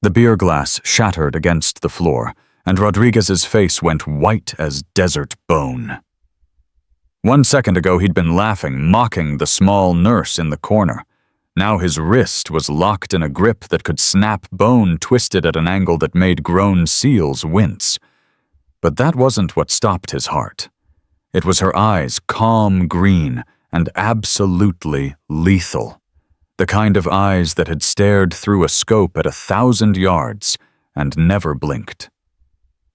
The beer glass shattered against the floor, and Rodriguez's face went white as desert bone. 1 second ago he'd been laughing, mocking the small nurse in the corner. Now his wrist was locked in a grip that could snap bone twisted at an angle that made grown seals wince. But that wasn't what stopped his heart. It was her eyes, calm green and absolutely lethal. The kind of eyes that had stared through a scope at 1,000 yards and never blinked.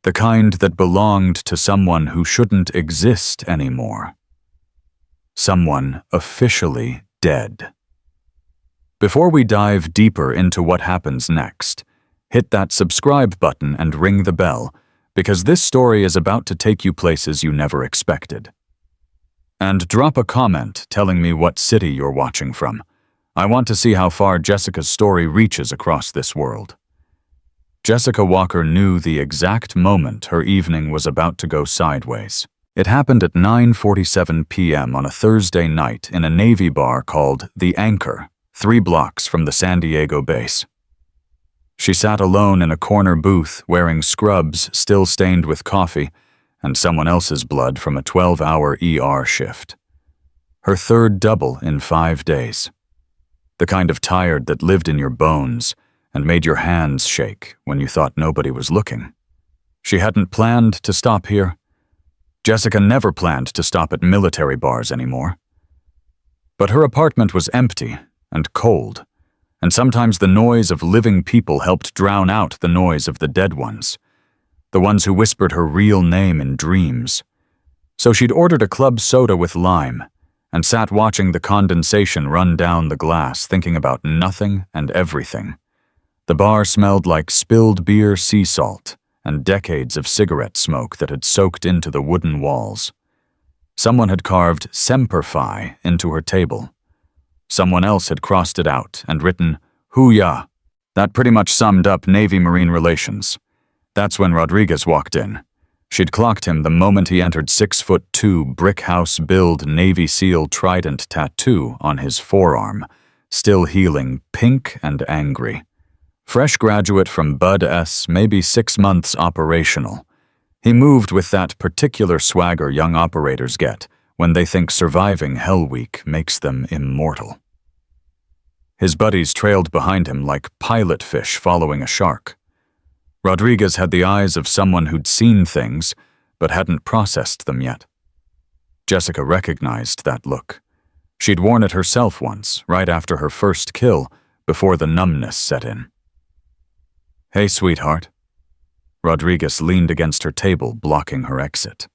The kind that belonged to someone who shouldn't exist anymore. Someone officially dead. Before we dive deeper into what happens next, hit that subscribe button and ring the bell, because this story is about to take you places you never expected. And drop a comment telling me what city you're watching from. I want to see how far Jessica's story reaches across this world. Jessica Walker knew the exact moment her evening was about to go sideways. It happened at 9:47 p.m. on a Thursday night in a Navy bar called The Anchor, 3 blocks from the San Diego base. She sat alone in a corner booth wearing scrubs still stained with coffee and someone else's blood from a 12-hour ER shift. Her 3rd double in 5 days. The kind of tired that lived in your bones and made your hands shake when you thought nobody was looking. She hadn't planned to stop here. Jessica never planned to stop at military bars anymore. But her apartment was empty and cold, and sometimes the noise of living people helped drown out the noise of the dead ones, the ones who whispered her real name in dreams. So she'd ordered a club soda with lime and sat watching the condensation run down the glass, thinking about nothing and everything. The bar smelled like spilled beer sea salt and decades of cigarette smoke that had soaked into the wooden walls. Someone had carved Semper Fi into her table. Someone else had crossed it out and written, "Hoo-yah." That pretty much summed up Navy-Marine relations. That's when Rodriguez walked in. She'd clocked him the moment he entered 6'2" brick house build Navy SEAL trident tattoo on his forearm, still healing, pink and angry. Fresh graduate from Bud S, maybe 6 months operational. He moved with that particular swagger young operators get when they think surviving Hell Week makes them immortal. His buddies trailed behind him like pilot fish following a shark. Rodriguez had the eyes of someone who'd seen things, but hadn't processed them yet. Jessica recognized that look. She'd worn it herself once, right after her first kill, before the numbness set in. "Hey, sweetheart." Rodriguez leaned against her table, blocking her exit.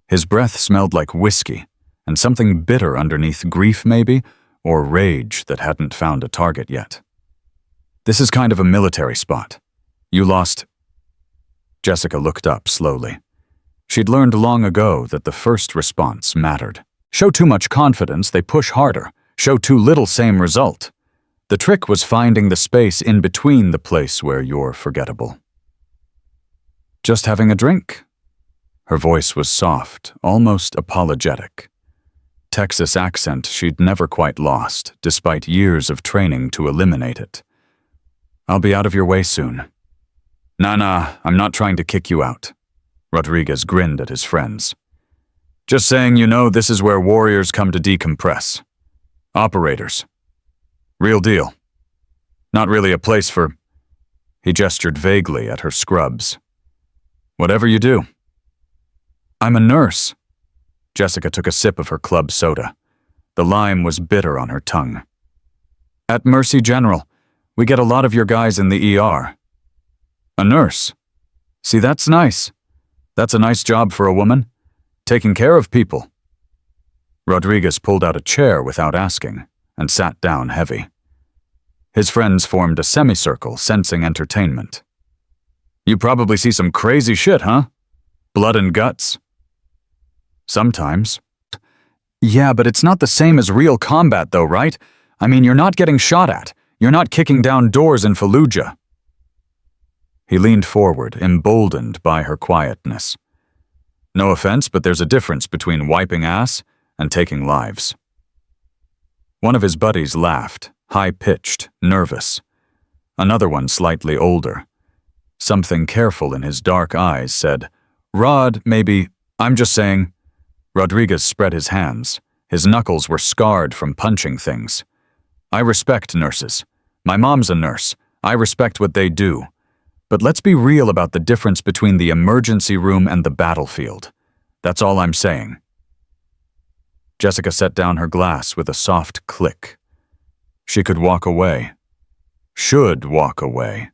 His breath smelled like whiskey, and something bitter underneath grief maybe, or rage that hadn't found a target yet. "This is kind of a military spot. You lost..." Jessica looked up slowly. She'd learned long ago that the first response mattered. Show too much confidence, they push harder. Show too little, same result. The trick was finding the space in between the place where you're forgettable. "Just having a drink?" Her voice was soft, almost apologetic. Texas accent she'd never quite lost, despite years of training to eliminate it. "I'll be out of your way soon." Nah, I'm not trying to kick you out." Rodriguez grinned at his friends. "Just saying, this is where warriors come to decompress. Operators. Real deal. Not really a place for..." He gestured vaguely at her scrubs. "Whatever you do." "I'm a nurse." Jessica took a sip of her club soda. The lime was bitter on her tongue. "At Mercy General. We get a lot of your guys in the ER." "A nurse? See, that's nice. That's a nice job for a woman. Taking care of people." Rodriguez pulled out a chair without asking and sat down heavy. His friends formed a semicircle, sensing entertainment. "You probably see some crazy shit, huh? Blood and guts?" "Sometimes." "Yeah, but it's not the same as real combat though, right? I mean, you're not getting shot at. You're not kicking down doors in Fallujah." He leaned forward, emboldened by her quietness. "No offense, but there's a difference between wiping ass and taking lives." One of his buddies laughed, high-pitched, nervous. Another one slightly older. Something careful in his dark eyes said, "Rod, maybe, I'm just saying." Rodriguez spread his hands. His knuckles were scarred from punching things. "I respect nurses. My mom's a nurse. I respect what they do. But let's be real about the difference between the emergency room and the battlefield. That's all I'm saying." Jessica set down her glass with a soft click. She could walk away. Should walk away.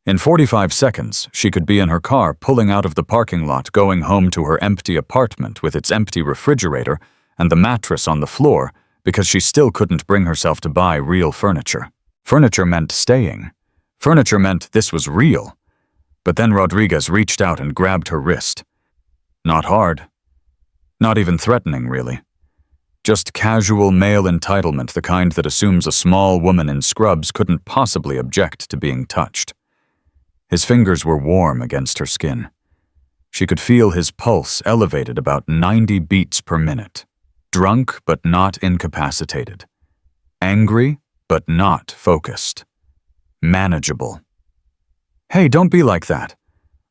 In 45 seconds, she could be in her car pulling out of the parking lot going home to her empty apartment with its empty refrigerator and the mattress on the floor because she still couldn't bring herself to buy real furniture. Furniture meant staying. Furniture meant this was real. But then Rodriguez reached out and grabbed her wrist. Not hard. Not even threatening, really. Just casual male entitlement, the kind that assumes a small woman in scrubs couldn't possibly object to being touched. His fingers were warm against her skin. She could feel his pulse elevated about 90 beats per minute. Drunk but not incapacitated. Angry but not focused. Manageable. "Hey, don't be like that.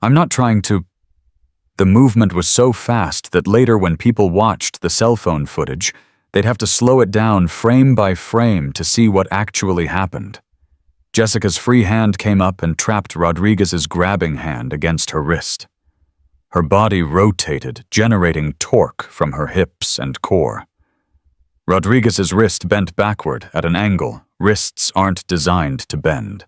I'm not trying to..." The movement was so fast that later when people watched the cell phone footage, they'd have to slow it down frame by frame to see what actually happened. Jessica's free hand came up and trapped Rodriguez's grabbing hand against her wrist. Her body rotated, generating torque from her hips and core. Rodriguez's wrist bent backward at an angle wrists aren't designed to bend.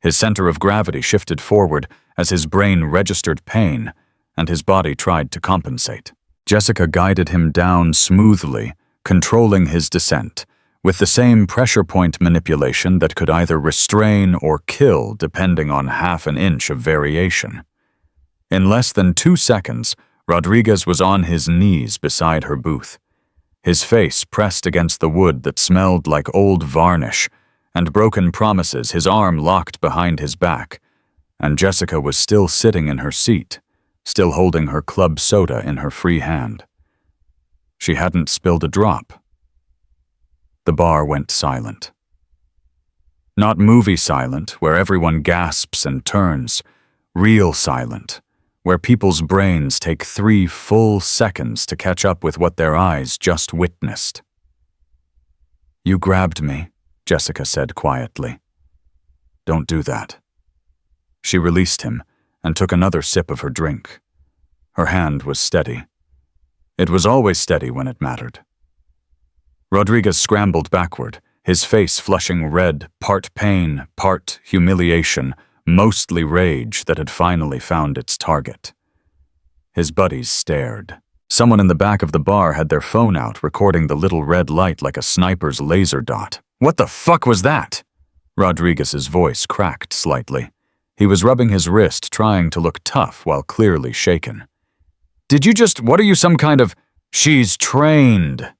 His center of gravity shifted forward as his brain registered pain, and his body tried to compensate. Jessica guided him down smoothly, controlling his descent, with the same pressure point manipulation that could either restrain or kill depending on half an inch of variation. In less than 2 seconds, Rodriguez was on his knees beside her booth, his face pressed against the wood that smelled like old varnish, and broken promises, his arm locked behind his back, and Jessica was still sitting in her seat, still holding her club soda in her free hand. She hadn't spilled a drop. The bar went silent. Not movie silent, where everyone gasps and turns. Real silent, where people's brains take 3 full seconds to catch up with what their eyes just witnessed. "You grabbed me," Jessica said quietly. "Don't do that." She released him and took another sip of her drink. Her hand was steady. It was always steady when it mattered. Rodriguez scrambled backward, his face flushing red, part pain, part humiliation, mostly rage that had finally found its target. His buddies stared. Someone in the back of the bar had their phone out, recording the little red light like a sniper's laser dot. "What the fuck was that?" Rodriguez's voice cracked slightly. He was rubbing his wrist, trying to look tough while clearly shaken. What are you, some kind of... She's trained."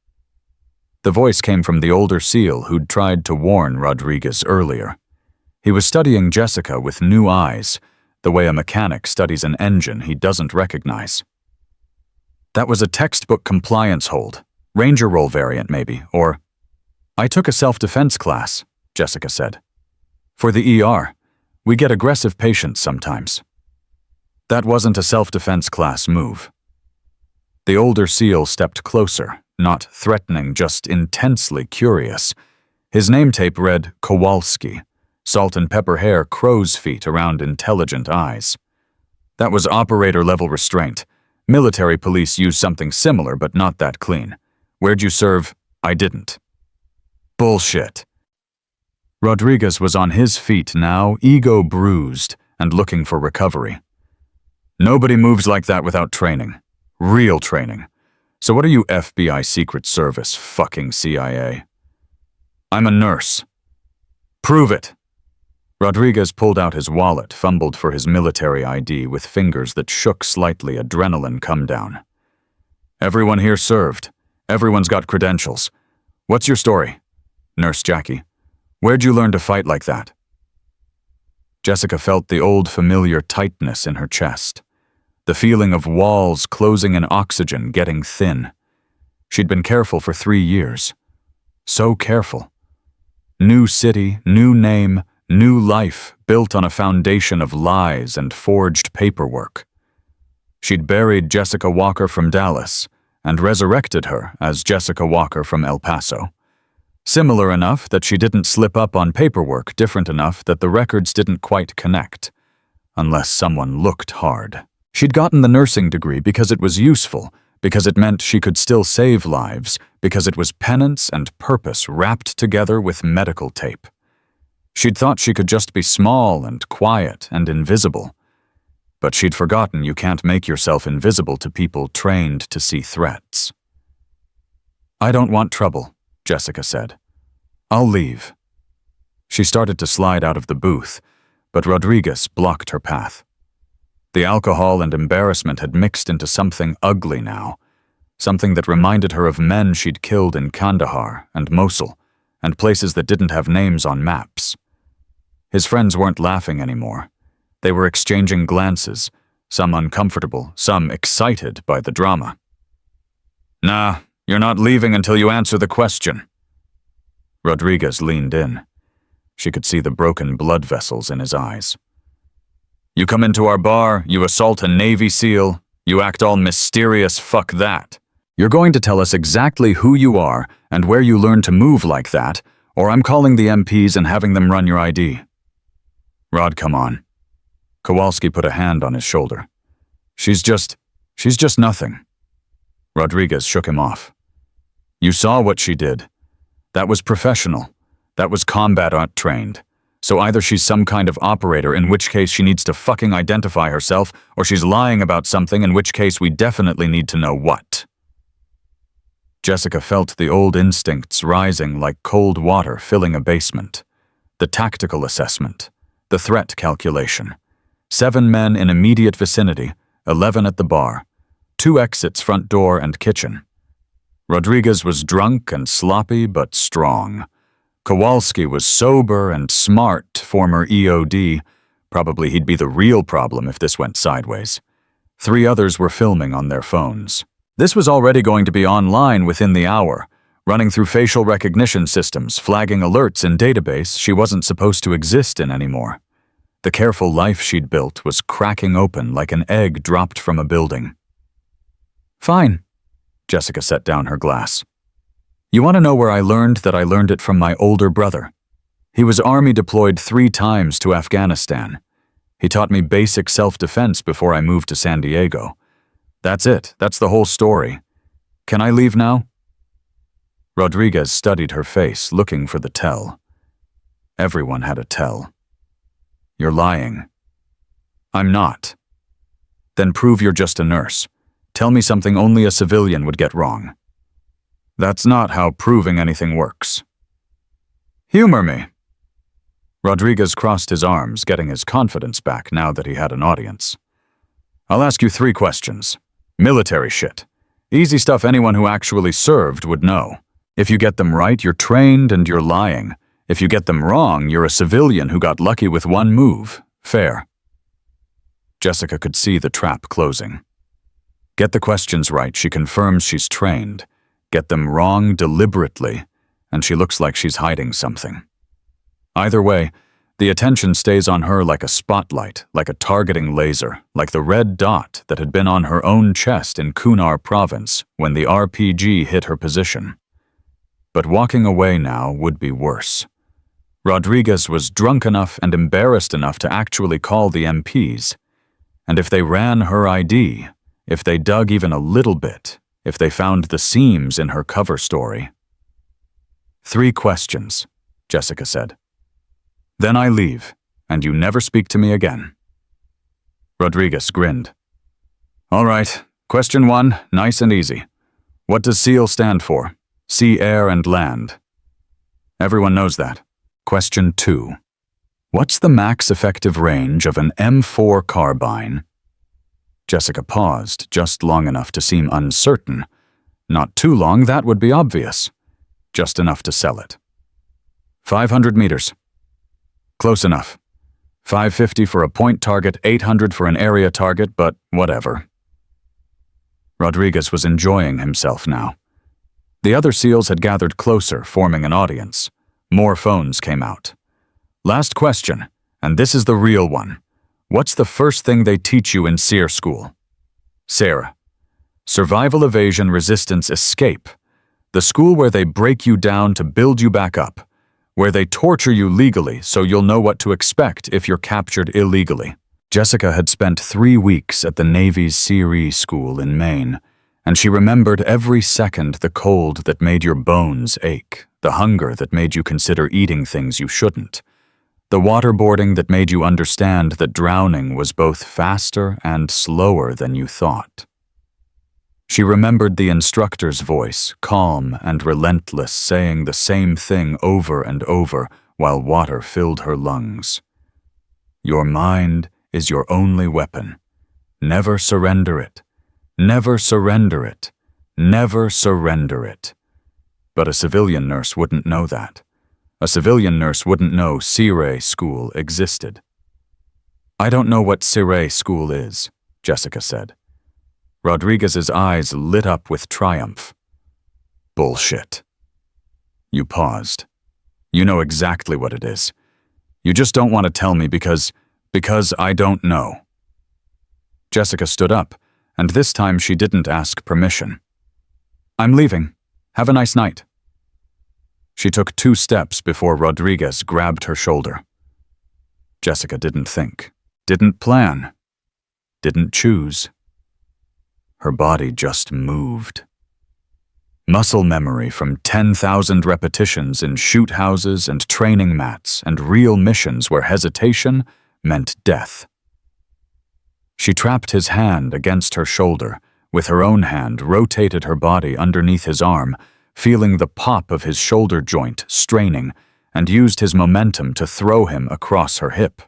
The voice came from the older SEAL who'd tried to warn Rodriguez earlier. He was studying Jessica with new eyes, the way a mechanic studies an engine he doesn't recognize. "That was a textbook compliance hold. Ranger role variant, maybe, or..." "I took a self-defense class," Jessica said. "For the ER. We get aggressive patients sometimes." That wasn't a self-defense class move. The older SEAL stepped closer, not threatening, just intensely curious. His name tape read Kowalski, salt and pepper hair, crow's feet around intelligent eyes. "That was operator-level restraint. Military police use something similar, but not that clean. Where'd you serve?" "I didn't." "Bullshit." Rodriguez was on his feet now, ego bruised, and looking for recovery. "Nobody moves like that without training. Real training. So what are you, FBI Secret Service, fucking CIA?" "I'm a nurse." "Prove it." Rodriguez pulled out his wallet, fumbled for his military ID with fingers that shook slightly, adrenaline come down. "Everyone here served. Everyone's got credentials. What's your story?" "Nurse Jackie." "Where'd you learn to fight like that?" Jessica felt the old familiar tightness in her chest. The feeling of walls closing and oxygen getting thin. She'd been careful for 3 years. So careful. New city, new name, New life built on a foundation of lies and forged paperwork. She'd buried Jessica Walker from Dallas and resurrected her as Jessica Walker from El Paso. Similar enough that she didn't slip up on paperwork, different enough that the records didn't quite connect, unless someone looked hard. She'd gotten the nursing degree because it was useful, because it meant she could still save lives, because it was penance and purpose wrapped together with medical tape. She'd thought she could just be small and quiet and invisible. But she'd forgotten you can't make yourself invisible to people trained to see threats. "I don't want trouble," Jessica said. "I'll leave." She started to slide out of the booth, but Rodriguez blocked her path. The alcohol and embarrassment had mixed into something ugly now, something that reminded her of men she'd killed in Kandahar and Mosul, and places that didn't have names on maps. His friends weren't laughing anymore. They were exchanging glances, some uncomfortable, some excited by the drama. "Nah, you're not leaving until you answer the question." Rodriguez leaned in. She could see the broken blood vessels in his eyes. "You come into our bar, you assault a Navy SEAL, you act all mysterious, fuck that. You're going to tell us exactly who you are and where you learned to move like that, or I'm calling the MPs and having them run your ID." "Rod, come on." Kowalski put a hand on his shoulder. She's just nothing." Rodriguez shook him off. "You saw what she did. That was professional. That was combat art trained. So either she's some kind of operator, in which case she needs to fucking identify herself, or she's lying about something, in which case we definitely need to know what." Jessica felt the old instincts rising like cold water filling a basement. The tactical assessment. The threat calculation. 7 men in immediate vicinity, 11 at the bar. 2 exits, front door and kitchen. Rodriguez was drunk and sloppy but strong. Kowalski was sober and smart, former EOD. Probably he'd be the real problem if this went sideways. 3 others were filming on their phones. This was already going to be online within the hour, running through facial recognition systems, flagging alerts in database she wasn't supposed to exist in anymore. The careful life she'd built was cracking open like an egg dropped from a building. "Fine." Jessica set down her glass. "You want to know where I learned that I learned it from my older brother? He was Army deployed 3 times to Afghanistan. He taught me basic self-defense before I moved to San Diego. That's it. That's the whole story. Can I leave now?" Rodriguez studied her face, looking for the tell. Everyone had a tell. "You're lying." "I'm not." "Then prove you're just a nurse. Tell me something only a civilian would get wrong." "That's not how proving anything works." "Humor me." Rodriguez crossed his arms, getting his confidence back now that he had an audience. "I'll ask you 3 questions. Military shit. Easy stuff anyone who actually served would know. If you get them right, you're trained and you're lying. If you get them wrong, you're a civilian who got lucky with 1 move. Fair." Jessica could see the trap closing. Get the questions right, she confirms she's trained. Get them wrong deliberately, and she looks like she's hiding something. Either way, the attention stays on her like a spotlight, like a targeting laser, like the red dot that had been on her own chest in Kunar province when the RPG hit her position. But walking away now would be worse. Rodriguez was drunk enough and embarrassed enough to actually call the MPs. And if they ran her ID, if they dug even a little bit, if they found the seams in her cover story. 3 questions, Jessica said. Then I leave, and you never speak to me again. Rodriguez grinned. All right, question 1, nice and easy. What does SEAL stand for? Sea, air, and land. Everyone knows that. Question 2. What's the max effective range of an M4 carbine? Jessica paused just long enough to seem uncertain. Not too long, that would be obvious. Just enough to sell it. 500 meters. Close enough. 550 for a point target, 800 for an area target, but whatever. Rodriguez was enjoying himself now. The other SEALs had gathered closer, forming an audience. More phones came out. Last question, and this is the real one. What's the first thing they teach you in SEER school? Sarah. Survival, evasion, resistance, escape. The school where they break you down to build you back up. Where they torture you legally so you'll know what to expect if you're captured illegally. Jessica had spent 3 weeks at the Navy's SEER school in Maine, and she remembered every second the cold that made your bones ache, the hunger that made you consider eating things you shouldn't, the waterboarding that made you understand that drowning was both faster and slower than you thought. She remembered the instructor's voice, calm and relentless, saying the same thing over and over while water filled her lungs. Your mind is your only weapon. Never surrender it. Never surrender it. Never surrender it. But a civilian nurse wouldn't know that. A civilian nurse wouldn't know SEER school existed. I don't know what SEER school is, Jessica said. Rodriguez's eyes lit up with triumph. Bullshit. You paused. You know exactly what it is. You just don't want to tell me because I don't know. Jessica stood up, and this time she didn't ask permission. I'm leaving. Have a nice night. She took 2 steps before Rodriguez grabbed her shoulder. Jessica didn't think, didn't plan, didn't choose. Her body just moved. Muscle memory from 10,000 repetitions in shoot houses and training mats and real missions where hesitation meant death. She trapped his hand against her shoulder, with her own hand rotated her body underneath his arm, feeling the pop of his shoulder joint straining, and used his momentum to throw him across her hip.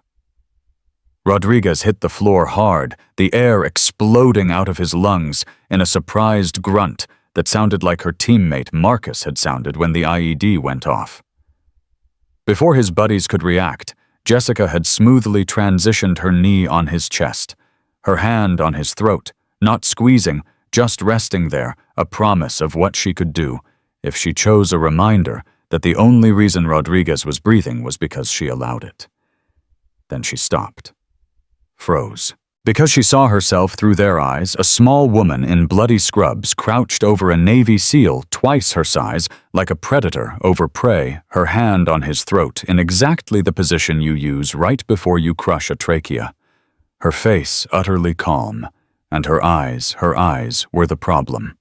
Rodriguez hit the floor hard, the air exploding out of his lungs in a surprised grunt that sounded like her teammate Marcus had sounded when the IED went off. Before his buddies could react, Jessica had smoothly transitioned her knee on his chest, her hand on his throat, not squeezing, just resting there, a promise of what she could do, if she chose a reminder that the only reason Rodriguez was breathing was because she allowed it. Then she stopped. Froze. Because she saw herself through their eyes, a small woman in bloody scrubs crouched over a Navy SEAL twice her size, like a predator over prey, her hand on his throat in exactly the position you use right before you crush a trachea. Her face utterly calm, and her eyes were the problem.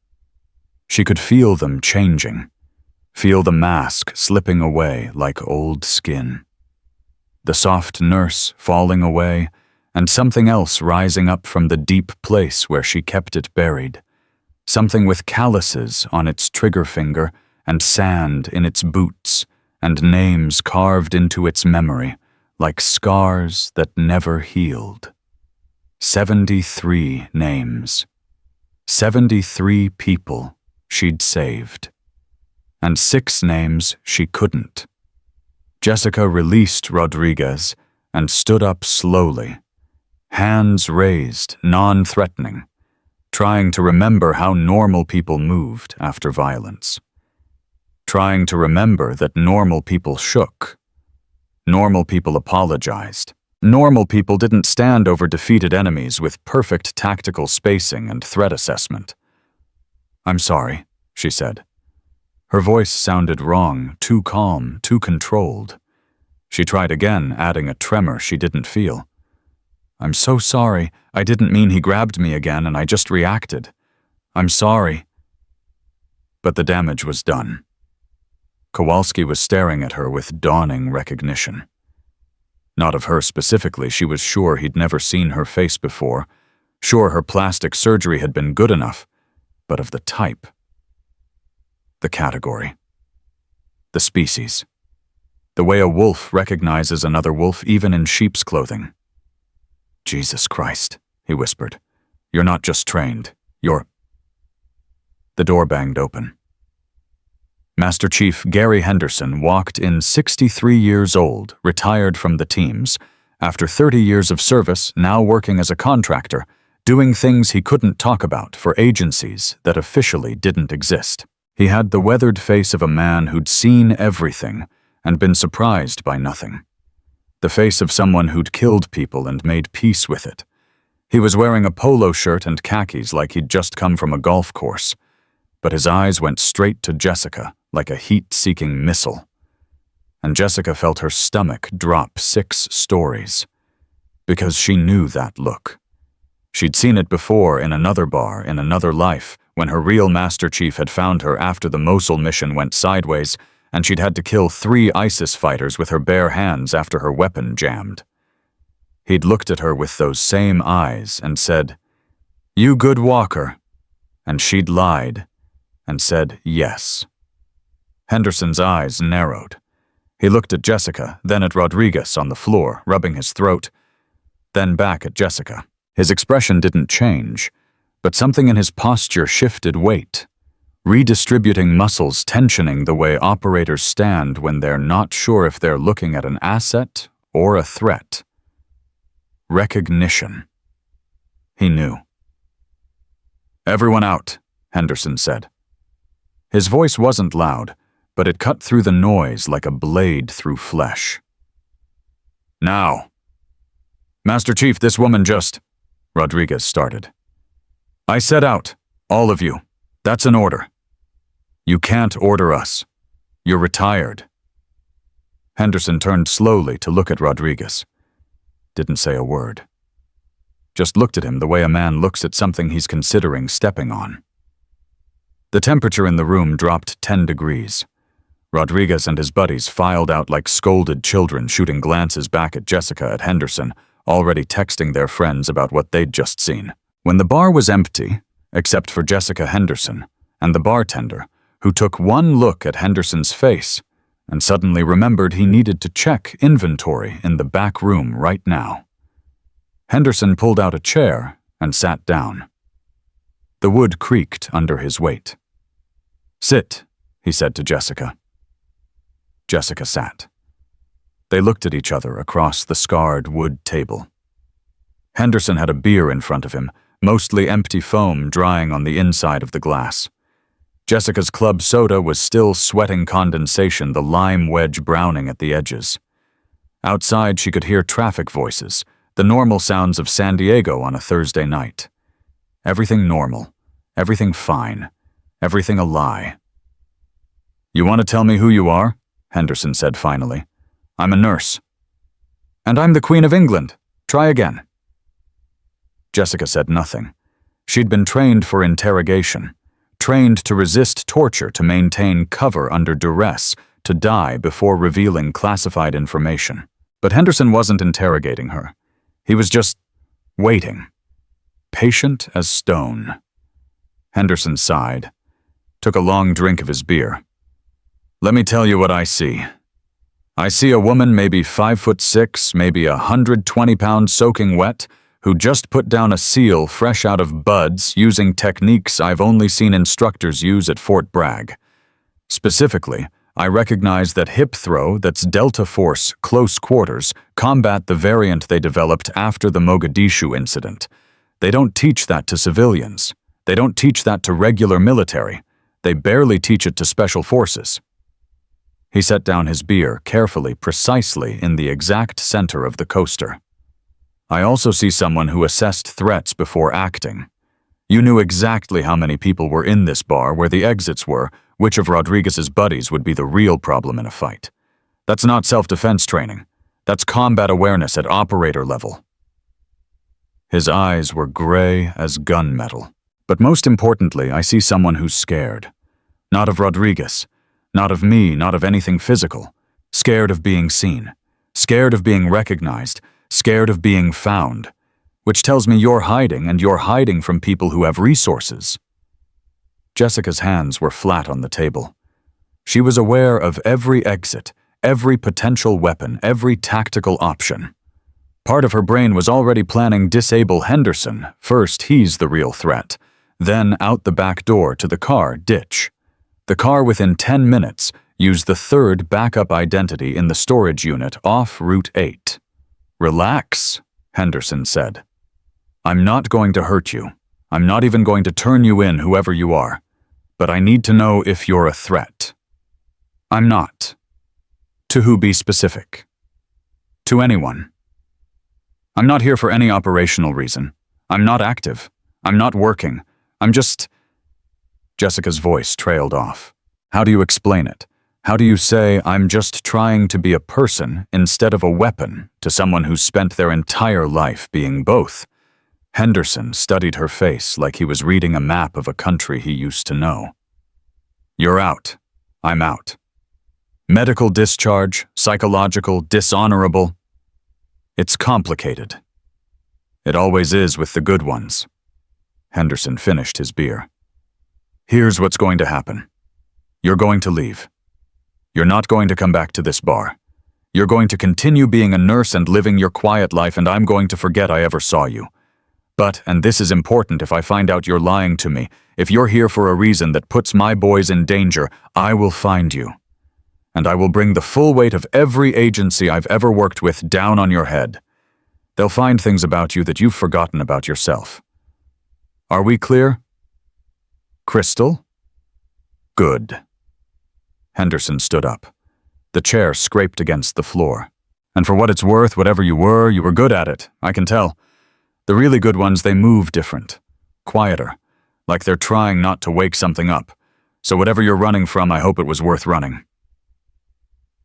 She could feel them changing, feel the mask slipping away like old skin. The soft nurse falling away, and something else rising up from the deep place where she kept it buried. Something with calluses on its trigger finger and sand in its boots and names carved into its memory like scars that never healed. 73 names. 73 people she'd saved. And 6 names she couldn't. Jessica released Rodriguez and stood up slowly, hands raised, non-threatening, trying to remember how normal people moved after violence. Trying to remember that normal people shook. Normal people apologized. Normal people didn't stand over defeated enemies with perfect tactical spacing and threat assessment. I'm sorry, she said. Her voice sounded wrong, too calm, too controlled. She tried again, adding a tremor she didn't feel. I'm so sorry. I didn't mean he grabbed me again and I just reacted. I'm sorry. But the damage was done. Kowalski was staring at her with dawning recognition. Not of her specifically, she was sure he'd never seen her face before, sure her plastic surgery had been good enough, but of the type. The category. The species. The way a wolf recognizes another wolf even in sheep's clothing. Jesus Christ, he whispered. You're not just trained, you're... The door banged open. Master Chief Gary Henderson walked in 63 years old, retired from the teams, after 30 years of service, now working as a contractor, doing things he couldn't talk about for agencies that officially didn't exist. He had the weathered face of a man who'd seen everything and been surprised by nothing. the face of someone who'd killed people and made peace with it. He was wearing a polo shirt and khakis like he'd just come from a golf course, but his eyes went straight to Jessica like a heat-seeking missile. And Jessica felt her stomach drop 6 stories, because she knew that look. She'd seen it before in another bar, in another life, when her real Master Chief had found her after the Mosul mission went sideways, and she'd had to kill 3 ISIS fighters with her bare hands after her weapon jammed. He'd looked at her with those same eyes and said, "You good walker?" And she'd lied and said yes. Henderson's eyes narrowed. He looked at Jessica, then at Rodriguez on the floor, rubbing his throat, then back at Jessica. His expression didn't change, but something in his posture shifted weight, redistributing muscles, tensioning the way operators stand when they're not sure if they're looking at an asset or a threat. Recognition. He knew. "Everyone out," Henderson said. His voice wasn't loud, but it cut through the noise like a blade through flesh. "Now." "Master Chief, this woman just—" Rodriguez started. "I said out, all of you. That's an order." "You can't order us. You're retired." Henderson turned slowly to look at Rodriguez. Didn't say a word. Just looked at him the way a man looks at something he's considering stepping on. The temperature in the room dropped 10 degrees. Rodriguez and his buddies filed out like scolded children, shooting glances back at Jessica at Henderson, already texting their friends about what they'd just seen. When the bar was empty, except for Jessica Henderson and the bartender, who took one look at Henderson's face and suddenly remembered he needed to check inventory in the back room right now. Henderson pulled out a chair and sat down. The wood creaked under his weight. "Sit," he said to Jessica. Jessica sat. They looked at each other across the scarred wood table. Henderson had a beer in front of him, mostly empty foam drying on the inside of the glass. Jessica's club soda was still sweating condensation, the lime wedge browning at the edges. Outside, she could hear traffic voices, the normal sounds of San Diego on a Thursday night. Everything normal, everything fine, everything a lie. "You want to tell me who you are?" Henderson said finally. "I'm a nurse." "And I'm the Queen of England. Try again." Jessica said nothing. She'd been trained for interrogation, trained to resist torture, to maintain cover under duress, to die before revealing classified information. But Henderson wasn't interrogating her. He was just waiting, patient as stone. Henderson sighed, took a long drink of his beer. "Let me tell you what I see. I see a woman maybe 5'6", maybe 120 pounds soaking wet, who just put down a seal fresh out of buds using techniques I've only seen instructors use at Fort Bragg. Specifically, I recognize that hip throw that's Delta Force, close quarters, combat the variant they developed after the Mogadishu incident. They don't teach that to civilians. They don't teach that to regular military. They barely teach it to special forces." He set down his beer carefully, precisely in the exact center of the coaster. "I also see someone who assessed threats before acting. You knew exactly how many people were in this bar, where the exits were, which of Rodriguez's buddies would be the real problem in a fight. That's not self-defense training. That's combat awareness at operator level." His eyes were gray as gunmetal. "But most importantly, I see someone who's scared. Not of Rodriguez, not of me, not of anything physical. Scared of being seen. Scared of being recognized. Scared of being found. Which tells me you're hiding, and you're hiding from people who have resources." Jessica's hands were flat on the table. She was aware of every exit, every potential weapon, every tactical option. Part of her brain was already planning disable Henderson. First, he's the real threat. Then out the back door to the car, ditch. The car within 10 minutes, use the third backup identity in the storage unit off Route 8. "Relax," Henderson said. "I'm not going to hurt you. I'm not even going to turn you in, whoever you are. But I need to know if you're a threat." "I'm not." "To who be specific?" To anyone. I'm not here for any operational reason. I'm not active. I'm not working. I'm just... Jessica's voice trailed off. How do you explain it? How do you say, I'm just trying to be a person instead of a weapon to someone who's spent their entire life being both? Henderson studied her face like he was reading a map of a country he used to know. You're out. I'm out. Medical discharge, psychological, dishonorable. It's complicated. It always is with the good ones. Henderson finished his beer. Here's what's going to happen. You're going to leave. You're not going to come back to this bar. You're going to continue being a nurse and living your quiet life, and I'm going to forget I ever saw you. But, and this is important, if I find out you're lying to me, if you're here for a reason that puts my boys in danger, I will find you. And I will bring the full weight of every agency I've ever worked with down on your head. They'll find things about you that you've forgotten about yourself. Are we clear? Crystal? Good. Henderson stood up. The chair scraped against the floor. And for what it's worth, whatever you were good at it, I can tell. The really good ones, they move different. Quieter. Like they're trying not to wake something up. So whatever you're running from, I hope it was worth running.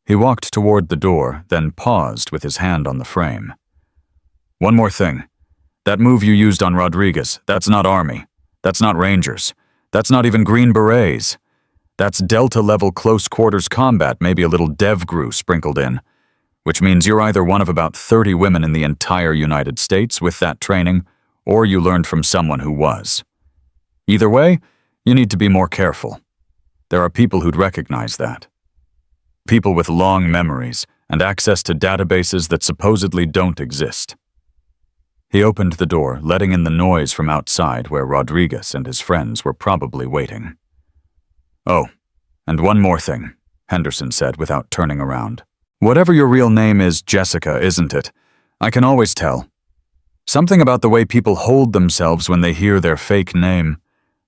He walked toward the door, then paused with his hand on the frame. One more thing. That move you used on Rodriguez, that's not Army. That's not Rangers. That's not even Green Berets. That's Delta-level close-quarters combat, maybe a little DevGru sprinkled in. Which means you're either one of about 30 women in the entire United States with that training, or you learned from someone who was. Either way, you need to be more careful. There are people who'd recognize that. People with long memories and access to databases that supposedly don't exist. He opened the door, letting in the noise from outside where Rodriguez and his friends were probably waiting. Oh, and one more thing, Henderson said without turning around. Whatever your real name is, Jessica, isn't it? I can always tell. Something about the way people hold themselves when they hear their fake name.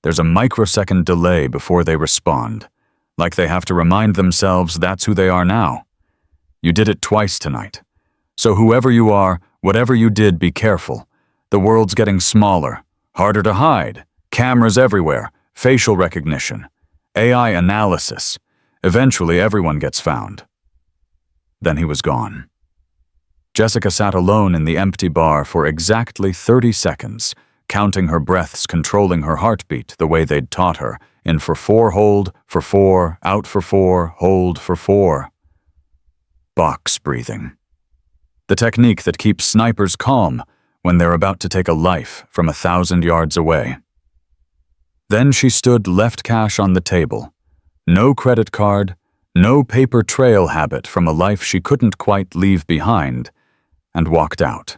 There's a microsecond delay before they respond. Like they have to remind themselves that's who they are now. You did it twice tonight. So whoever you are, whatever you did, be careful. The world's getting smaller, harder to hide, cameras everywhere, facial recognition, AI analysis. Eventually everyone gets found. Then he was gone. Jessica sat alone in the empty bar for exactly 30 seconds, counting her breaths, controlling her heartbeat the way they'd taught her, in for 4 hold, for 4, out for 4, hold for 4. Box breathing. The technique that keeps snipers calm when they're about to take a life from 1,000 yards away. Then she stood left cash on the table. No credit card, no paper trail habit from a life she couldn't quite leave behind, and walked out.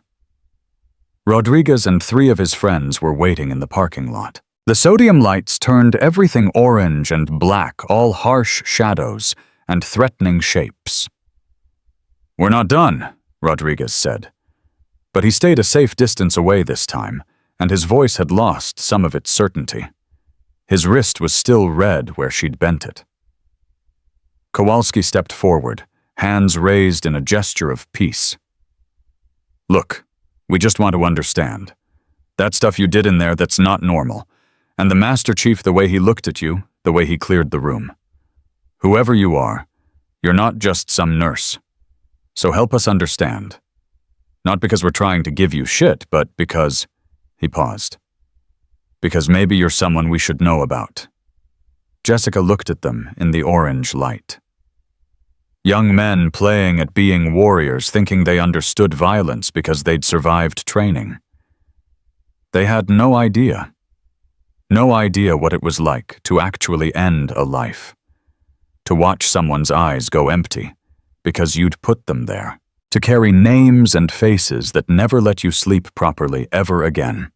Rodriguez and 3 of his friends were waiting in the parking lot. The sodium lights turned everything orange and black, all harsh shadows and threatening shapes. We're not done, Rodriguez said. But he stayed a safe distance away this time, and his voice had lost some of its certainty. His wrist was still red where she'd bent it. Kowalski stepped forward, hands raised in a gesture of peace. Look, we just want to understand. That stuff you did in there, that's not normal. And the Master Chief, the way he looked at you, the way he cleared the room. Whoever you are, you're not just some nurse. So help us understand. Not because we're trying to give you shit, but because... He paused. Because maybe you're someone we should know about. Jessica looked at them in the orange light. Young men playing at being warriors, thinking they understood violence because they'd survived training. They had no idea. No idea what it was like to actually end a life. To watch someone's eyes go empty because you'd put them there. To carry names and faces that never let you sleep properly ever again.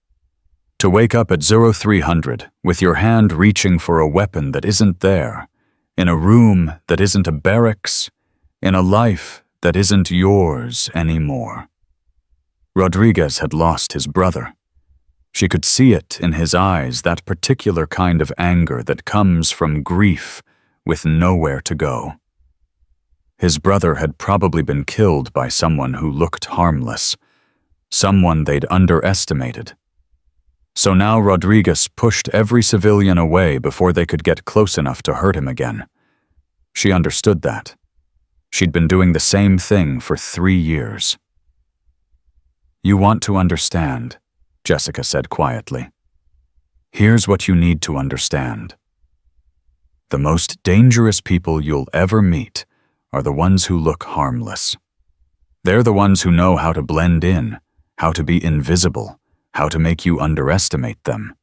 To wake up at 0300 with your hand reaching for a weapon that isn't there, in a room that isn't a barracks, in a life that isn't yours anymore. Rodriguez had lost his brother. She could see it in his eyes, that particular kind of anger that comes from grief with nowhere to go. His brother had probably been killed by someone who looked harmless, someone they'd underestimated. So now Rodriguez pushed every civilian away before they could get close enough to hurt him again. She understood that. She'd been doing the same thing for 3 years. "You want to understand," Jessica said quietly. "Here's what you need to understand. The most dangerous people you'll ever meet are the ones who look harmless. They're the ones who know how to blend in, how to be invisible, how to make you underestimate them.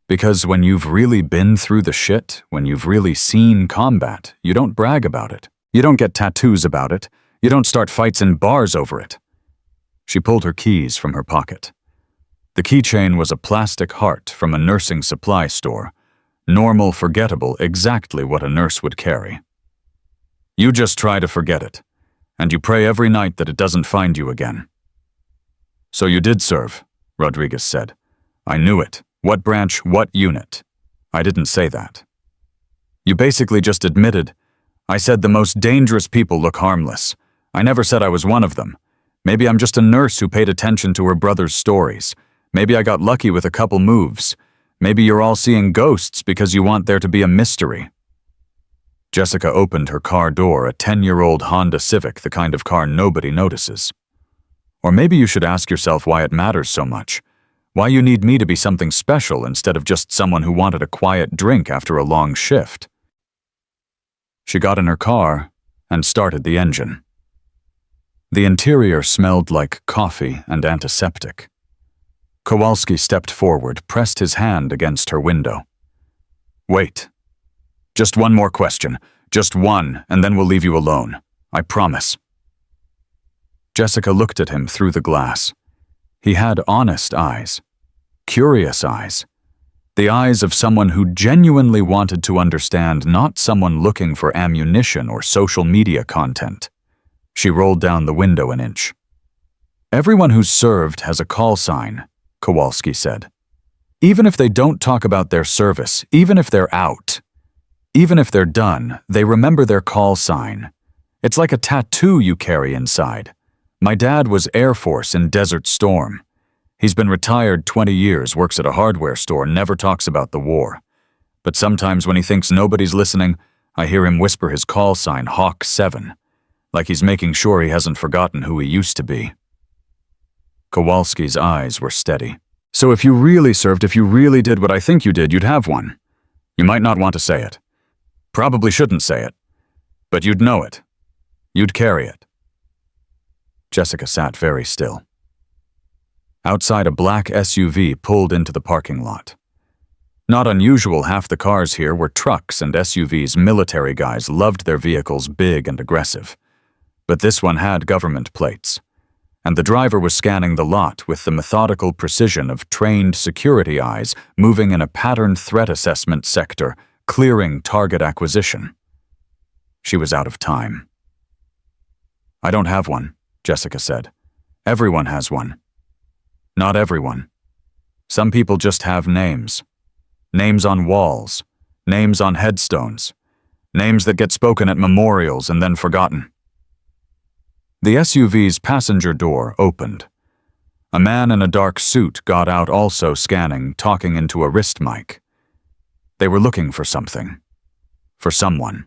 Because when you've really been through the shit, when you've really seen combat, you don't brag about it. You don't get tattoos about it. You don't start fights in bars over it." She pulled her keys from her pocket. The keychain was a plastic heart from a nursing supply store. Normal, forgettable, exactly what a nurse would carry. "You just try to forget it, and you pray every night that it doesn't find you again." "So you did serve," Rodriguez said. "I knew it. What branch, what unit?" "I didn't say that." "You basically just admitted. I said the most dangerous people look harmless. I never said I was one of them. Maybe I'm just a nurse who paid attention to her brother's stories. Maybe I got lucky with a couple moves. Maybe you're all seeing ghosts because you want there to be a mystery." Jessica opened her car door, a 10-year-old Honda Civic, the kind of car nobody notices. "Or maybe you should ask yourself why it matters so much. Why you need me to be something special instead of just someone who wanted a quiet drink after a long shift." She got in her car and started the engine. The interior smelled like coffee and antiseptic. Kowalski stepped forward, pressed his hand against her window. "Wait. Just one more question. Just one, and then we'll leave you alone. I promise." Jessica looked at him through the glass. He had honest eyes, curious eyes, the eyes of someone who genuinely wanted to understand, not someone looking for ammunition or social media content. She rolled down the window an inch. "Everyone who's served has a call sign," Kowalski said. "Even if they don't talk about their service, even if they're out, even if they're done, they remember their call sign. It's like a tattoo you carry inside. My dad was Air Force in Desert Storm. He's been retired 20 years, works at a hardware store, never talks about the war. But sometimes when he thinks nobody's listening, I hear him whisper his call sign, Hawk 7, like he's making sure he hasn't forgotten who he used to be." Kowalski's eyes were steady. "So if you really served, if you really did what I think you did, you'd have one. You might not want to say it. Probably shouldn't say it. But you'd know it. You'd carry it." Jessica sat very still. Outside, a black SUV pulled into the parking lot. Not unusual, half the cars here were trucks and SUVs. Military guys loved their vehicles big and aggressive. But this one had government plates. And the driver was scanning the lot with the methodical precision of trained security eyes moving in a patterned threat assessment sector, clearing target acquisition. She was out of time. "I don't have one," Jessica said. "Everyone has one." "Not everyone. Some people just have names. Names on walls, names on headstones, names that get spoken at memorials and then forgotten." The SUV's passenger door opened. A man in a dark suit got out, also scanning, talking into a wrist mic. They were looking for something. For someone.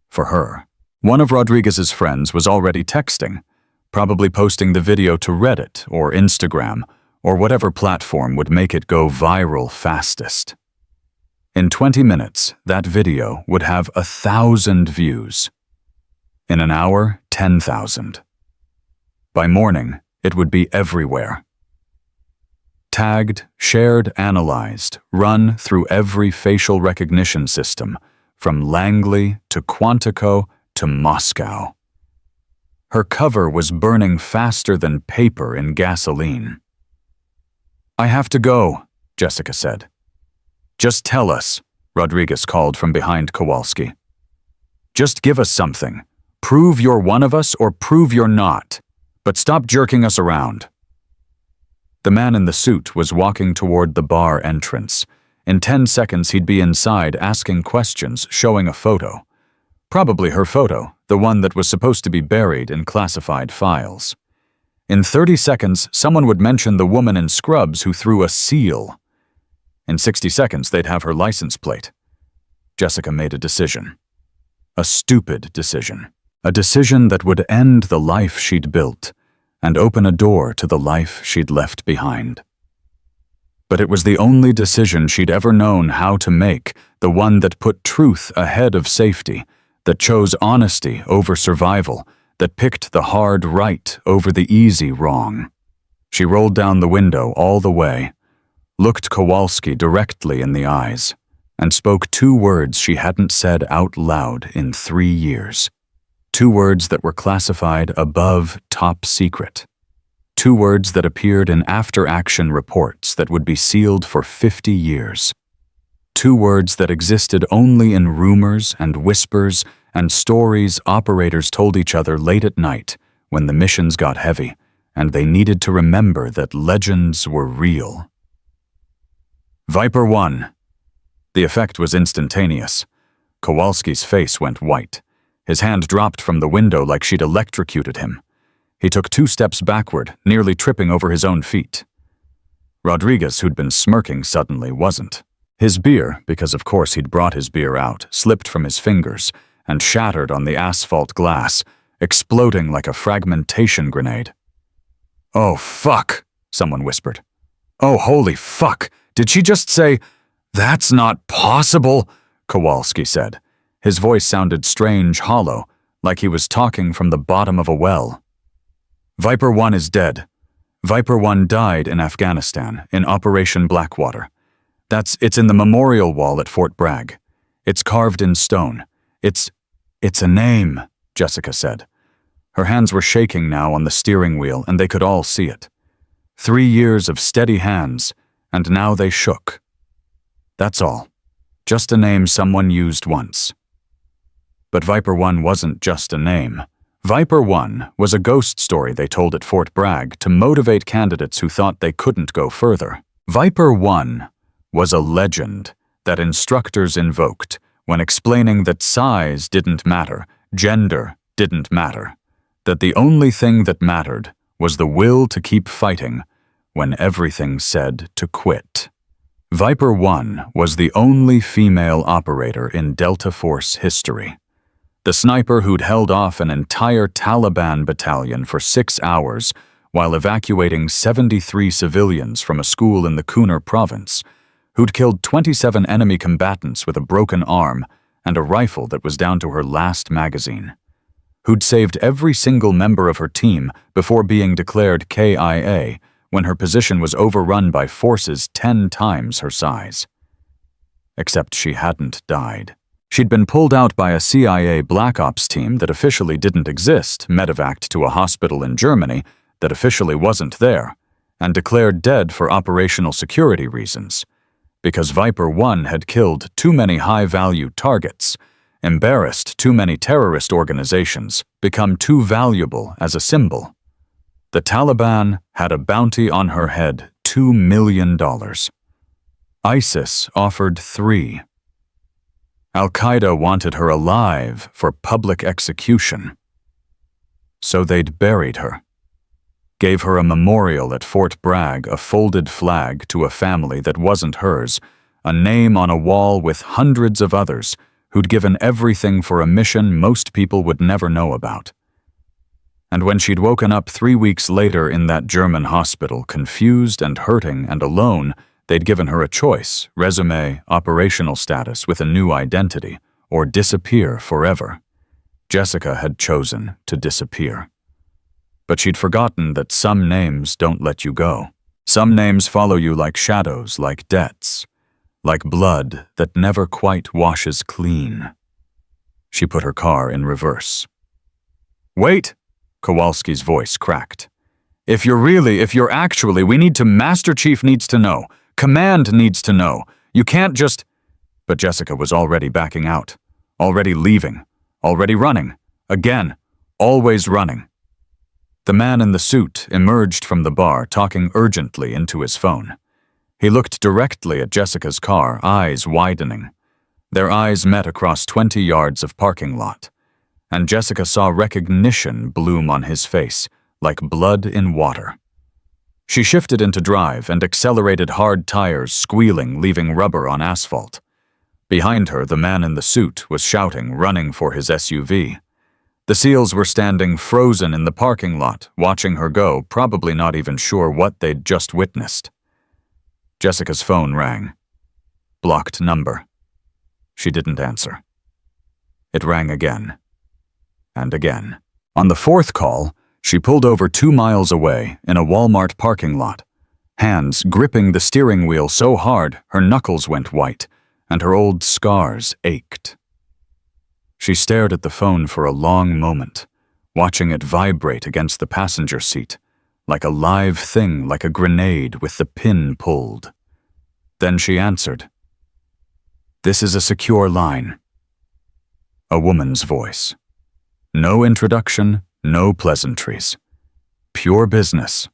For her. One of Rodriguez's friends was already texting, probably posting the video to Reddit or Instagram or whatever platform would make it go viral fastest. In 20 minutes, that video would have 1,000 views. In an hour, 10,000. By morning, it would be everywhere. Tagged, shared, analyzed, run through every facial recognition system, from Langley to Quantico to Moscow. Her cover was burning faster than paper in gasoline. "I have to go," Jessica said. "Just tell us," Rodriguez called from behind Kowalski. "Just give us something. Prove you're one of us or prove you're not. But stop jerking us around." The man in the suit was walking toward the bar entrance. In 10 seconds, he'd be inside asking questions, showing a photo. Probably her photo, the one that was supposed to be buried in classified files. In 30 seconds, someone would mention the woman in scrubs who threw a seal. In 60 seconds, they'd have her license plate. Jessica made a decision. A stupid decision. A decision that would end the life she'd built and open a door to the life she'd left behind. But it was the only decision she'd ever known how to make, the one that put truth ahead of safety, that chose honesty over survival, that picked the hard right over the easy wrong. She rolled down the window all the way, looked Kowalski directly in the eyes, and spoke 2 words she hadn't said out loud in 3 years. 2 words that were classified above top secret. 2 words that appeared in after-action reports that would be sealed for 50 years. 2 words that existed only in rumors and whispers and stories operators told each other late at night when the missions got heavy and they needed to remember that legends were real. Viper 1. The effect was instantaneous. Kowalski's face went white. His hand dropped from the window like she'd electrocuted him. He took 2 steps backward, nearly tripping over his own feet. Rodriguez, who'd been smirking suddenly, wasn't. His beer, because of course he'd brought his beer out, slipped from his fingers and shattered on the asphalt glass, exploding like a fragmentation grenade. "Oh, fuck," someone whispered. "Oh, holy fuck. Did she just say, 'That's not possible'?" Kowalski said. His voice sounded strange, hollow, like he was talking from the bottom of a well. "Viper 1 is dead. Viper 1 died in Afghanistan, in Operation Blackwater. It's in the memorial wall at Fort Bragg. It's carved in stone. It's a name," Jessica said. Her hands were shaking now on the steering wheel, and they could all see it. 3 years of steady hands, and now they shook. That's all. Just a name someone used once. But Viper 1 wasn't just a name. Viper 1 was a ghost story they told at Fort Bragg to motivate candidates who thought they couldn't go further. Viper 1 was a legend that instructors invoked when explaining that size didn't matter, gender didn't matter, that the only thing that mattered was the will to keep fighting when everything said to quit. Viper 1 was the only female operator in Delta Force history. The sniper who'd held off an entire Taliban battalion for 6 hours while evacuating 73 civilians from a school in the Kunar province, who'd killed 27 enemy combatants with a broken arm and a rifle that was down to her last magazine, who'd saved every single member of her team before being declared KIA when her position was overrun by forces 10 times her size. Except she hadn't died. She'd been pulled out by a CIA Black Ops team that officially didn't exist, medevaced to a hospital in Germany that officially wasn't there, and declared dead for operational security reasons, because Viper 1 had killed too many high-value targets, embarrassed too many terrorist organizations, become too valuable as a symbol. The Taliban had a bounty on her head, $2 million. ISIS offered $3. Al-Qaeda wanted her alive for public execution. So they'd buried her. Gave her a memorial at Fort Bragg, a folded flag to a family that wasn't hers, a name on a wall with hundreds of others who'd given everything for a mission most people would never know about. And when she'd woken up 3 weeks later in that German hospital, confused and hurting and alone, they'd given her a choice, resume, operational status with a new identity, or disappear forever. Jessica had chosen to disappear. But she'd forgotten that some names don't let you go. Some names follow you like shadows, like debts, like blood that never quite washes clean. She put her car in reverse. "Wait!" Kowalski's voice cracked. If you're actually, we need to, Master Chief needs to know. Command needs to know. You can't just..." But Jessica was already backing out, already leaving, already running, again, always running. The man in the suit emerged from the bar, talking urgently into his phone. He looked directly at Jessica's car, eyes widening. Their eyes met across 20 yards of parking lot. and Jessica saw recognition bloom on his face, like blood in water. She shifted into drive and accelerated hard tires, squealing, leaving rubber on asphalt. Behind her, the man in the suit was shouting, running for his SUV. The SEALs were standing frozen in the parking lot, watching her go, probably not even sure what they'd just witnessed. Jessica's phone rang. Blocked number. She didn't answer. It rang again. And again. On the fourth call, she pulled over 2 miles away in a Walmart parking lot, hands gripping the steering wheel so hard her knuckles went white and her old scars ached. She stared at the phone for a long moment, watching it vibrate against the passenger seat, like a live thing, like a grenade with the pin pulled. Then she answered. "This is a secure line." A woman's voice. No introduction, no pleasantries. Pure business.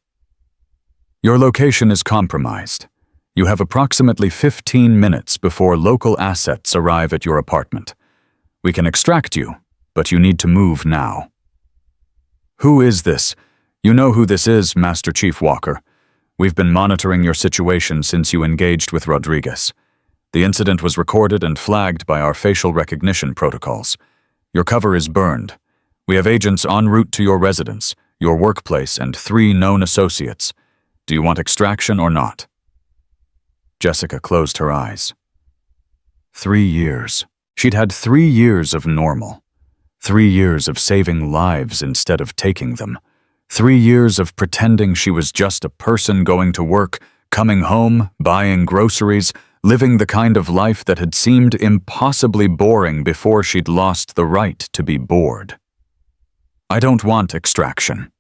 "Your location is compromised. You have approximately 15 minutes before local assets arrive at your apartment. We can extract you, but you need to move now." "Who is this? You know who this is, Master Chief Walker. We've been monitoring your situation since you engaged with Rodriguez. The incident was recorded and flagged by our facial recognition protocols. Your cover is burned. We have agents en route to your residence, your workplace, and 3 known associates. Do you want extraction or not?" Jessica closed her eyes. 3 years. She'd had 3 years of normal. 3 years of saving lives instead of taking them. 3 years of pretending she was just a person going to work, coming home, buying groceries, living the kind of life that had seemed impossibly boring before she'd lost the right to be bored. "I don't want extraction."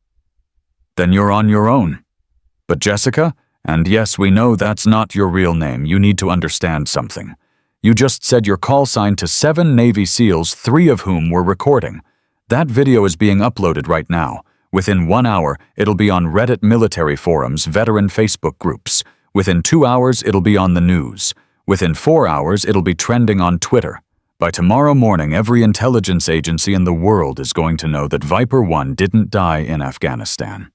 "Then you're on your own." "But Jessica, and yes, we know that's not your real name, you need to understand something. You just said your call sign to 7 Navy SEALs, 3 of whom were recording. That video is being uploaded right now. Within 1 hour, it'll be on Reddit military forums, veteran Facebook groups. Within 2 hours, it'll be on the news. Within 4 hours, it'll be trending on Twitter. By tomorrow morning, every intelligence agency in the world is going to know that Viper 1 didn't die in Afghanistan."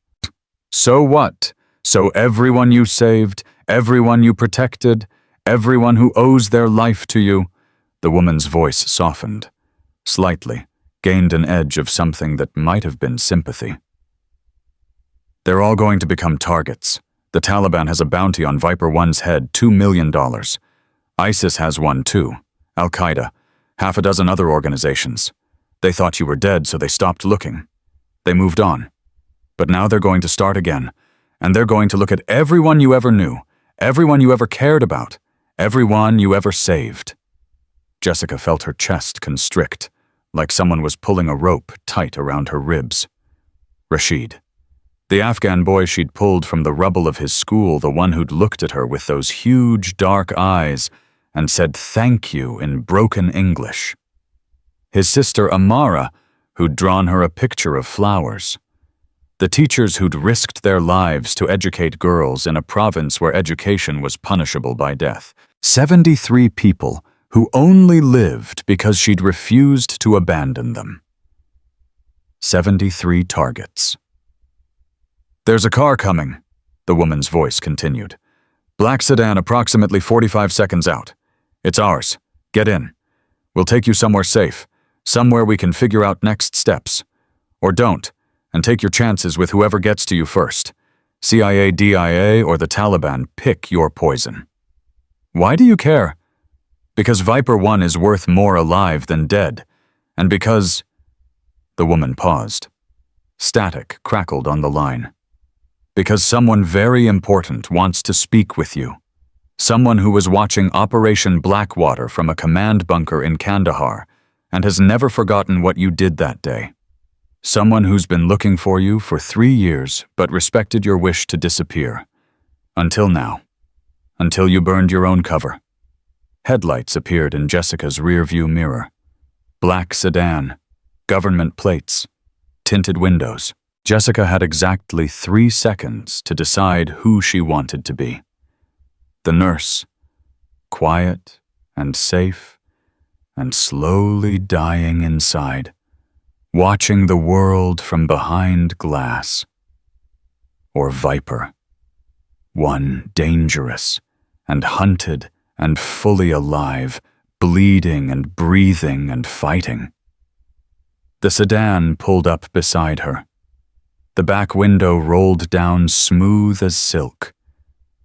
"So what? So everyone you saved, everyone you protected, everyone who owes their life to you," the woman's voice softened, slightly, gained an edge of something that might have been sympathy. "They're all going to become targets. The Taliban has a bounty on Viper 1's head, $2 million. ISIS has one too, Al-Qaeda, 6 other organizations. They thought you were dead, so they stopped looking. They moved on. But now they're going to start again, and they're going to look at everyone you ever knew, everyone you ever cared about, everyone you ever saved." Jessica felt her chest constrict, like someone was pulling a rope tight around her ribs. Rashid. The Afghan boy she'd pulled from the rubble of his school, the one who'd looked at her with those huge dark eyes and said thank you in broken English. His sister Amara, who'd drawn her a picture of flowers. The teachers who'd risked their lives to educate girls in a province where education was punishable by death. 73 people who only lived because she'd refused to abandon them. 73 targets. "There's a car coming," the woman's voice continued. "Black sedan approximately 45 seconds out. It's ours. Get in. We'll take you somewhere safe, somewhere we can figure out next steps. Or don't, and take your chances with whoever gets to you first. CIA, DIA, or the Taliban, pick your poison." "Why do you care?" "Because Viper 1 is worth more alive than dead, and because—" The woman paused. Static crackled on the line. "Because someone very important wants to speak with you. Someone who was watching Operation Blackwater from a command bunker in Kandahar and has never forgotten what you did that day. Someone who's been looking for you for 3 years but respected your wish to disappear. Until now. Until you burned your own cover." Headlights appeared in Jessica's rearview mirror. Black sedan, government plates, tinted windows. Jessica had exactly 3 seconds to decide who she wanted to be. The nurse, quiet and safe and slowly dying inside, watching the world from behind glass. Or Viper, one dangerous and hunted and fully alive, bleeding and breathing and fighting. The sedan pulled up beside her. The back window rolled down smooth as silk,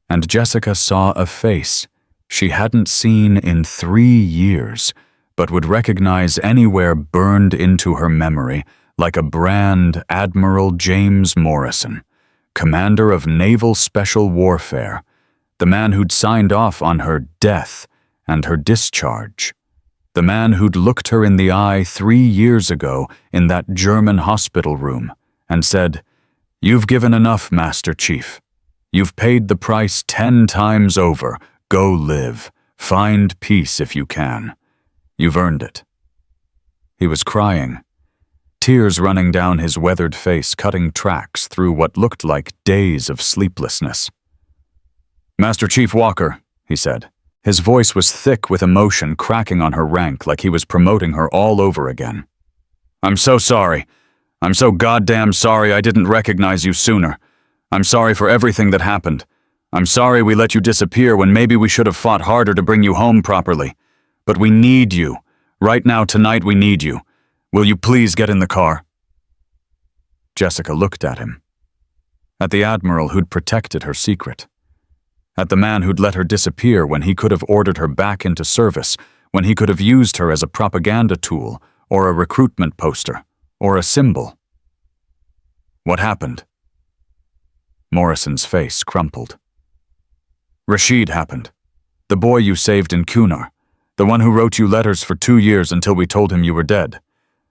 and Jessica saw a face she hadn't seen in 3 years, but would recognize anywhere burned into her memory, like a brand Admiral James Morrison, commander of Naval Special Warfare, the man who'd signed off on her death and her discharge, the man who'd looked her in the eye 3 years ago in that German hospital room and said, "You've given enough, Master Chief. You've paid the price 10 times over. Go live. Find peace if you can. You've earned it." He was crying, tears running down his weathered face, cutting tracks through what looked like days of sleeplessness. "Master Chief Walker," he said. His voice was thick with emotion, cracking on her rank like he was promoting her all over again. "I'm so sorry. I'm so goddamn sorry I didn't recognize you sooner. I'm sorry for everything that happened. I'm sorry we let you disappear when maybe we should have fought harder to bring you home properly. But we need you. Right now, tonight, we need you. Will you please get in the car?" Jessica looked at him. At the Admiral who'd protected her secret. At the man who'd let her disappear when he could have ordered her back into service, when he could have used her as a propaganda tool, or a recruitment poster, or a symbol. What happened? Morrison's face crumpled. "Rashid happened. The boy you saved in Kunar. The one who wrote you letters for 2 years until we told him you were dead.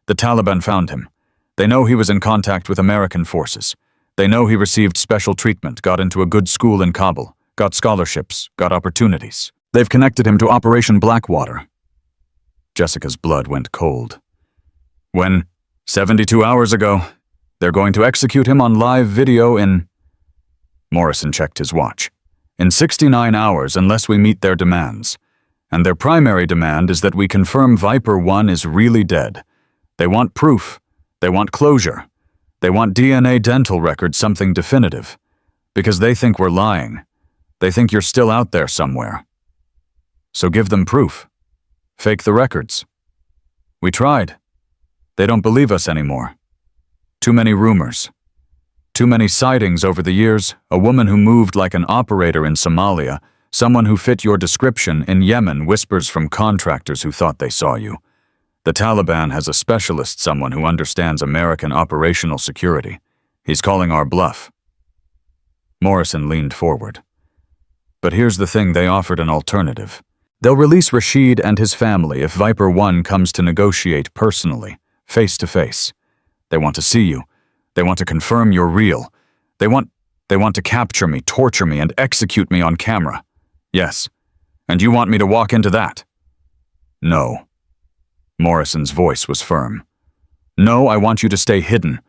The Taliban found him. They know he was in contact with American forces. They know he received special treatment, got into a good school in Kabul, got scholarships, got opportunities. They've connected him to Operation Blackwater." Jessica's blood went cold. "When, 72 hours ago, they're going to execute him on live video in..." Morrison checked his watch. "In 69 hours unless we meet their demands. And their primary demand is that we confirm Viper 1 is really dead. They want proof. They want closure. They want DNA dental records, something definitive. Because they think we're lying. They think you're still out there somewhere. So give them proof. Fake the records. We tried. They don't believe us anymore. Too many rumors. Too many sightings over the years, a woman who moved like an operator in Somalia, someone who fit your description in Yemen, whispers from contractors who thought they saw you. The Taliban has a specialist, someone who understands American operational security. He's calling our bluff." Morrison leaned forward. "But here's the thing, they offered an alternative. They'll release Rashid and his family if Viper 1 comes to negotiate personally, face to face. They want to see you. They want to confirm you're real. They want to capture me, torture me, and execute me on camera. Yes. And you want me to walk into that?" "No." Morrison's voice was firm. "No, I want you to stay hidden.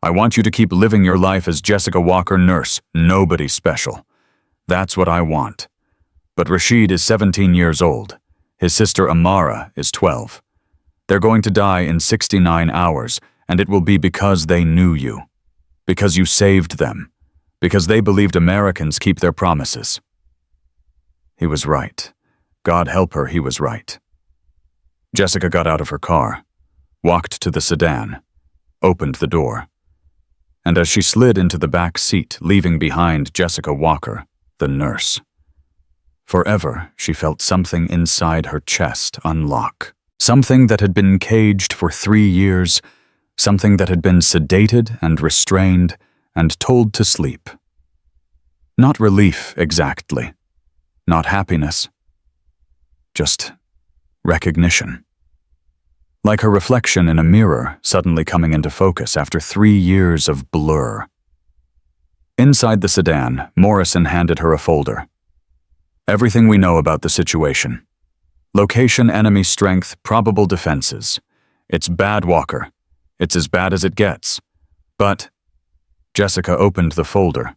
I want you to keep living your life as Jessica Walker, nurse, nobody special. That's what I want. But Rashid is 17 years old. His sister Amara is 12. They're going to die in 69 hours, and it will be because they knew you. Because you saved them. Because they believed Americans keep their promises." He was right. God help her, he was right. Jessica got out of her car, walked to the sedan, opened the door. And as she slid into the back seat, leaving behind Jessica Walker, the nurse, forever she felt something inside her chest unlock. Something that had been caged for 3 years, something that had been sedated and restrained and told to sleep. Not relief, exactly. Not happiness. Just recognition. Like her reflection in a mirror suddenly coming into focus after 3 years of blur. Inside the sedan, Morrison handed her a folder. Everything we know about the situation. Location, enemy strength, probable defenses. It's bad, Walker. It's as bad as it gets. But Jessica opened the folder.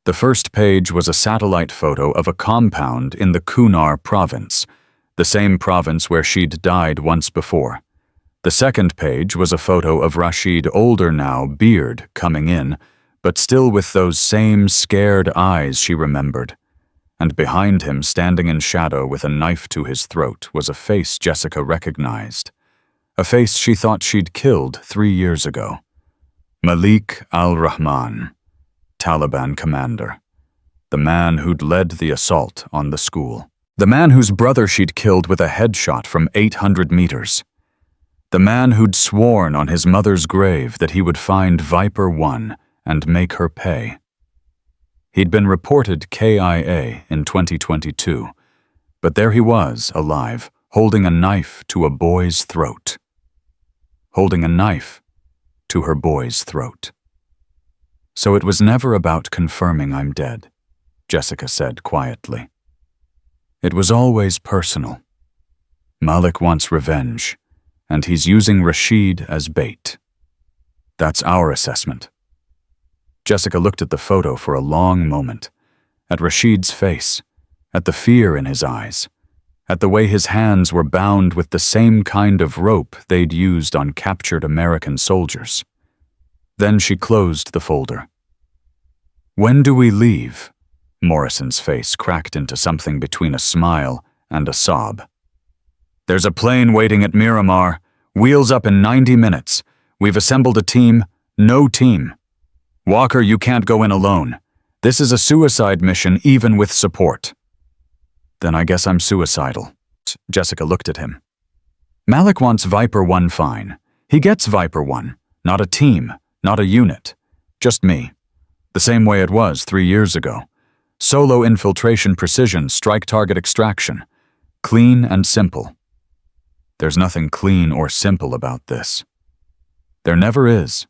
The first page was a satellite photo of a compound in the Kunar province, the same province where she'd died once before. The second page was a photo of Rashid, older now, beard coming in, but still with those same scared eyes she remembered. And behind him, standing in shadow with a knife to his throat, was a face Jessica recognized. A face she thought she'd killed 3 years ago. Malik al-Rahman, Taliban commander. The man who'd led the assault on the school. The man whose brother she'd killed with a headshot from 800 meters. The man who'd sworn on his mother's grave that he would find Viper 1 and make her pay. He'd been reported KIA in 2022, but there he was, alive, holding a knife to a boy's throat. Holding a knife to her boy's throat. So it was never about confirming I'm dead, Jessica said quietly. It was always personal. Malik wants revenge, and he's using Rashid as bait. That's our assessment. Jessica looked at the photo for a long moment, at Rashid's face, at the fear in his eyes, at the way his hands were bound with the same kind of rope they'd used on captured American soldiers. Then she closed the folder. When do we leave? Morrison's face cracked into something between a smile and a sob. There's a plane waiting at Miramar, wheels up in 90 minutes. We've assembled a team, no team. Walker, you can't go in alone. This is a suicide mission even with support. Then I guess I'm suicidal. Jessica looked at him. Malik wants Viper 1 fine. He gets Viper 1, not a team, not a unit. Just me. The same way it was 3 years ago. Solo infiltration precision, strike target extraction. Clean and simple. There's nothing clean or simple about this. There never is.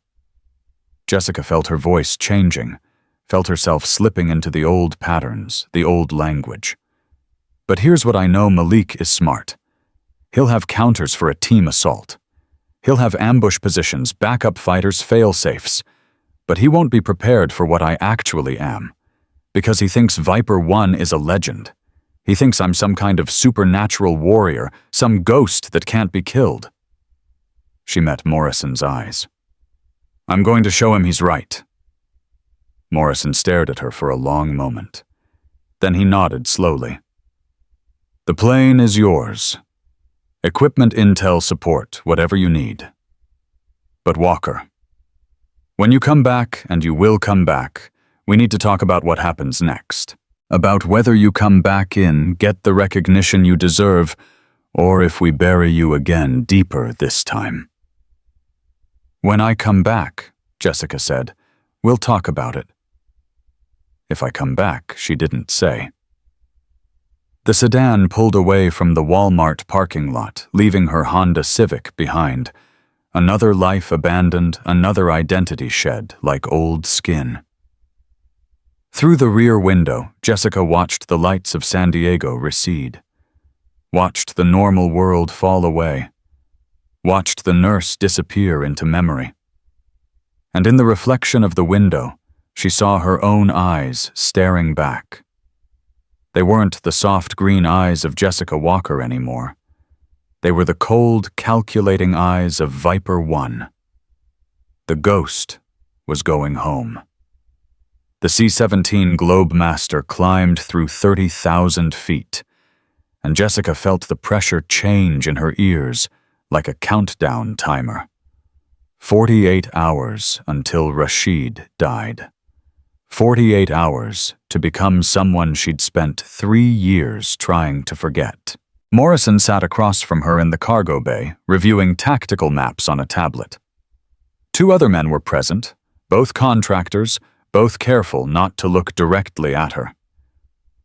Jessica felt her voice changing, felt herself slipping into the old patterns, the old language. But here's what I know: Malik is smart. He'll have counters for a team assault. He'll have ambush positions, backup fighters, fail-safes. But he won't be prepared for what I actually am, because he thinks Viper 1 is a legend. He thinks I'm some kind of supernatural warrior, some ghost that can't be killed. She met Morrison's eyes. I'm going to show him he's right. Morrison stared at her for a long moment. Then he nodded slowly. The plane is yours. Equipment, intel, support, whatever you need. But Walker, when you come back, and you will come back, we need to talk about what happens next. About whether you come back in, get the recognition you deserve, or if we bury you again deeper this time. When I come back, Jessica said, we'll talk about it. If I come back, she didn't say. The sedan pulled away from the Walmart parking lot, leaving her Honda Civic behind. Another life abandoned, another identity shed like old skin. Through the rear window, Jessica watched the lights of San Diego recede. Watched the normal world fall away. Watched the nurse disappear into memory. And in the reflection of the window, she saw her own eyes staring back. They weren't the soft green eyes of Jessica Walker anymore. They were the cold, calculating eyes of Viper 1. The ghost was going home. The C-17 Globemaster climbed through 30,000 feet, and Jessica felt the pressure change in her ears like a countdown timer. 48 hours until Rashid died. 48 hours to become someone she'd spent 3 years trying to forget. Morrison sat across from her in the cargo bay, reviewing tactical maps on a tablet. 2 other men were present, both contractors, both careful not to look directly at her.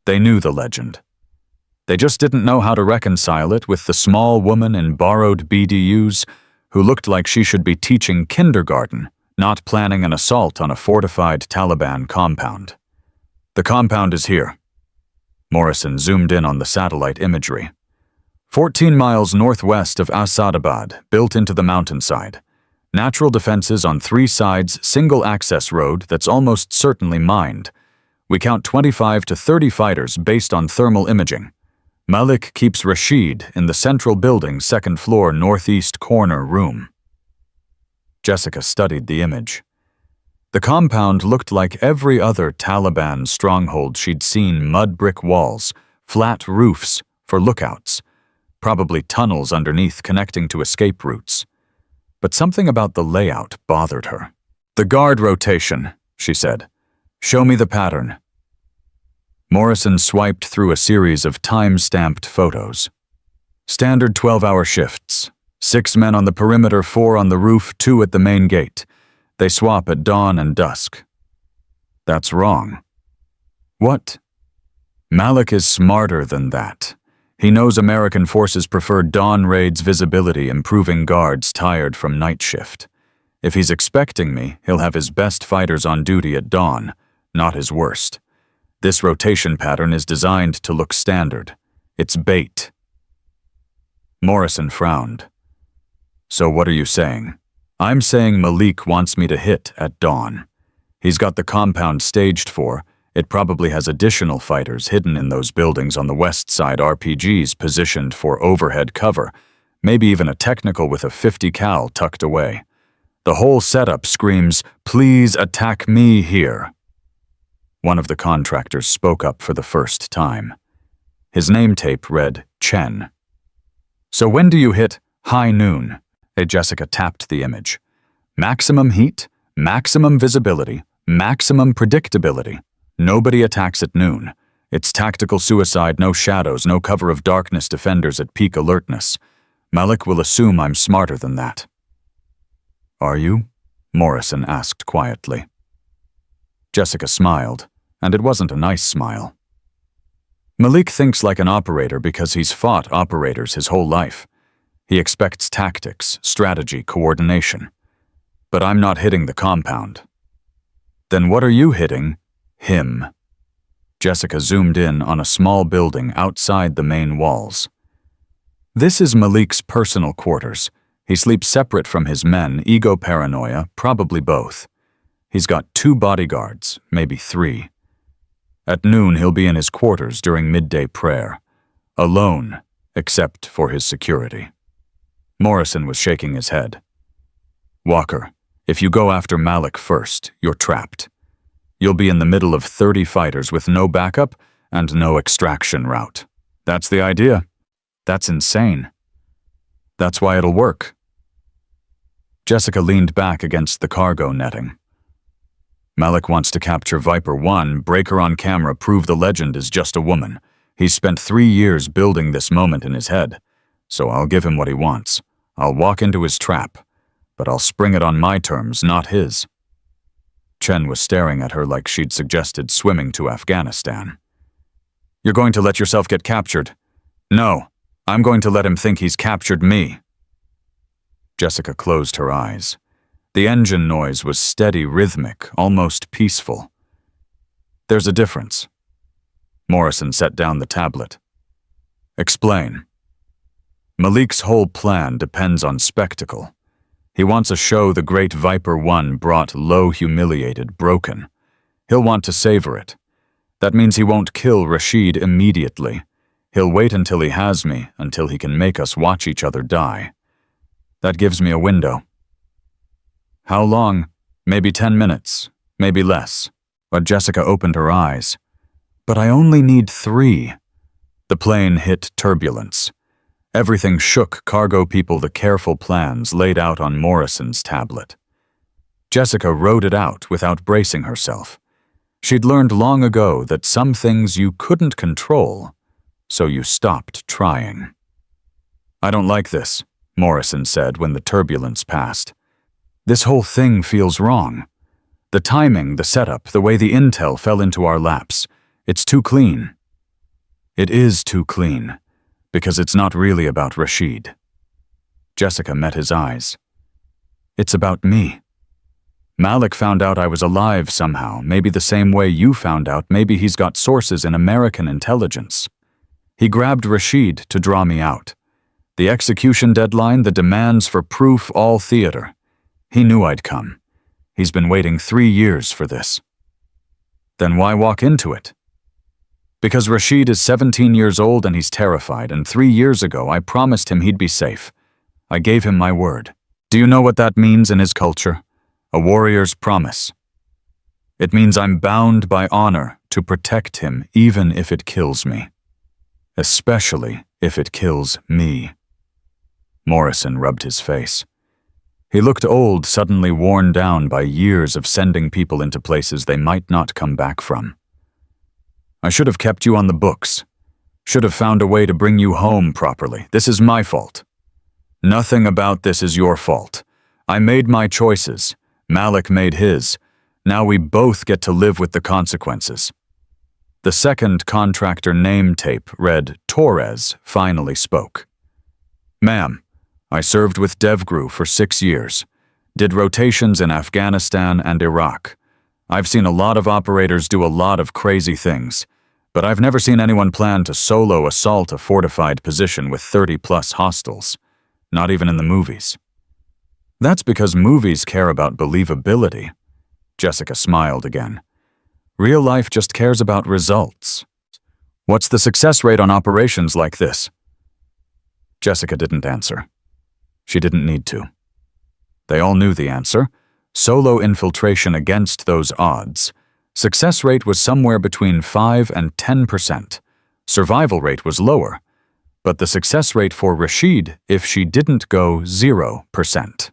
They knew the legend. They just didn't know how to reconcile it with the small woman in borrowed BDUs who looked like she should be teaching kindergarten, not planning an assault on a fortified Taliban compound. The compound is here. Morrison zoomed in on the satellite imagery. 14 miles northwest of Asadabad, built into the mountainside. Natural defenses on 3 sides, single access road that's almost certainly mined. We count 25 to 30 fighters based on thermal imaging. Malik keeps Rashid in the central building's second floor northeast corner room. Jessica studied the image. The compound looked like every other Taliban stronghold she'd seen: mud brick walls, flat roofs for lookouts, probably tunnels underneath connecting to escape routes. But something about the layout bothered her. "The guard rotation," she said. "Show me the pattern." Morrison swiped through a series of time-stamped photos. Standard 12-hour shifts. 6 men on the perimeter, 4 on the roof, 2 at the main gate. They swap at dawn and dusk. That's wrong. What? Malik is smarter than that. He knows American forces prefer dawn raids visibility, improving guards tired from night shift. If he's expecting me, he'll have his best fighters on duty at dawn, not his worst. This rotation pattern is designed to look standard. It's bait. Morrison frowned. "So what are you saying?" "I'm saying Malik wants me to hit at dawn. He's got the compound staged for. It probably has additional fighters hidden in those buildings on the west side, RPGs positioned for overhead cover, maybe even a technical with a 50 cal tucked away. The whole setup screams, 'Please attack me here.'" One of the contractors spoke up for the first time. His name tape read Chen. "So when do you hit?" "High noon." Jessica tapped the image. "Maximum heat, maximum visibility, maximum predictability. Nobody attacks at noon. It's tactical suicide, no shadows, no cover of darkness defenders at peak alertness. Malik will assume I'm smarter than that." "Are you?" Morrison asked quietly. Jessica smiled, and it wasn't a nice smile. "Malik thinks like an operator because he's fought operators his whole life. He expects tactics, strategy, coordination. But I'm not hitting the compound." "Then what are you hitting?" "Him." Jessica zoomed in on a small building outside the main walls. "This is Malik's personal quarters. He sleeps separate from his men, ego paranoia, probably both. He's got 2 bodyguards, maybe 3. At noon, he'll be in his quarters during midday prayer. Alone, except for his security." Morrison was shaking his head. "Walker, if you go after Malik first, you're trapped. You'll be in the middle of 30 fighters with no backup and no extraction route. That's the idea. That's insane. That's why it'll work." Jessica leaned back against the cargo netting. "Malik wants to capture Viper 1, break her on camera, prove the legend is just a woman. He's spent 3 years building this moment in his head, so I'll give him what he wants. I'll walk into his trap, but I'll spring it on my terms, not his." Chen was staring at her like she'd suggested swimming to Afghanistan. "You're going to let yourself get captured?" "No, I'm going to let him think he's captured me." Jessica closed her eyes. The engine noise was steady, rhythmic, almost peaceful. "There's a difference." Morrison set down the tablet. "Explain." "Malik's whole plan depends on spectacle. He wants a show the great Viper 1 brought low, humiliated, broken. He'll want to savor it. That means he won't kill Rashid immediately. He'll wait until he has me, until he can make us watch each other die. That gives me a window." "How long?" "Maybe 10 minutes, maybe less." But Jessica opened her eyes. "But I only need 3. The plane hit turbulence. Everything shook cargo people the careful plans laid out on Morrison's tablet. Jessica wrote it out without bracing herself. She'd learned long ago that some things you couldn't control, so you stopped trying. "I don't like this," Morrison said when the turbulence passed. "This whole thing feels wrong. The timing, the setup, the way the intel fell into our laps. It's too clean." "It is too clean, because it's not really about Rashid." Jessica met his eyes. "It's about me. Malik found out I was alive somehow, maybe the same way you found out. Maybe he's got sources in American intelligence. He grabbed Rashid to draw me out. The execution deadline, the demands for proof, all theater. He knew I'd come. He's been waiting 3 years for this." "Then why walk into it?" Because Rashid is 17 years old and he's terrified, and 3 years ago I promised him he'd be safe. I gave him my word. Do you know what that means in his culture? A warrior's promise. It means I'm bound by honor to protect him even if it kills me. Especially if it kills me. Morrison rubbed his face. He looked old, suddenly worn down by years of sending people into places they might not come back from. I should have kept you on the books. Should have found a way to bring you home properly. This is my fault. Nothing about this is your fault. I made my choices. Malik made his. Now we both get to live with the consequences. The second contractor name tape read Torres finally spoke. Ma'am, I served with DevGru for 6 years. Did rotations in Afghanistan and Iraq. I've seen a lot of operators do a lot of crazy things, but I've never seen anyone plan to solo assault a fortified position with 30+ hostiles. Not even in the movies. That's because movies care about believability. Jessica smiled again. Real life just cares about results. What's the success rate on operations like this? Jessica didn't answer. She didn't need to. They all knew the answer. Solo infiltration against those odds. Success rate was somewhere between 5 and 10%. Survival rate was lower. But the success rate for Rashid if she didn't go 0%.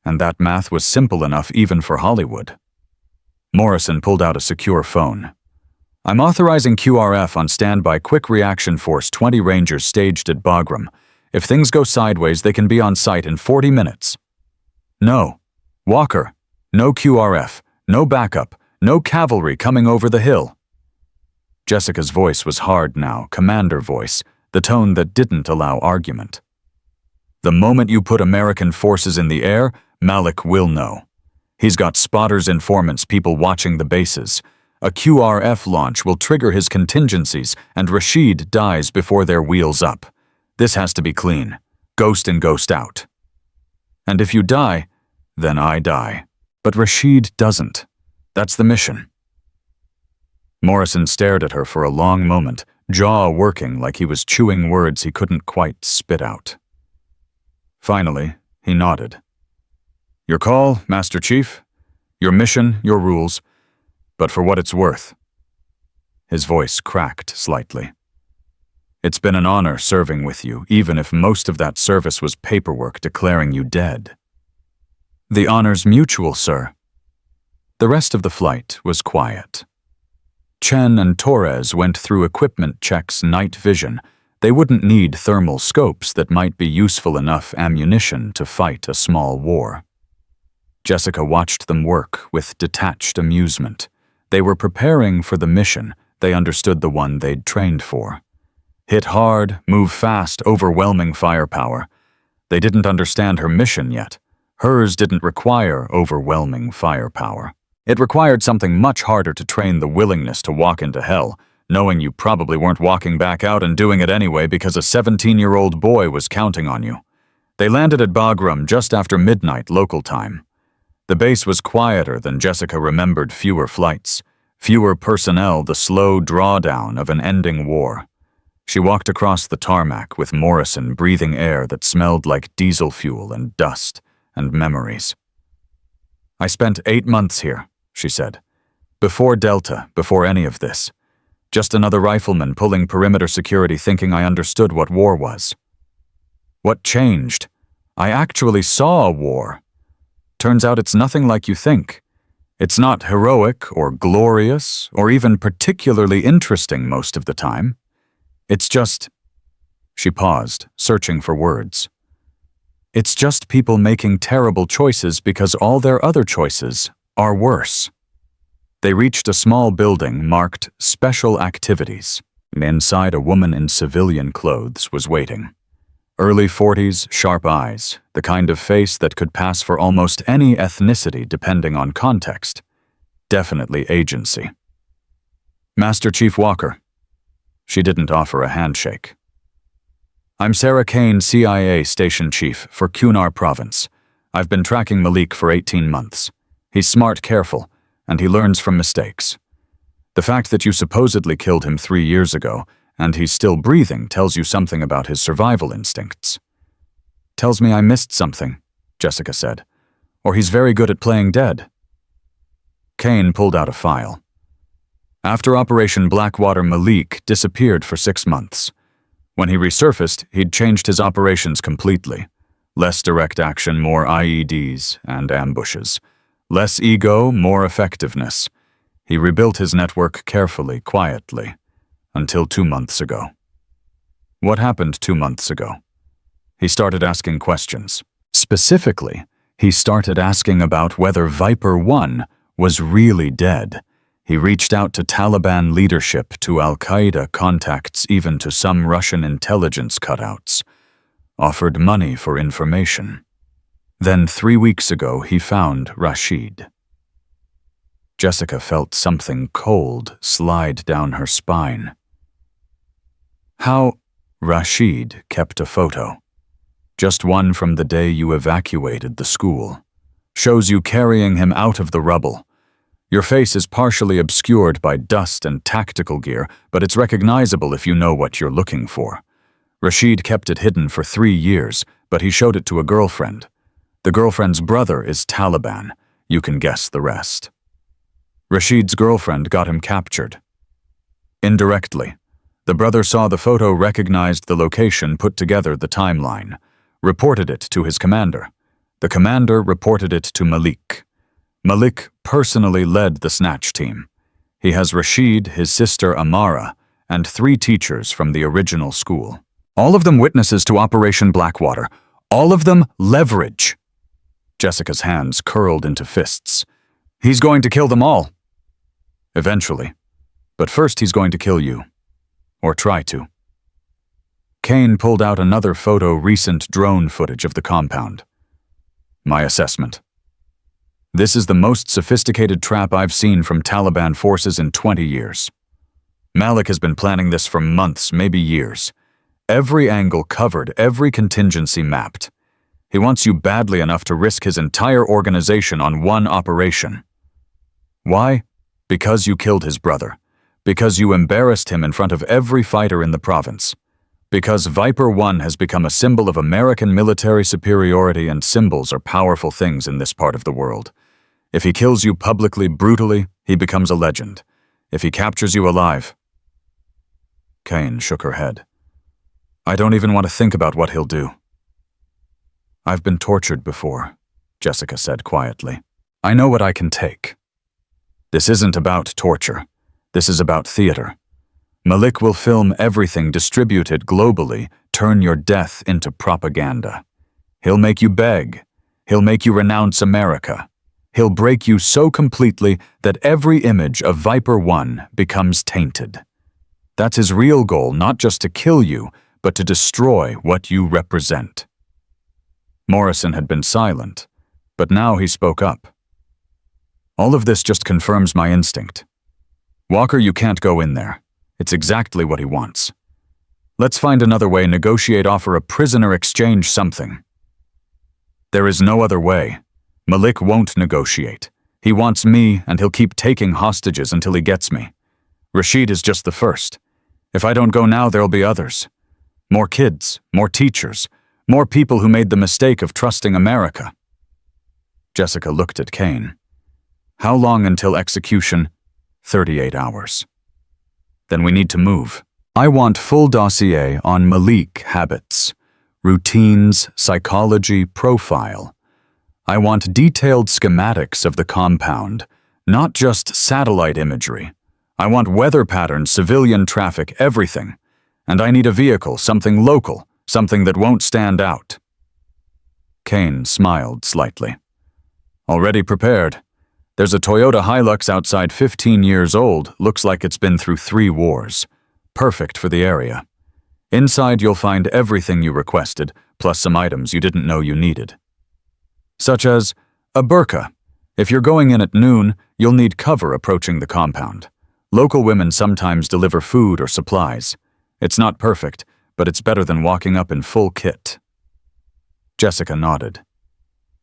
And that math was simple enough even for Hollywood. Morrison pulled out a secure phone. I'm authorizing QRF on standby Quick Reaction Force 20 Rangers staged at Bagram. If things go sideways, they can be on site in 40 minutes. No. Walker. No QRF. No backup. No cavalry coming over the hill. Jessica's voice was hard now, commander voice, the tone that didn't allow argument. The moment you put American forces in the air, Malik will know. He's got spotters, informants, people watching the bases. A QRF launch will trigger his contingencies, and Rashid dies before their wheels up. This has to be clean. Ghost in, ghost out. And if you die, then I die. But Rashid doesn't. That's the mission. Morrison stared at her for a long moment, jaw working like he was chewing words he couldn't quite spit out. Finally, he nodded. Your call, Master Chief. Your mission, your rules. But for what it's worth. His voice cracked slightly. It's been an honor serving with you, even if most of that service was paperwork declaring you dead. The honor's mutual, sir. The rest of the flight was quiet. Chen and Torres went through equipment checks night vision. They wouldn't need thermal scopes that might be useful enough ammunition to fight a small war. Jessica watched them work with detached amusement. They were preparing for the mission. They understood the one they'd trained for. Hit hard, move fast, overwhelming firepower. They didn't understand her mission yet. Hers didn't require overwhelming firepower. It required something much harder to train: the willingness to walk into hell, knowing you probably weren't walking back out and doing it anyway because a 17-year-old boy was counting on you. They landed at Bagram just after midnight local time. The base was quieter than Jessica remembered. Fewer flights, fewer personnel, the slow drawdown of an ending war. She walked across the tarmac with Morrison breathing air that smelled like diesel fuel and dust and memories. I spent 8 months here, she said. Before Delta, before any of this. Just another rifleman pulling perimeter security, thinking I understood what war was. What changed? I actually saw a war. Turns out it's nothing like you think. It's not heroic or glorious or even particularly interesting most of the time. It's just... She paused, searching for words. It's just people making terrible choices because all their other choices are worse. They reached a small building marked Special Activities. Inside, a woman in civilian clothes was waiting. Early 40s, sharp eyes, the kind of face that could pass for almost any ethnicity depending on context. Definitely agency. Master Chief Walker. She didn't offer a handshake. I'm Sarah Kane, CIA Station Chief for Kunar Province. I've been tracking Malik for 18 months. He's smart, careful, and he learns from mistakes. The fact that you supposedly killed him 3 years ago, and he's still breathing, tells you something about his survival instincts. Tells me I missed something, Jessica said. Or he's very good at playing dead. Kane pulled out a file. After Operation Blackwater, Malik disappeared for 6 months. When he resurfaced, he'd changed his operations completely. Less direct action, more IEDs and ambushes. Less ego, more effectiveness. He rebuilt his network carefully, quietly, until 2 months ago. What happened 2 months ago? He started asking questions. Specifically, he started asking about whether Viper 1 was really dead. He reached out to Taliban leadership, to Al-Qaeda contacts, even to some Russian intelligence cutouts. Offered money for information. Then 3 weeks ago, he found Rashid. Jessica felt something cold slide down her spine. How? Rashid kept a photo. Just one from the day you evacuated the school. Shows you carrying him out of the rubble. Your face is partially obscured by dust and tactical gear, but it's recognizable if you know what you're looking for. Rashid kept it hidden for 3 years, but he showed it to a girlfriend. The girlfriend's brother is Taliban. You can guess the rest. Rashid's girlfriend got him captured. Indirectly, the brother saw the photo, recognized the location, put together the timeline, reported it to his commander. The commander reported it to Malik. Malik personally led the snatch team. He has Rashid, his sister Amara, and 3 teachers from the original school. All of them witnesses to Operation Blackwater. All of them leverage. Jessica's hands curled into fists. He's going to kill them all. Eventually. But first he's going to kill you. Or try to. Kane pulled out another photo, recent drone footage of the compound. My assessment. This is the most sophisticated trap I've seen from Taliban forces in 20 years. Malik has been planning this for months, maybe years. Every angle covered, every contingency mapped. He wants you badly enough to risk his entire organization on one operation. Why? Because you killed his brother. Because you embarrassed him in front of every fighter in the province. Because Viper 1 has become a symbol of American military superiority, and symbols are powerful things in this part of the world. If he kills you publicly, brutally, he becomes a legend. If he captures you alive... Kane shook her head. I don't even want to think about what he'll do. I've been tortured before, Jessica said quietly. I know what I can take. This isn't about torture. This is about theater. Malik will film everything, distribute it globally, turn your death into propaganda. He'll make you beg. He'll make you renounce America. He'll break you so completely that every image of Viper 1 becomes tainted. That's his real goal, not just to kill you, but to destroy what you represent. Morrison had been silent, but now he spoke up. All of this just confirms my instinct. Walker, you can't go in there. It's exactly what he wants. Let's find another way, negotiate, offer a prisoner exchange, something. There is no other way. Malik won't negotiate. He wants me, and he'll keep taking hostages until he gets me. Rashid is just the first. If I don't go now, there'll be others. More kids, more teachers, more people who made the mistake of trusting America. Jessica looked at Kane. How long until execution? 38 hours. Then we need to move. I want full dossier on Malik habits, routines, psychology, profile. I want detailed schematics of the compound, not just satellite imagery. I want weather patterns, civilian traffic, everything. And I need a vehicle, something local, something that won't stand out. Kane smiled slightly. Already prepared. There's a Toyota Hilux outside, 15 years old, looks like it's been through 3 wars. Perfect for the area. Inside you'll find everything you requested, plus some items you didn't know you needed. Such as a burqa. If you're going in at noon, you'll need cover approaching the compound. Local women sometimes deliver food or supplies. It's not perfect, but it's better than walking up in full kit. Jessica nodded.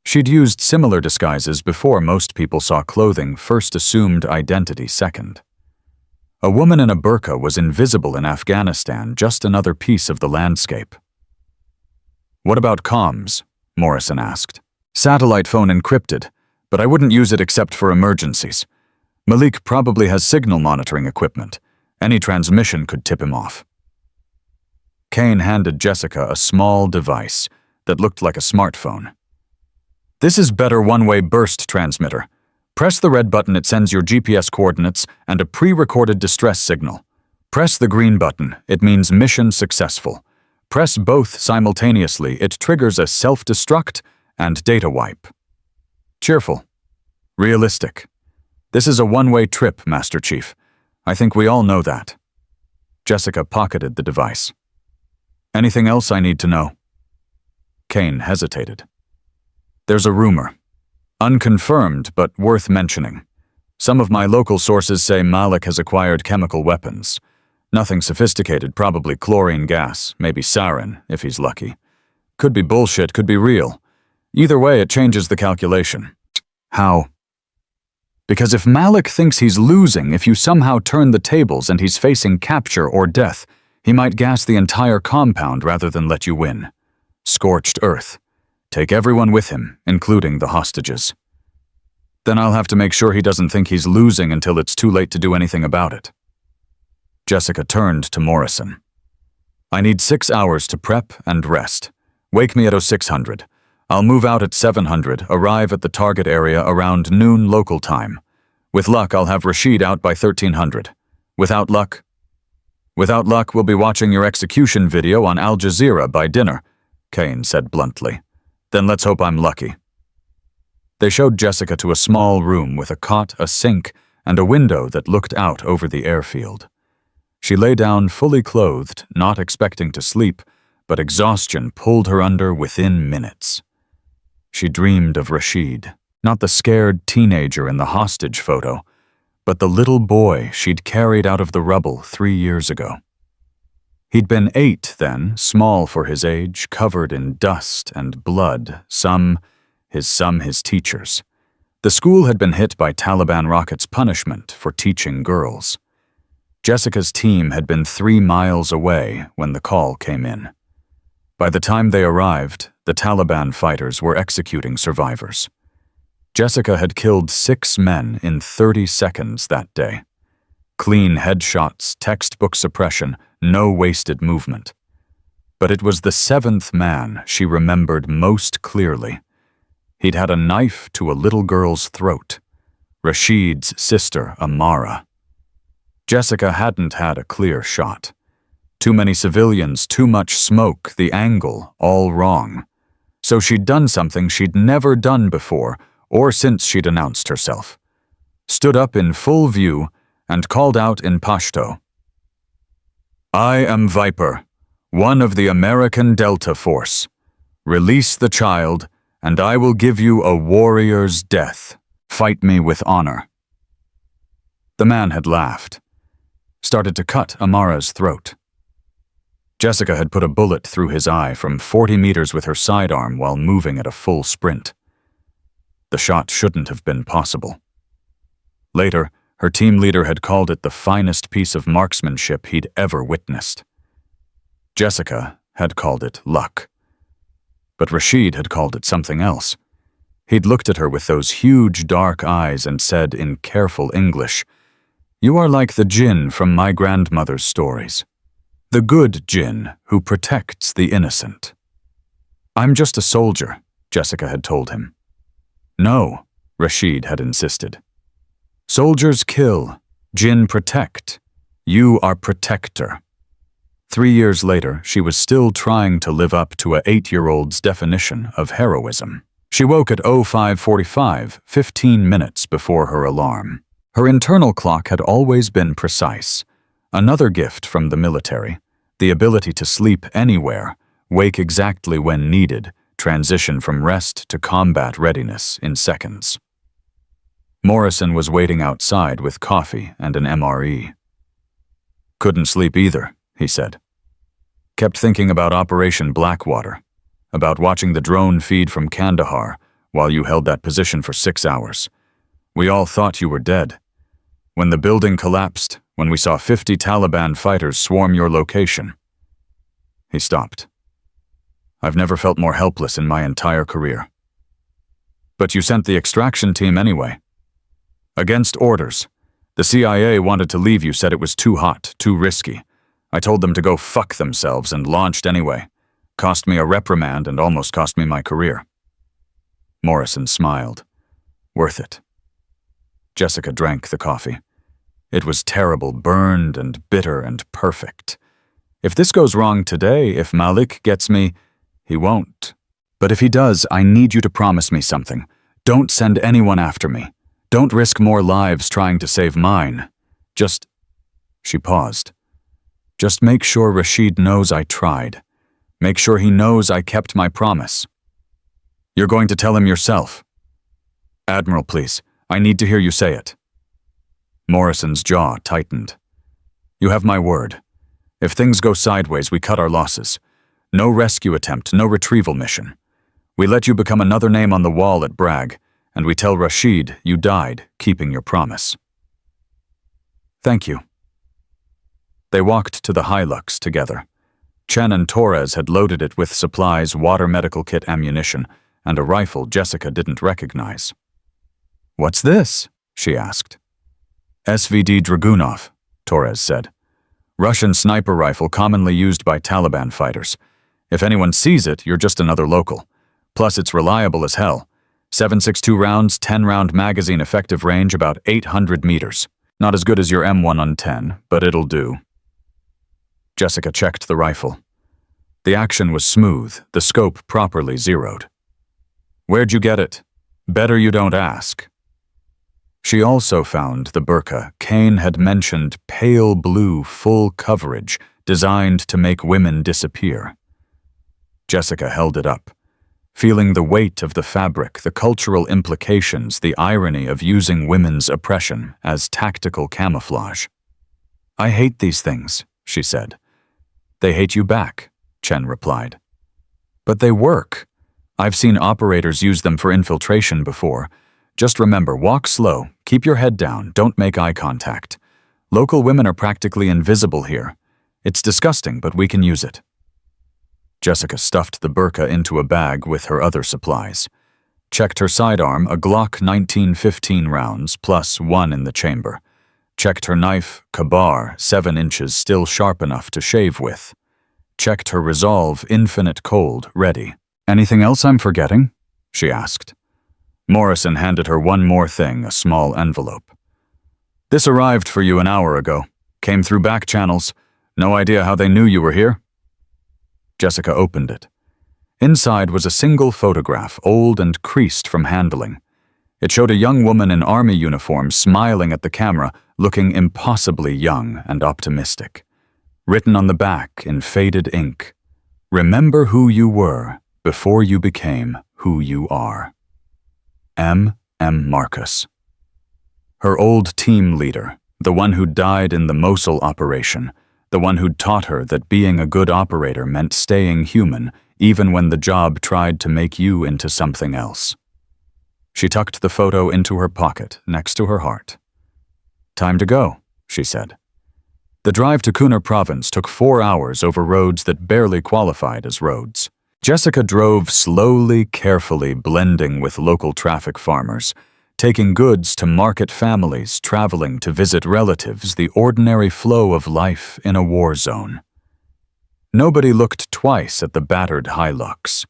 She'd used similar disguises before. Most people saw clothing first, assumed identity second. A woman in a burqa was invisible in Afghanistan, just another piece of the landscape. "What about comms?" Morrison asked. "Satellite phone encrypted, but I wouldn't use it except for emergencies. Malik probably has signal monitoring equipment. Any transmission could tip him off." Kane handed Jessica a small device that looked like a smartphone. "This is better one-way burst transmitter. Press the red button, it sends your GPS coordinates and a pre-recorded distress signal. Press the green button, it means mission successful. Press both simultaneously, it triggers a self-destruct and data wipe." Cheerful. Realistic. "This is a one-way trip, Master Chief. I think we all know that." Jessica pocketed the device. "Anything else I need to know?" Kane hesitated. "There's a rumor. Unconfirmed, but worth mentioning. Some of my local sources say Malik has acquired chemical weapons. Nothing sophisticated, probably chlorine gas, maybe sarin, if he's lucky. Could be bullshit, could be real. Either way, it changes the calculation." "How?" "Because if Malik thinks he's losing, if you somehow turn the tables and he's facing capture or death, he might gas the entire compound rather than let you win. Scorched earth. Take everyone with him, including the hostages. Then I'll have to make sure he doesn't think he's losing until it's too late to do anything about it." Jessica turned to Morrison. "I need 6 hours to prep and rest. Wake me at 0600. I'll move out at 700, arrive at the target area around noon local time. With luck, I'll have Rashid out by 1300. Without luck, we'll be watching your execution video on Al Jazeera by dinner," Kane said bluntly. "Then let's hope I'm lucky." They showed Jessica to a small room with a cot, a sink, and a window that looked out over the airfield. She lay down fully clothed, not expecting to sleep, but exhaustion pulled her under within minutes. She dreamed of Rashid, not the scared teenager in the hostage photo, but the little boy she'd carried out of the rubble 3 years ago. He'd been 8 then, small for his age, covered in dust and blood, some his teachers. The school had been hit by Taliban rockets' punishment for teaching girls. Jessica's team had been 3 miles away when the call came in. By the time they arrived, the Taliban fighters were executing survivors. Jessica had killed 6 men in 30 seconds that day. Clean headshots, textbook suppression, no wasted movement. But it was the 7th man she remembered most clearly. He'd had a knife to a little girl's throat. Rashid's sister, Amara. Jessica hadn't had a clear shot. Too many civilians, too much smoke, the angle, all wrong. So she'd done something she'd never done before, or since she'd announced herself. Stood up in full view and called out in Pashto. "I am Viper, one of the American Delta Force. Release the child, and I will give you a warrior's death. Fight me with honor." The man had laughed, started to cut Amara's throat. Jessica had put a bullet through his eye from 40 meters with her sidearm while moving at a full sprint. The shot shouldn't have been possible. Later, her team leader had called it the finest piece of marksmanship he'd ever witnessed. Jessica had called it luck. But Rashid had called it something else. He'd looked at her with those huge dark eyes and said in careful English, "You are like the jinn from my grandmother's stories. The good jinn who protects the innocent." "I'm just a soldier," Jessica had told him. "No," Rashid had insisted. "Soldiers kill, jinn protect. You are protector." 3 years later, she was still trying to live up to a 8-year-old's definition of heroism. She woke at 05:45, 15 minutes before her alarm. Her internal clock had always been precise. Another gift from the military, the ability to sleep anywhere, wake exactly when needed, transition from rest to combat readiness in seconds. Morrison was waiting outside with coffee and an MRE. "Couldn't sleep either," he said. "Kept thinking about Operation Blackwater, about watching the drone feed from Kandahar while you held that position for 6 hours. We all thought you were dead. When the building collapsed, when we saw 50 Taliban fighters swarm your location." He stopped. "I've never felt more helpless in my entire career." "But you sent the extraction team anyway." "Against orders. The CIA wanted to leave you, said it was too hot, too risky. I told them to go fuck themselves and launched anyway. Cost me a reprimand and almost cost me my career." Morrison smiled. "Worth it." Jessica drank the coffee. It was terrible, burned and bitter and perfect. If this goes wrong today, if Malik gets me, he won't. But if he does, I need you to promise me something. Don't send anyone after me. Don't risk more lives trying to save mine. Just—" She paused. "Just make sure Rashid knows I tried. Make sure he knows I kept my promise." "You're going to tell him yourself?" "Admiral, please. I need to hear you say it." Morrison's jaw tightened. "You have my word. If things go sideways, we cut our losses. No rescue attempt, no retrieval mission. We let you become another name on the wall at Bragg, and we tell Rashid you died keeping your promise." "Thank you." They walked to the Hilux together. Chen and Torres had loaded it with supplies, water medical kit ammunition, and a rifle Jessica didn't recognize. "What's this?" she asked. "SVD Dragunov," Torres said. "Russian sniper rifle commonly used by Taliban fighters. If anyone sees it, you're just another local. Plus it's reliable as hell. 7.62 rounds, 10-round magazine, effective range about 800 meters. Not as good as your M110, but it'll do." Jessica checked the rifle. The action was smooth, the scope properly zeroed. "Where'd you get it? Better you don't ask." She also found the burqa. Kane had mentioned pale blue full coverage designed to make women disappear. Jessica held it up, feeling the weight of the fabric, the cultural implications, the irony of using women's oppression as tactical camouflage. "I hate these things," she said. "They hate you back," Chen replied. "But they work. I've seen operators use them for infiltration before. Just remember, walk slow, keep your head down, don't make eye contact. Local women are practically invisible here. It's disgusting, but we can use it." Jessica stuffed the burqa into a bag with her other supplies. Checked her sidearm, a Glock 1915 rounds, plus one in the chamber. Checked her knife, Kabar, 7 inches, still sharp enough to shave with. Checked her resolve, infinite cold, ready. "Anything else I'm forgetting?" she asked. Morrison handed her one more thing, a small envelope. "This arrived for you an hour ago. Came through back channels. No idea how they knew you were here." Jessica opened it. Inside was a single photograph, old and creased from handling. It showed a young woman in army uniform smiling at the camera, looking impossibly young and optimistic. Written on the back in faded ink, "Remember who you were before you became who you are. M. Marcus." Her old team leader, the one who died in the Mosul operation, the one who'd taught her that being a good operator meant staying human, even when the job tried to make you into something else. She tucked the photo into her pocket, next to her heart. "Time to go," she said. The drive to Kunar province took 4 hours over roads that barely qualified as roads. Jessica drove slowly, carefully, blending with local traffic farmers, taking goods to market families, traveling to visit relatives, the ordinary flow of life in a war zone. Nobody looked twice at the battered Hilux.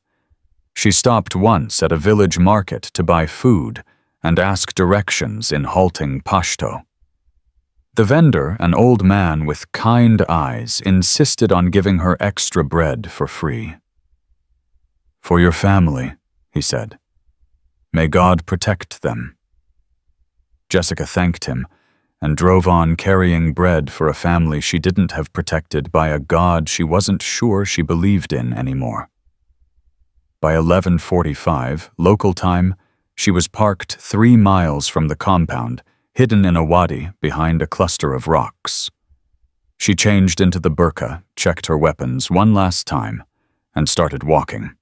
She stopped once at a village market to buy food and ask directions in halting Pashto. The vendor, an old man with kind eyes, insisted on giving her extra bread for free. "For your family," he said. "May God protect them." Jessica thanked him and drove on carrying bread for a family she didn't have protected by a God she wasn't sure she believed in anymore. By 11:45, local time, she was parked 3 miles from the compound, hidden in a wadi behind a cluster of rocks. She changed into the burqa, checked her weapons one last time, and started walking.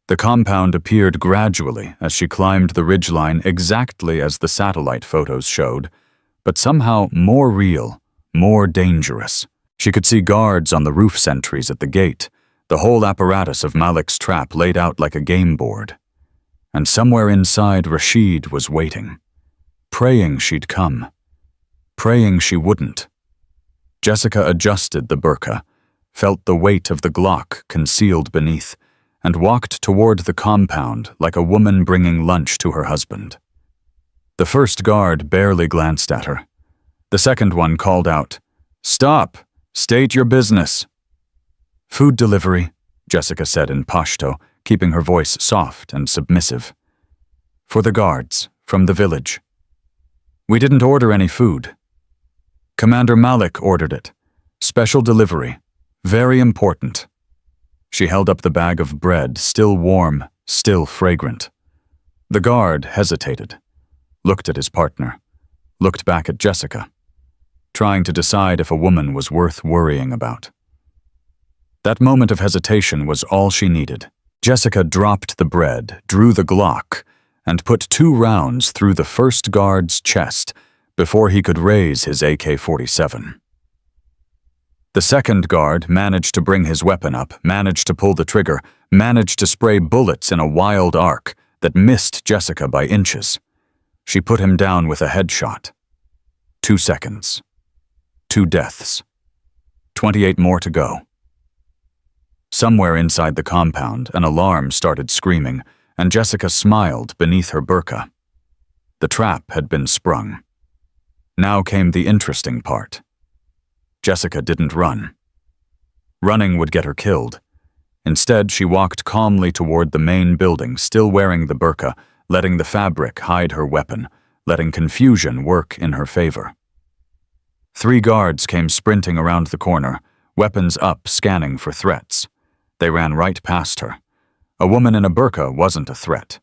The compound appeared gradually as she climbed the ridgeline exactly as the satellite photos showed, but somehow more real, more dangerous. She could see guards on the roof sentries at the gate, the whole apparatus of Malik's trap laid out like a game board. And somewhere inside, Rashid was waiting, praying she'd come, praying she wouldn't. Jessica adjusted the burqa, felt the weight of the Glock concealed beneath, and walked toward the compound like a woman bringing lunch to her husband. The first guard barely glanced at her. The second one called out, "Stop! State your business." "Food delivery," Jessica said in Pashto, keeping her voice soft and submissive. "For the guards, from the village." "We didn't order any food." "Commander Malik ordered it. Special delivery. Very important." She held up the bag of bread, still warm, still fragrant. The guard hesitated, looked at his partner, looked back at Jessica, trying to decide if a woman was worth worrying about. That moment of hesitation was all she needed. Jessica dropped the bread, drew the Glock, and put 2 rounds through the first guard's chest before he could raise his AK-47. The second guard managed to bring his weapon up, managed to pull the trigger, managed to spray bullets in a wild arc that missed Jessica by inches. She put him down with a headshot. 2 seconds. 2 deaths. 28 more to go. Somewhere inside the compound, an alarm started screaming, and Jessica smiled beneath her burqa. The trap had been sprung. Now came the interesting part. Jessica didn't run. Running would get her killed. Instead, she walked calmly toward the main building, still wearing the burqa, letting the fabric hide her weapon, letting confusion work in her favor. 3 guards came sprinting around the corner, weapons up, scanning for threats. They ran right past her. A woman in a burqa wasn't a threat.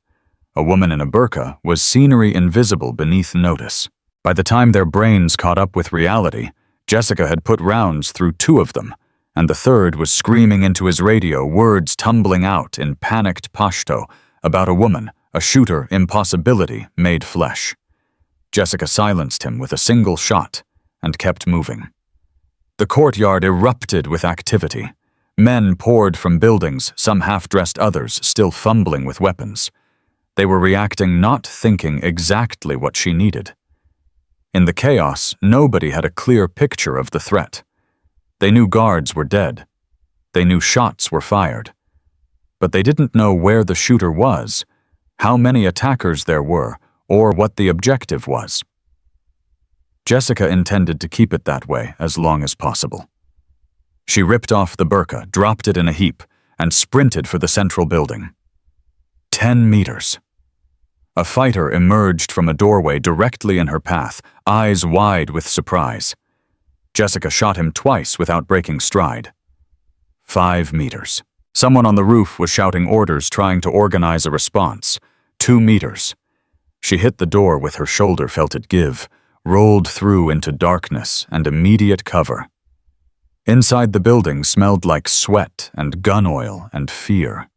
A woman in a burqa was scenery invisible beneath notice. By the time their brains caught up with reality, Jessica had put rounds through 2 of them, and the third was screaming into his radio, words tumbling out in panicked Pashto about a woman, a shooter impossibility made flesh. Jessica silenced him with a single shot and kept moving. The courtyard erupted with activity. Men poured from buildings, some half-dressed, others still fumbling with weapons. They were reacting, not thinking exactly what she needed. In the chaos, nobody had a clear picture of the threat. They knew guards were dead. They knew shots were fired. But they didn't know where the shooter was, how many attackers there were, or what the objective was. Jessica intended to keep it that way as long as possible. She ripped off the burqa, dropped it in a heap, and sprinted for the central building. 10 meters. A fighter emerged from a doorway directly in her path, eyes wide with surprise. Jessica shot him twice without breaking stride. 5 meters. Someone on the roof was shouting orders, trying to organize a response. 2 meters. She hit the door with her shoulder, felt it give, rolled through into darkness and immediate cover. Inside the building smelled like sweat and gun oil and fear.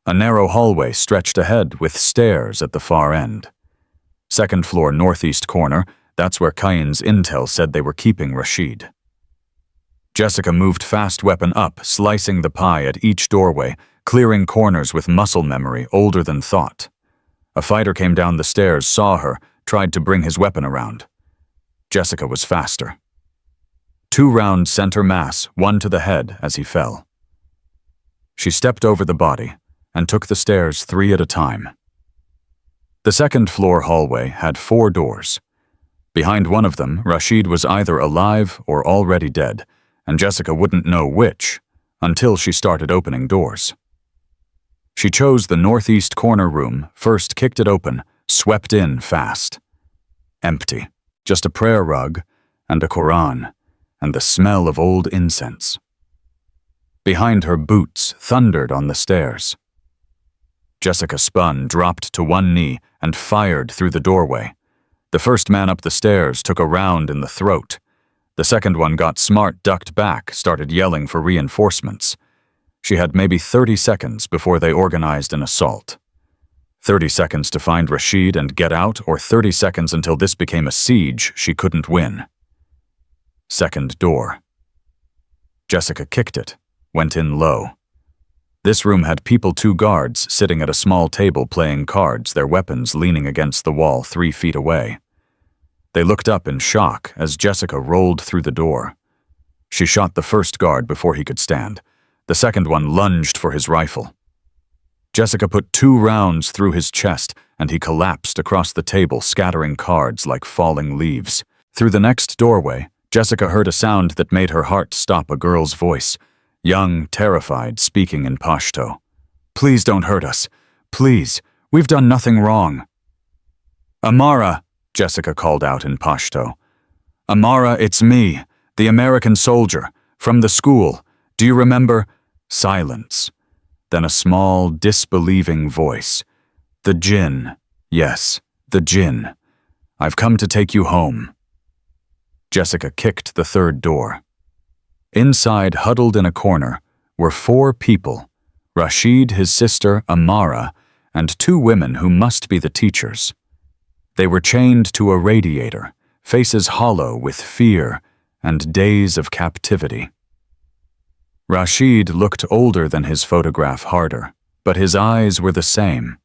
A narrow hallway stretched ahead with stairs at the far end. 2nd floor northeast corner, that's where Kain's intel said they were keeping Rashid. Jessica moved fast, weapon up, slicing the pie at each doorway, clearing corners with muscle memory older than thought. A fighter came down the stairs, saw her, tried to bring his weapon around. Jessica was faster. 2 rounds sent her mass, 1 to the head as he fell. She stepped over the body and took the stairs 3 at a time. The 2nd floor hallway had 4 doors. Behind one of them, Rashid was either alive or already dead, and Jessica wouldn't know which until she started opening doors. She chose the northeast corner room, first kicked it open, swept in fast. Empty. Just a prayer rug and a Quran, and the smell of old incense. Behind her, boots thundered on the stairs. Jessica spun, dropped to one knee, and fired through the doorway. The first man up the stairs took a round in the throat. The second one got smart, ducked back, started yelling for reinforcements. She had maybe 30 seconds before they organized an assault. 30 seconds to find Rashid and get out, or 30 seconds until this became a siege she couldn't win. Second door. Jessica kicked it, went in low. This room had two guards sitting at a small table playing cards, their weapons leaning against the wall 3 feet away. They looked up in shock as Jessica rolled through the door. She shot the first guard before he could stand. The second one lunged for his rifle. Jessica put 2 rounds through his chest, and he collapsed across the table, scattering cards like falling leaves. Through the next doorway, Jessica heard a sound that made her heart stop, a girl's voice, young, terrified, speaking in Pashto. "Please don't hurt us. Please, we've done nothing wrong." "Amara," Jessica called out in Pashto. "Amara, it's me, the American soldier, from the school. Do you remember?" Silence. Then a small, disbelieving voice. "The Jinn. Yes, the Jinn. I've come to take you home." Jessica kicked the third door. Inside, huddled in a corner, were 4 people, Rashid, his sister, Amara, and 2 women who must be the teachers. They were chained to a radiator, faces hollow with fear and days of captivity. Rashid looked older than his photograph, harder, but his eyes were the same,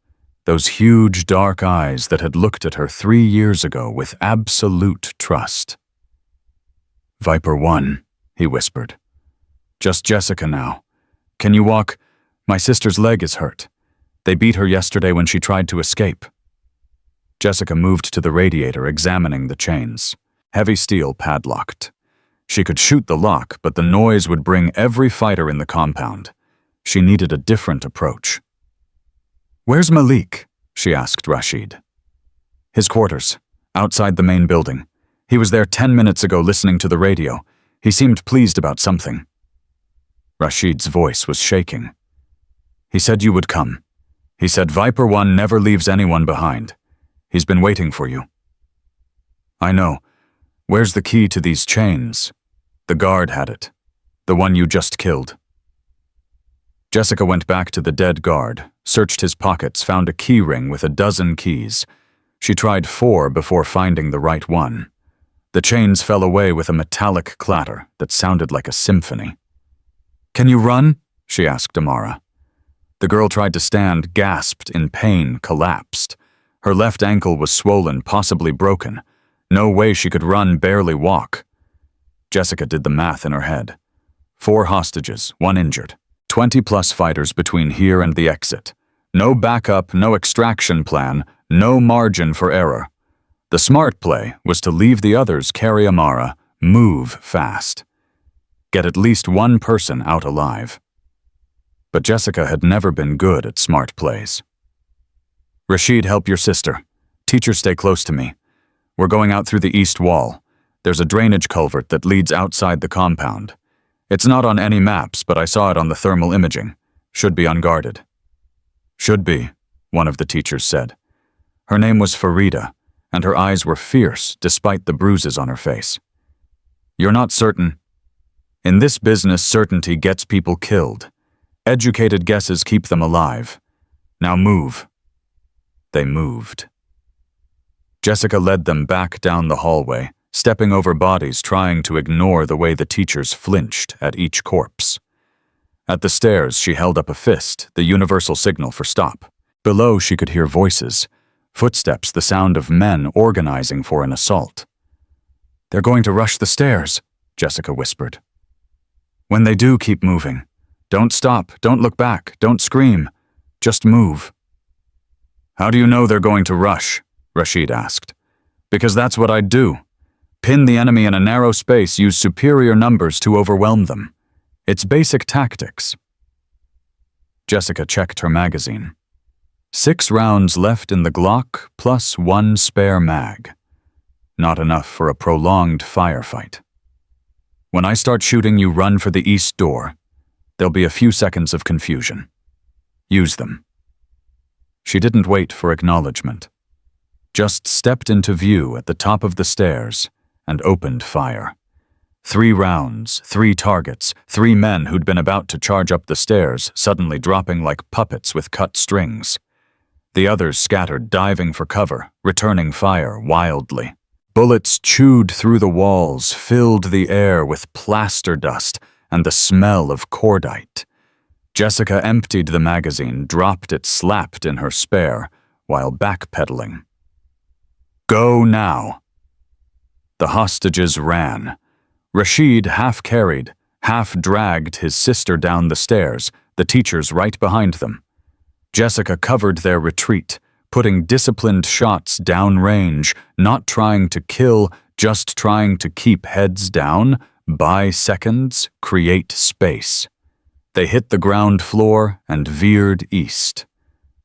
those huge dark eyes that had looked at her 3 years ago with absolute trust. "Viper 1, he whispered. "Just Jessica now. Can you walk? My sister's leg is hurt. They beat her yesterday when she tried to escape." Jessica moved to the radiator, examining the chains. Heavy steel padlocked. She could shoot the lock, but the noise would bring every fighter in the compound. She needed a different approach. "Where's Malik?" she asked Rashid. "His quarters, outside the main building. He was there 10 minutes ago listening to the radio. He seemed pleased about something." Rashid's voice was shaking. "He said you would come. He said Viper 1 never leaves anyone behind. He's been waiting for you." "I know. Where's the key to these chains?" "The guard had it. The one you just killed." Jessica went back to the dead guard, searched his pockets, found a key ring with a dozen keys. She tried 4 before finding the right one. The chains fell away with a metallic clatter that sounded like a symphony. "Can you run?" she asked Amara. The girl tried to stand, gasped in pain, collapsed. Her left ankle was swollen, possibly broken. No way she could run, barely walk. Jessica did the math in her head. 4 hostages, 1 injured. 20+ fighters between here and the exit. No backup, no extraction plan, no margin for error. The smart play was to leave the others carry Amara, move fast. Get at least 1 person out alive. But Jessica had never been good at smart plays. "Rashid, help your sister. Teacher, stay close to me. We're going out through the east wall. There's a drainage culvert that leads outside the compound. It's not on any maps, but I saw it on the thermal imaging. Should be unguarded." "Should be," one of the teachers said. Her name was Farida, and her eyes were fierce despite the bruises on her face. "You're not certain?" "In this business, certainty gets people killed. Educated guesses keep them alive. Now move." They moved. Jessica led them back down the hallway, stepping over bodies, trying to ignore the way the teachers flinched at each corpse. At the stairs, she held up a fist, the universal signal for stop. Below, she could hear voices, footsteps, the sound of men organizing for an assault. "They're going to rush the stairs," Jessica whispered. "When they do, keep moving. Don't stop, don't look back, don't scream. Just move." "How do you know they're going to rush?" Rashid asked. "Because that's what I'd do. Pin the enemy in a narrow space, use superior numbers to overwhelm them. It's basic tactics." Jessica checked her magazine. 6 rounds left in the Glock, plus 1 spare mag. Not enough for a prolonged firefight. "When I start shooting, you run for the east door. There'll be a few seconds of confusion. Use them." She didn't wait for acknowledgement. Just stepped into view at the top of the stairs and opened fire. 3 rounds, 3 targets, 3 men who'd been about to charge up the stairs, suddenly dropping like puppets with cut strings. The others scattered, diving for cover, returning fire wildly. Bullets chewed through the walls, filled the air with plaster dust and the smell of cordite. Jessica emptied the magazine, dropped it slapped in her spare, while backpedaling. Go now. The hostages ran. Rashid half-carried, half-dragged his sister down the stairs, the teachers right behind them. Jessica covered their retreat, putting disciplined shots downrange, not trying to kill, just trying to keep heads down, buy seconds, create space. They hit the ground floor and veered east.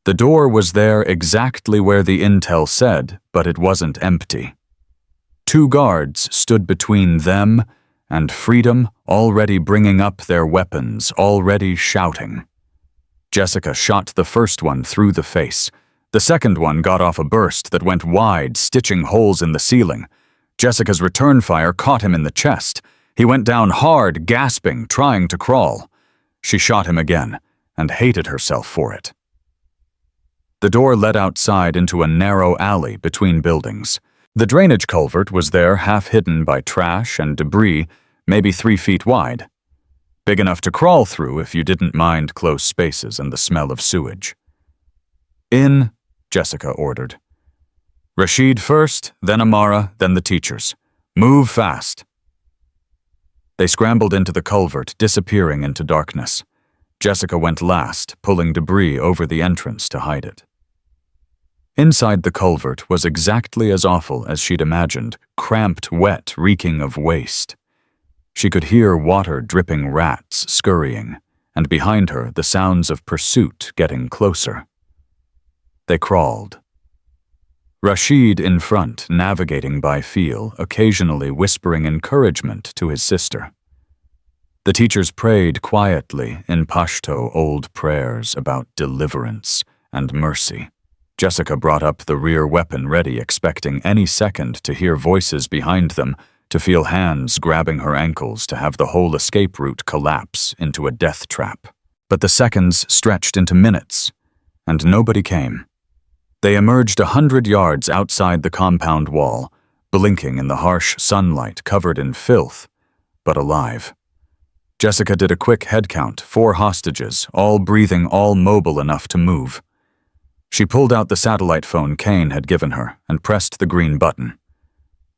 The door was there exactly where the intel said, but it wasn't empty. 2 guards stood between them and freedom, already bringing up their weapons, already shouting. Jessica shot the first one through the face. The second one got off a burst that went wide, stitching holes in the ceiling. Jessica's return fire caught him in the chest. He went down hard, gasping, trying to crawl. She shot him again, and hated herself for it. The door led outside into a narrow alley between buildings. The drainage culvert was there, half hidden by trash and debris, maybe 3 feet wide. Big enough to crawl through if you didn't mind close spaces and the smell of sewage. In, Jessica ordered. Rashid first, then Amara, then the teachers. Move fast. They scrambled into the culvert, disappearing into darkness. Jessica went last, pulling debris over the entrance to hide it. Inside the culvert was exactly as awful as she'd imagined, cramped, wet, reeking of waste. She could hear water-dripping rats scurrying, and behind her the sounds of pursuit getting closer. They crawled. Rashid in front, navigating by feel, occasionally whispering encouragement to his sister. The teachers prayed quietly in Pashto old prayers about deliverance and mercy. Jessica brought up the rear weapon ready, expecting any second to hear voices behind them, to feel hands grabbing her ankles, to have the whole escape route collapse into a death trap. But the seconds stretched into minutes, and nobody came. They emerged 100 yards outside the compound wall, blinking in the harsh sunlight, covered in filth, but alive. Jessica did a quick head count, 4 hostages, all breathing, all mobile enough to move. She pulled out the satellite phone Kane had given her and pressed the green button.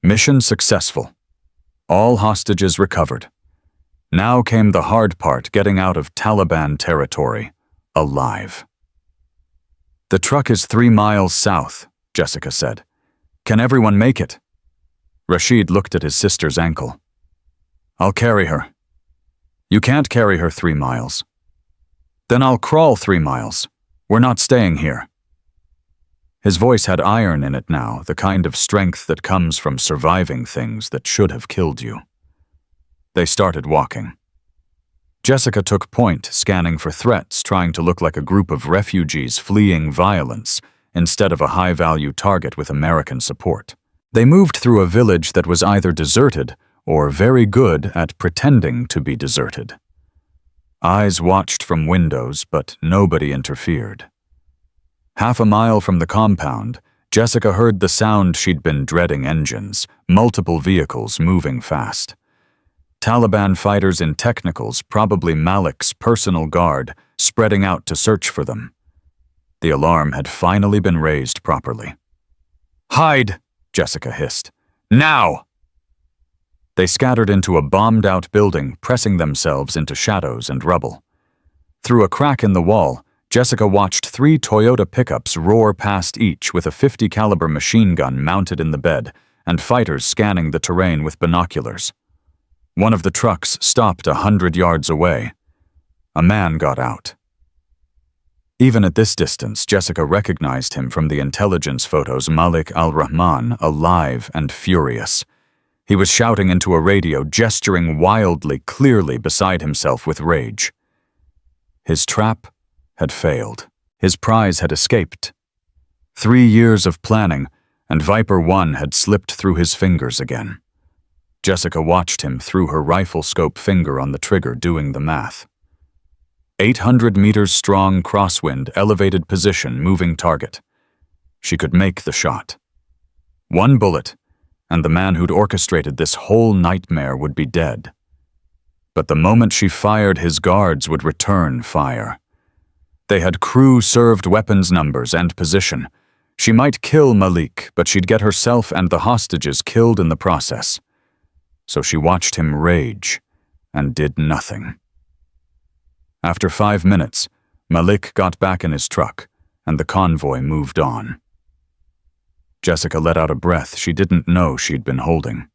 Mission successful. All hostages recovered. Now came the hard part, getting out of Taliban territory, alive. The truck is 3 miles south, Jessica said. Can everyone make it? Rashid looked at his sister's ankle. I'll carry her. You can't carry her 3 miles. Then I'll crawl 3 miles. We're not staying here. His voice had iron in it now, the kind of strength that comes from surviving things that should have killed you. They started walking. Jessica took point, scanning for threats, trying to look like a group of refugees fleeing violence instead of a high-value target with American support. They moved through a village that was either deserted or very good at pretending to be deserted. Eyes watched from windows, but nobody interfered. Half a mile from the compound, Jessica heard the sound she'd been dreading: engines, multiple vehicles moving fast. Taliban fighters in technicals, probably Malik's personal guard, spreading out to search for them. The alarm had finally been raised properly. Hide, Jessica hissed. Now! They scattered into a bombed-out building, pressing themselves into shadows and rubble. Through a crack in the wall, Jessica watched 3 Toyota pickups roar past each with a .50 caliber machine gun mounted in the bed and fighters scanning the terrain with binoculars. One of the trucks stopped 100 yards away. A man got out. Even at this distance, Jessica recognized him from the intelligence photos: Malik al-Rahman, alive and furious. He was shouting into a radio, gesturing wildly, clearly beside himself with rage. His trap had failed. His prize had escaped. 3 years of planning, and Viper 1 had slipped through his fingers again. Jessica watched him through her rifle scope finger on the trigger, doing the math. 800 meters strong crosswind, elevated position, moving target. She could make the shot. 1 bullet, and the man who'd orchestrated this whole nightmare would be dead. But the moment she fired, his guards would return fire. They had crew-served weapons numbers and position. She might kill Malik, but she'd get herself and the hostages killed in the process. So she watched him rage and did nothing. After 5 minutes, Malik got back in his truck, and the convoy moved on. Jessica let out a breath she didn't know she'd been holding.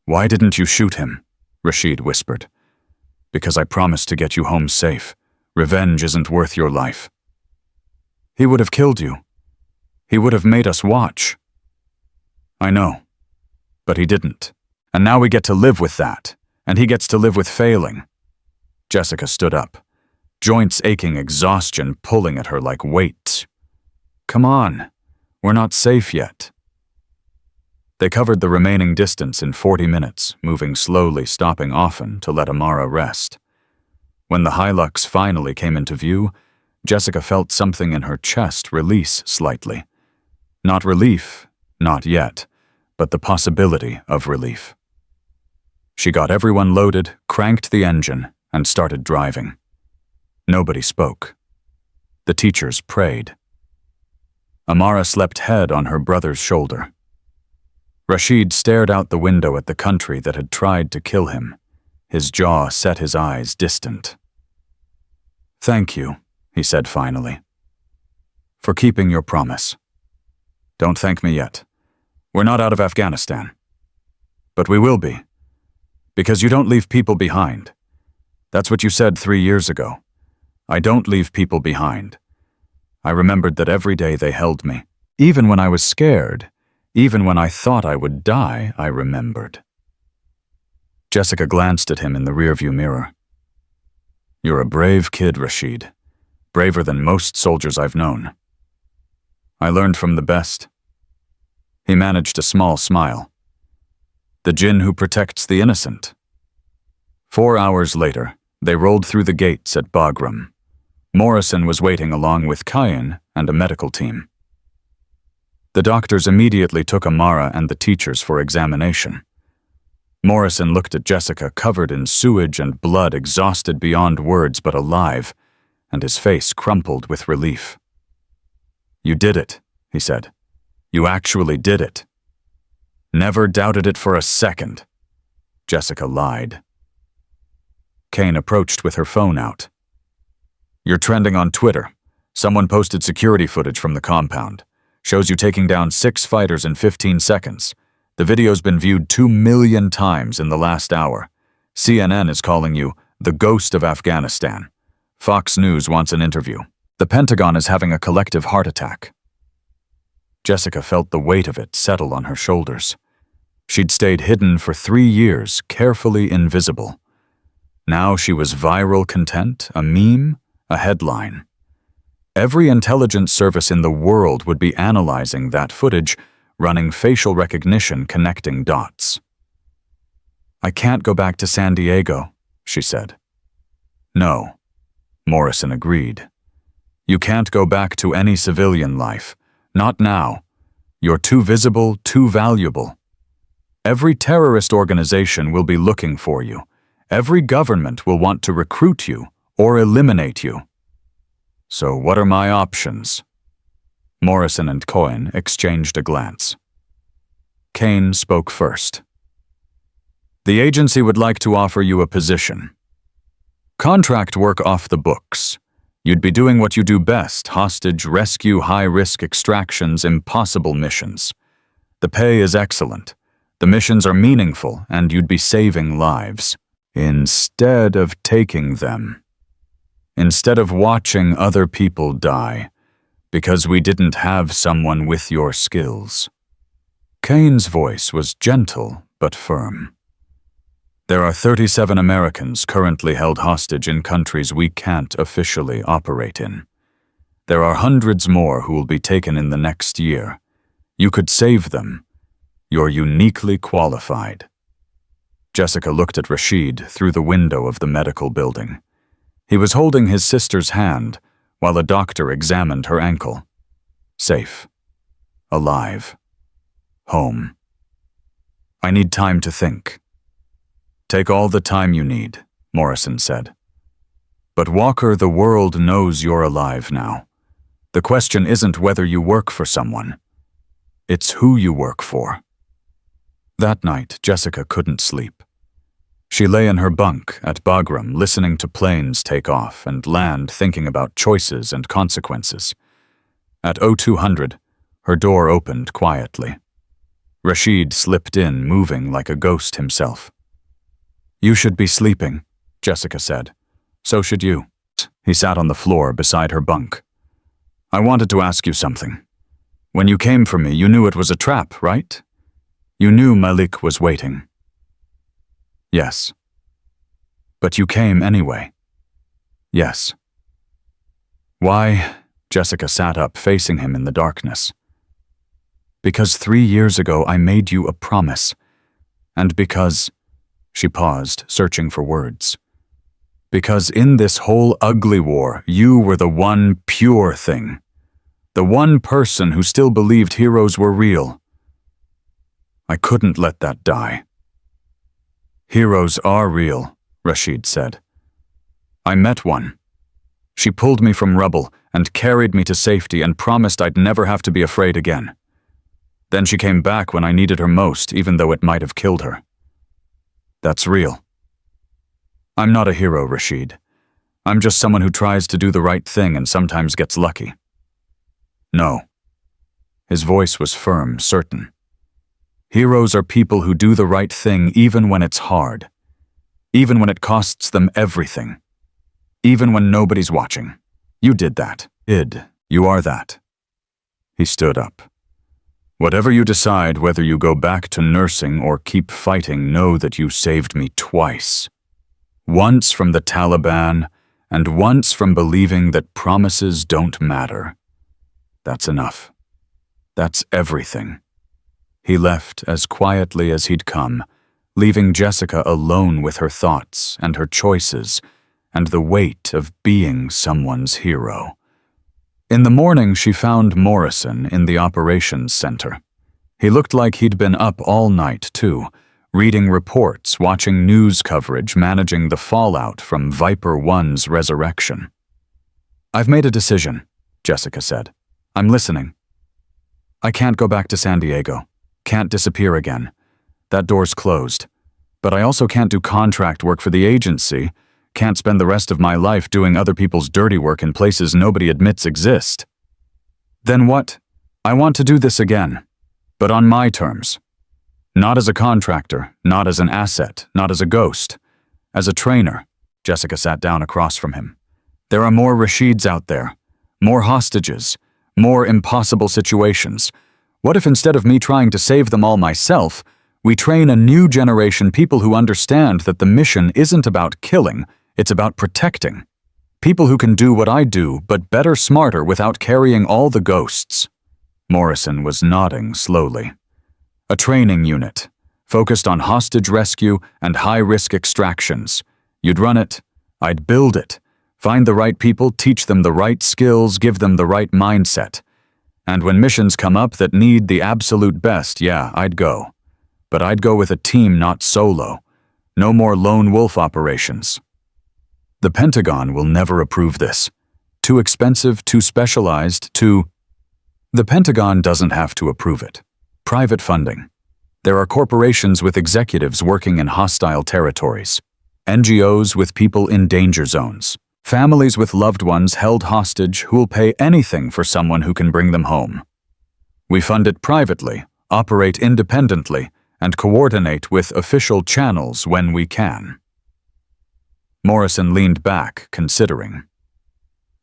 "Why didn't you shoot him?" Rashid whispered. "Because I promised to get you home safe. Revenge isn't worth your life." "He would have killed you. He would have made us watch." "I know, but he didn't. And now we get to live with that, and he gets to live with failing." Jessica stood up, joints aching, exhaustion pulling at her like weights. "Come on, we're not safe yet." They covered the remaining distance in 40 minutes, moving slowly, stopping often to let Amara rest. When the Hilux finally came into view, Jessica felt something in her chest release slightly. Not relief, not yet, but the possibility of relief. She got everyone loaded, cranked the engine, and started driving. Nobody spoke. The teachers prayed. Amara slept head on her brother's shoulder. Rashid stared out the window at the country that had tried to kill him. His jaw set, his eyes distant. "Thank you," he said finally, "for keeping your promise. Don't thank me yet. We're not out of Afghanistan. But we will be. Because you don't leave people behind. That's what you said 3 years ago. I don't leave people behind." I remembered that every day they held me. Even when I was scared, even when I thought I would die, I remembered. Jessica glanced at him in the rearview mirror. "You're a brave kid, Rashid. Braver than most soldiers I've known. I learned from the best." He managed a small smile. "The jinn who protects the innocent." 4 hours later, they rolled through the gates at Bagram. Morrison was waiting along with Kyan and a medical team. The doctors immediately took Amara and the teachers for examination. Morrison looked at Jessica, covered in sewage and blood, exhausted beyond words but alive, and his face crumpled with relief. "You did it," he said. "You actually did it." "Never doubted it for a second." Jessica lied. Kane approached with her phone out. "You're trending on Twitter. Someone posted security footage from the compound. Shows you taking down 6 fighters in 15 seconds. The video's been viewed 2 million times in the last hour. CNN is calling you the ghost of Afghanistan. Fox News wants an interview. The Pentagon is having a collective heart attack." Jessica felt the weight of it settle on her shoulders. She'd stayed hidden for 3 years, carefully invisible. Now she was viral content, a meme, a headline. Every intelligence service in the world would be analyzing that footage, running facial recognition, connecting dots. "I can't go back to San Diego," she said. "No," Morrison agreed. "You can't go back to any civilian life. Not now. You're too visible, too valuable. Every terrorist organization will be looking for you. Every government will want to recruit you or eliminate you. So what are my options?" Morrison and Cohen exchanged a glance. Kane spoke first. "The agency would like to offer you a position. Contract work off the books. You'd be doing what you do best: hostage rescue, high-risk extractions, impossible missions. The pay is excellent. The missions are meaningful, and you'd be saving lives. Instead of taking them. Instead of watching other people die, because we didn't have someone with your skills." Kane's voice was gentle but firm. "There are 37 Americans currently held hostage in countries we can't officially operate in. There are hundreds more who will be taken in the next year. You could save them. You're uniquely qualified." Jessica looked at Rashid through the window of the medical building. He was holding his sister's hand while a doctor examined her ankle. Safe. Alive. Home. I need time to think. Take all the time you need, Morrison said. But Walker, the world knows you're alive now. The question isn't whether you work for someone. It's who you work for. That night, Jessica couldn't sleep. She lay in her bunk at Bagram, listening to planes take off and land, thinking about choices and consequences. At 0200, her door opened quietly. Rashid slipped in, moving like a ghost himself. "You should be sleeping," Jessica said. "So should you." He sat on the floor beside her bunk. "I wanted to ask you something. When you came for me, you knew it was a trap, right? You knew Malik was waiting." "Yes." "But you came anyway." "Yes." "Why?" Jessica sat up, facing him in the darkness. "Because 3 years ago I made you a promise. And because—" She paused, searching for words. "Because in this whole ugly war, you were the one pure thing. The one person who still believed heroes were real. I couldn't let that die." "Heroes are real," Rashid said. "I met one. She pulled me from rubble and carried me to safety and promised I'd never have to be afraid again. Then she came back when I needed her most, even though it might have killed her. That's real. I'm not a hero, Rashid. I'm just someone who tries to do the right thing and sometimes gets lucky." "No." His voice was firm, certain. "Heroes are people who do the right thing even when it's hard. Even when it costs them everything. Even when nobody's watching. You did that. You are that." He stood up. "Whatever you decide, whether you go back to nursing or keep fighting, know that you saved me twice. Once from the Taliban, and once from believing that promises don't matter. That's enough. That's everything." He left as quietly as he'd come, leaving Jessica alone with her thoughts and her choices and the weight of being someone's hero. In the morning, she found Morrison in the operations center. He looked like he'd been up all night, too, reading reports, watching news coverage, managing the fallout from Viper One's resurrection. "I've made a decision," Jessica said. "I'm listening. I can't go back to San Diego. Can't disappear again. That door's closed. But I also can't do contract work for the agency. Can't spend the rest of my life doing other people's dirty work in places nobody admits exist. Then what? I want to do this again, but on my terms. Not as a contractor, not as an asset, not as a ghost. As a trainer." Jessica sat down across from him. "There are more Rashids out there. More hostages. More impossible situations. What if instead of me trying to save them all myself, we train a new generation, people who understand that the mission isn't about killing, it's about protecting. People who can do what I do, but better, smarter, without carrying all the ghosts." Morrison was nodding slowly. "A training unit, focused on hostage rescue and high-risk extractions. You'd run it, I'd build it, find the right people, teach them the right skills, give them the right mindset. And when missions come up that need the absolute best, yeah, I'd go. But I'd go with a team, not solo. No more lone wolf operations. The Pentagon will never approve this. Too expensive, too specialized, too... The Pentagon doesn't have to approve it. Private funding. There are corporations with executives working in hostile territories. NGOs with people in danger zones. Families with loved ones held hostage who'll pay anything for someone who can bring them home. We fund it privately, operate independently, and coordinate with official channels when we can." Morrison leaned back, considering.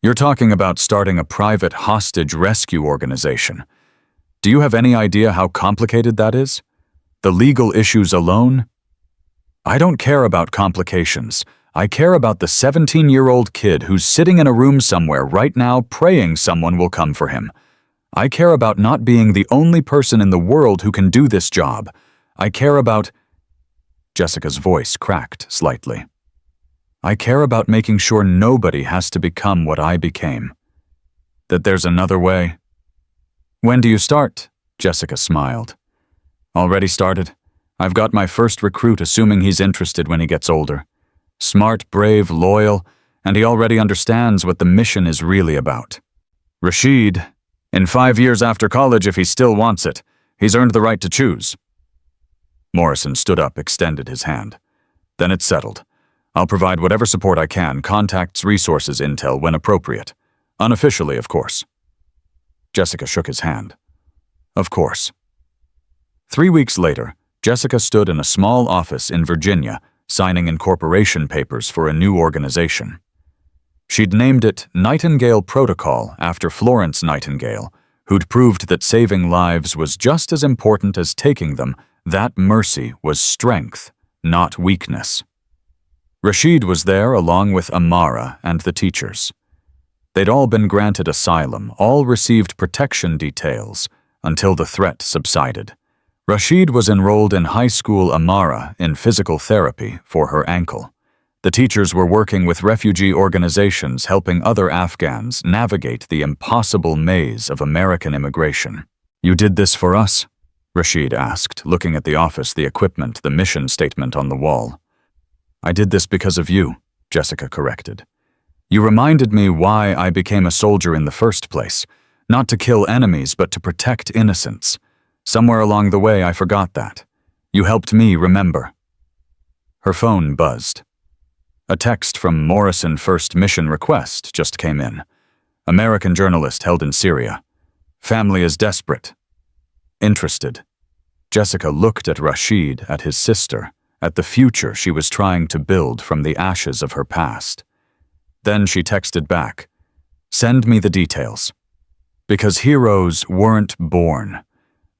"You're talking about starting a private hostage rescue organization. Do you have any idea how complicated that is? The legal issues alone? I don't care about complications. I care about the 17-year-old kid who's sitting in a room somewhere right now praying someone will come for him. I care about not being the only person in the world who can do this job. I care about—" Jessica's voice cracked slightly. "I care about making sure nobody has to become what I became. That there's another way." "When do you start?" Jessica smiled. "Already started. I've got my first recruit, assuming he's interested when he gets older. Smart, brave, loyal, and he already understands what the mission is really about. Rashid, in 5 years after college, if he still wants it, he's earned the right to choose. Morrison stood up, extended his hand. Then it's settled. I'll provide whatever support I can, contacts, resources, intel, when appropriate. Unofficially, of course. Jessica shook his hand. Of course. 3 weeks later, Jessica stood in a small office in Virginia, signing incorporation papers for a new organization. She'd named it Nightingale Protocol after Florence Nightingale, who'd proved that saving lives was just as important as taking them. That mercy was strength, not weakness. Rashid was there along with Amara and the teachers. They'd all been granted asylum, all received protection details, until the threat subsided. Rashid was enrolled in high school, Amara in physical therapy for her ankle. The teachers were working with refugee organizations helping other Afghans navigate the impossible maze of American immigration. You did this for us? Rashid asked, looking at the office, the equipment, the mission statement on the wall. I did this because of you, Jessica corrected. You reminded me why I became a soldier in the first place, not to kill enemies but to protect innocents. Somewhere along the way I forgot that. You helped me remember. Her phone buzzed. A text from Morrison First Mission Request just came in. American journalist held in Syria. Family is desperate. Interested. Jessica looked at Rashid, at his sister, at the future she was trying to build from the ashes of her past. Then she texted back, "Send me the details." Because heroes weren't born.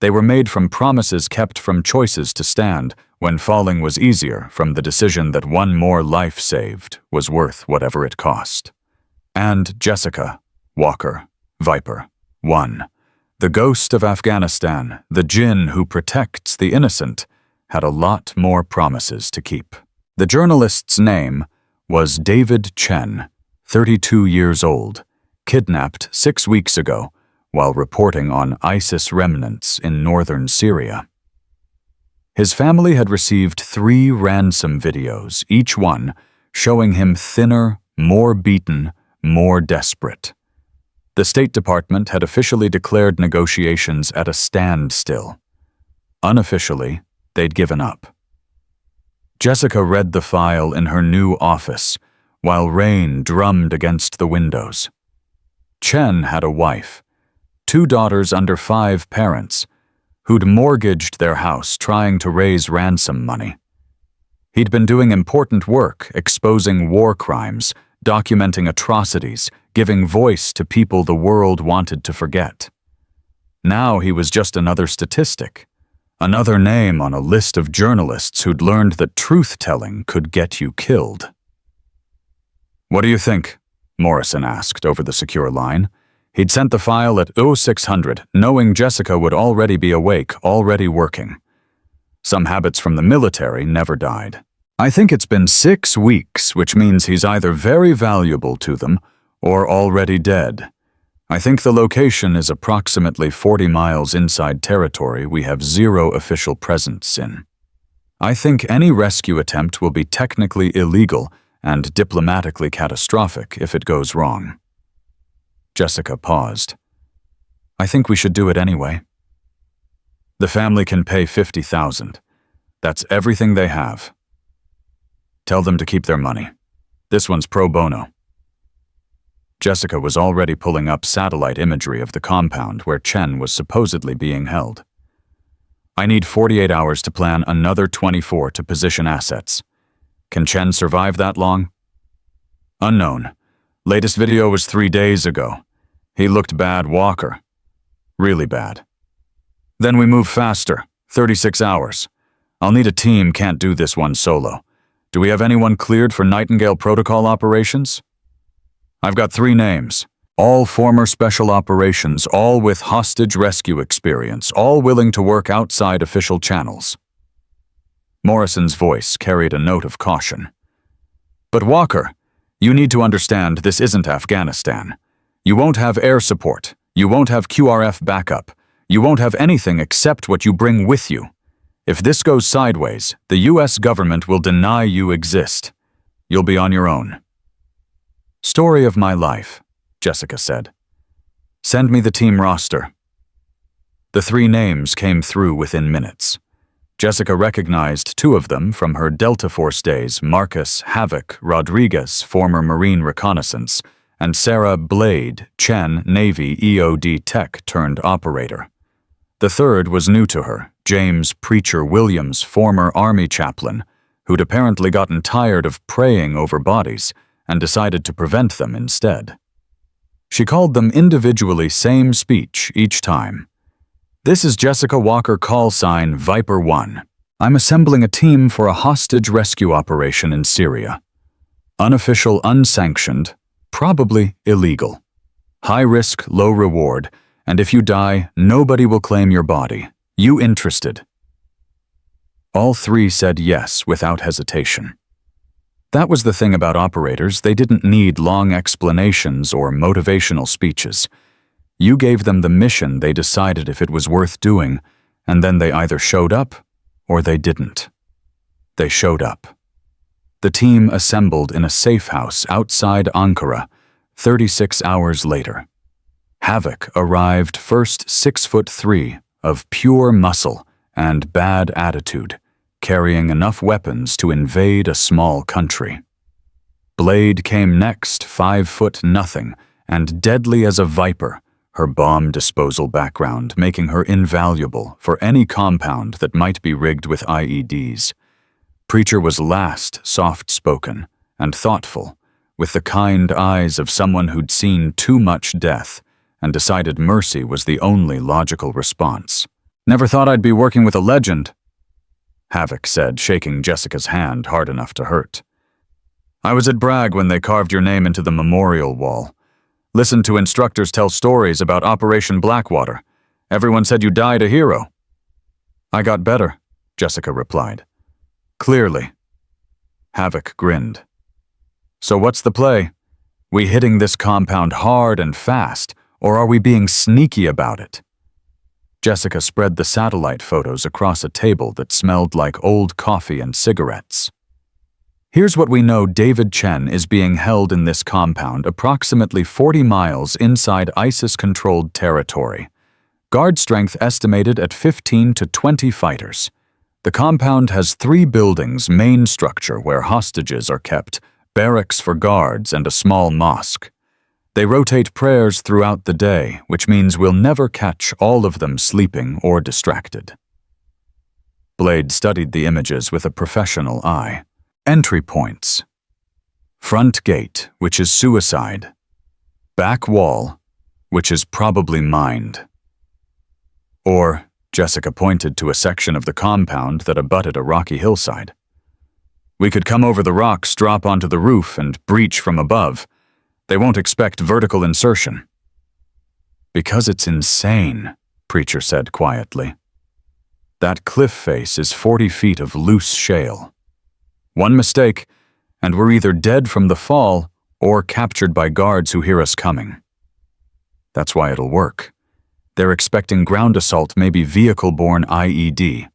They were made from promises kept from choices to stand when falling was easier, from the decision that one more life saved was worth whatever it cost. And Jessica, Walker, Viper, 1. The ghost of Afghanistan, the djinn who protects the innocent, had a lot more promises to keep. The journalist's name was David Chen, 32 years old, kidnapped 6 weeks ago while reporting on ISIS remnants in northern Syria. His family had received 3 ransom videos, each one showing him thinner, more beaten, more desperate. The State Department had officially declared negotiations at a standstill. Unofficially, they'd given up. Jessica read the file in her new office, while rain drummed against the windows. Chen had a wife, 2 daughters under 5 parents, who'd mortgaged their house trying to raise ransom money. He'd been doing important work, exposing war crimes, documenting atrocities, giving voice to people the world wanted to forget. Now he was just another statistic, another name on a list of journalists who'd learned that truth-telling could get you killed. "What do you think?" Morrison asked over the secure line. He'd sent the file at 0600, knowing Jessica would already be awake, already working. Some habits from the military never died. "I think it's been 6 weeks, which means he's either very valuable to them or already dead. I think the location is approximately 40 miles inside territory we have 0 official presence in. I think any rescue attempt will be technically illegal and diplomatically catastrophic if it goes wrong." Jessica paused. "I think we should do it anyway. The family can pay $50,000. That's everything they have. Tell them to keep their money. This one's pro bono." Jessica was already pulling up satellite imagery of the compound where Chen was supposedly being held. "I need 48 hours to plan another 24 to position assets. Can Chen survive that long?" "Unknown. Latest video was 3 days ago. He looked bad, Walker. Really bad. Then we move faster, 36 hours. I'll need a team, can't do this one solo. Do we have anyone cleared for Nightingale Protocol operations?" "I've got 3 names. All former special operations, all with hostage rescue experience, all willing to work outside official channels." Morrison's voice carried a note of caution. "But Walker, you need to understand this isn't Afghanistan. You won't have air support. You won't have QRF backup. You won't have anything except what you bring with you. If this goes sideways, the US government will deny you exist. You'll be on your own." "Story of my life," Jessica said. "Send me the team roster." The 3 names came through within minutes. Jessica recognized 2 of them from her Delta Force days: Marcus Havoc Rodriguez, former Marine Reconnaissance, and Sarah Blade Chen, Navy EOD tech turned operator. The 3rd was new to her, James Preacher Williams, former Army chaplain, who'd apparently gotten tired of praying over bodies and decided to prevent them instead. She called them individually same speech each time. "This is Jessica Walker, call sign Viper 1. I'm assembling a team for a hostage rescue operation in Syria. Unofficial, unsanctioned, probably illegal. High risk, low reward, and if you die, nobody will claim your body. You interested?" All 3 said yes without hesitation. That was the thing about operators, they didn't need long explanations or motivational speeches. You gave them the mission, they decided if it was worth doing, and then they either showed up or they didn't. They showed up. The team assembled in a safe house outside Ankara 36 hours later. Havoc arrived first 6'3" of pure muscle and bad attitude, carrying enough weapons to invade a small country. Blade came next, 5'0" and deadly as a viper, her bomb disposal background making her invaluable for any compound that might be rigged with IEDs. Preacher was last, soft-spoken and thoughtful, with the kind eyes of someone who'd seen too much death and decided mercy was the only logical response. "Never thought I'd be working with a legend," Havoc said, shaking Jessica's hand hard enough to hurt. "I was at Bragg when they carved your name into the memorial wall. Listened to instructors tell stories about Operation Blackwater. Everyone said you died a hero." "I got better," Jessica replied. "Clearly." Havoc grinned. "So what's the play? We hitting this compound hard and fast, or are we being sneaky about it?" Jessica spread the satellite photos across a table that smelled like old coffee and cigarettes. "Here's what we know: David Chen is being held in this compound approximately 40 miles inside ISIS-controlled territory. Guard strength estimated at 15 to 20 fighters. The compound has 3 buildings, main structure where hostages are kept, barracks for guards, and a small mosque. They rotate prayers throughout the day, which means we'll never catch all of them sleeping or distracted." Blade studied the images with a professional eye. Entry points. Front gate, which is suicide. Back wall, which is probably mined. Or, Jessica pointed to a section of the compound that abutted a rocky hillside. "We could come over the rocks, drop onto the roof, and breach from above. They won't expect vertical insertion." "Because it's insane," Preacher said quietly. "That cliff face is 40 feet of loose shale. One mistake, and we're either dead from the fall or captured by guards who hear us coming. That's why it'll work. They're expecting ground assault, maybe vehicle-borne IED.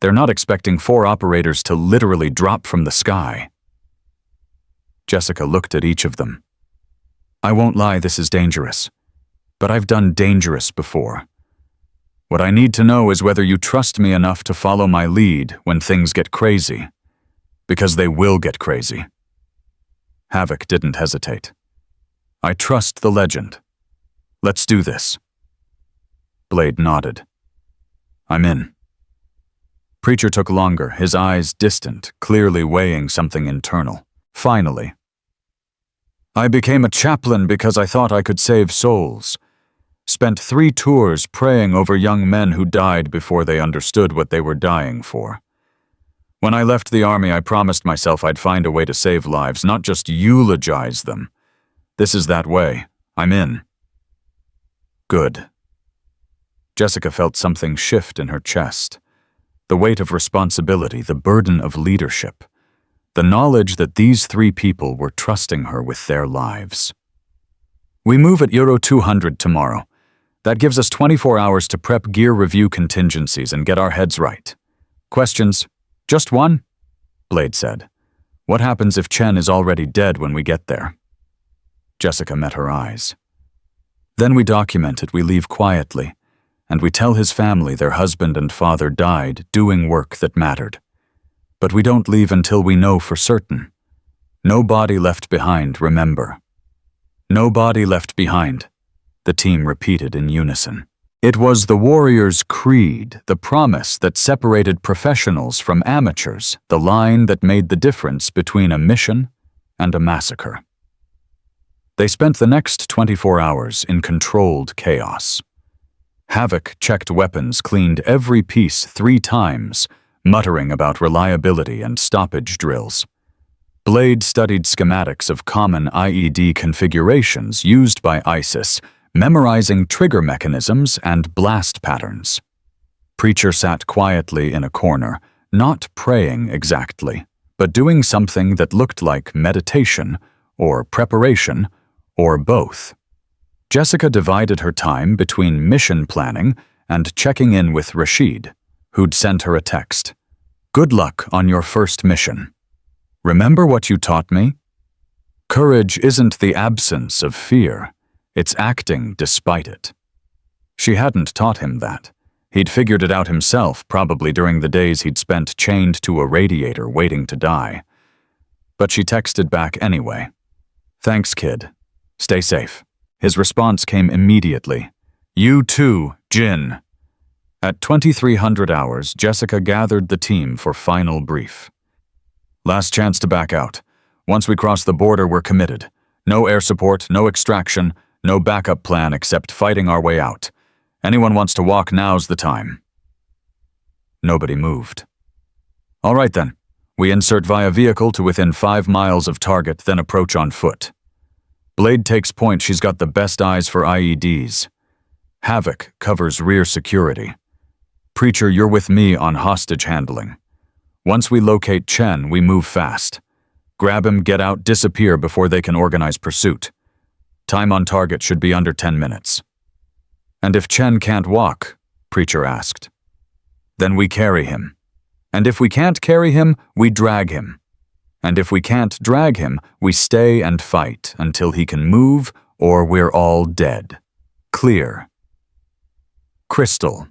They're not expecting 4 operators to literally drop from the sky." Jessica looked at each of them. "I won't lie, this is dangerous. But I've done dangerous before. What I need to know is whether you trust me enough to follow my lead when things get crazy. Because they will get crazy." Havoc didn't hesitate. "I trust the legend. Let's do this." Blade nodded. "I'm in." Preacher took longer, his eyes distant, clearly weighing something internal. Finally, "I became a chaplain because I thought I could save souls. Spent 3 tours praying over young men who died before they understood what they were dying for. When I left the army, I promised myself I'd find a way to save lives, not just eulogize them. This is that way. I'm in." "Good." Jessica felt something shift in her chest. The weight of responsibility, the burden of leadership. The knowledge that these 3 people were trusting her with their lives. "We move at Euro 200 tomorrow. That gives us 24 hours to prep gear, review contingencies, and get our heads right. Questions? Just one? Blade said. What happens if Chen is already dead when we get there? Jessica met her eyes. Then we document it, we leave quietly, and we tell his family their husband and father died doing work that mattered. But we don't leave until we know for certain. No body left behind, remember. No body left behind, the team repeated in unison. It was the warrior's creed, the promise that separated professionals from amateurs, the line that made the difference between a mission and a massacre. They spent the next 24 hours in controlled chaos. Havoc checked weapons, cleaned every piece 3 times, muttering about reliability and stoppage drills. Blade studied schematics of common IED configurations used by ISIS, memorizing trigger mechanisms and blast patterns. Preacher sat quietly in a corner, not praying exactly, but doing something that looked like meditation or preparation or both. Jessica divided her time between mission planning and checking in with Rashid, who'd sent her a text. Good luck on your first mission. Remember what you taught me? Courage isn't the absence of fear. It's acting despite it. She hadn't taught him that. He'd figured it out himself, probably during the days he'd spent chained to a radiator waiting to die. But she texted back anyway. Thanks, kid. Stay safe. His response came immediately. You too, Jin. At 2300 hours, Jessica gathered the team for final brief. Last chance to back out. Once we cross the border, we're committed. No air support, no extraction, no backup plan except fighting our way out. Anyone wants to walk, now's the time. Nobody moved. All right then. We insert via vehicle to within 5 miles of target, then approach on foot. Blade takes point, she's got the best eyes for IEDs. Havoc covers rear security. Preacher, you're with me on hostage handling. Once we locate Chen, we move fast. Grab him, get out, disappear before they can organize pursuit. Time on target should be under 10 minutes. And if Chen can't walk, Preacher asked, then we carry him. And if we can't carry him, we drag him. And if we can't drag him, we stay and fight until he can move or we're all dead. Clear. Crystal.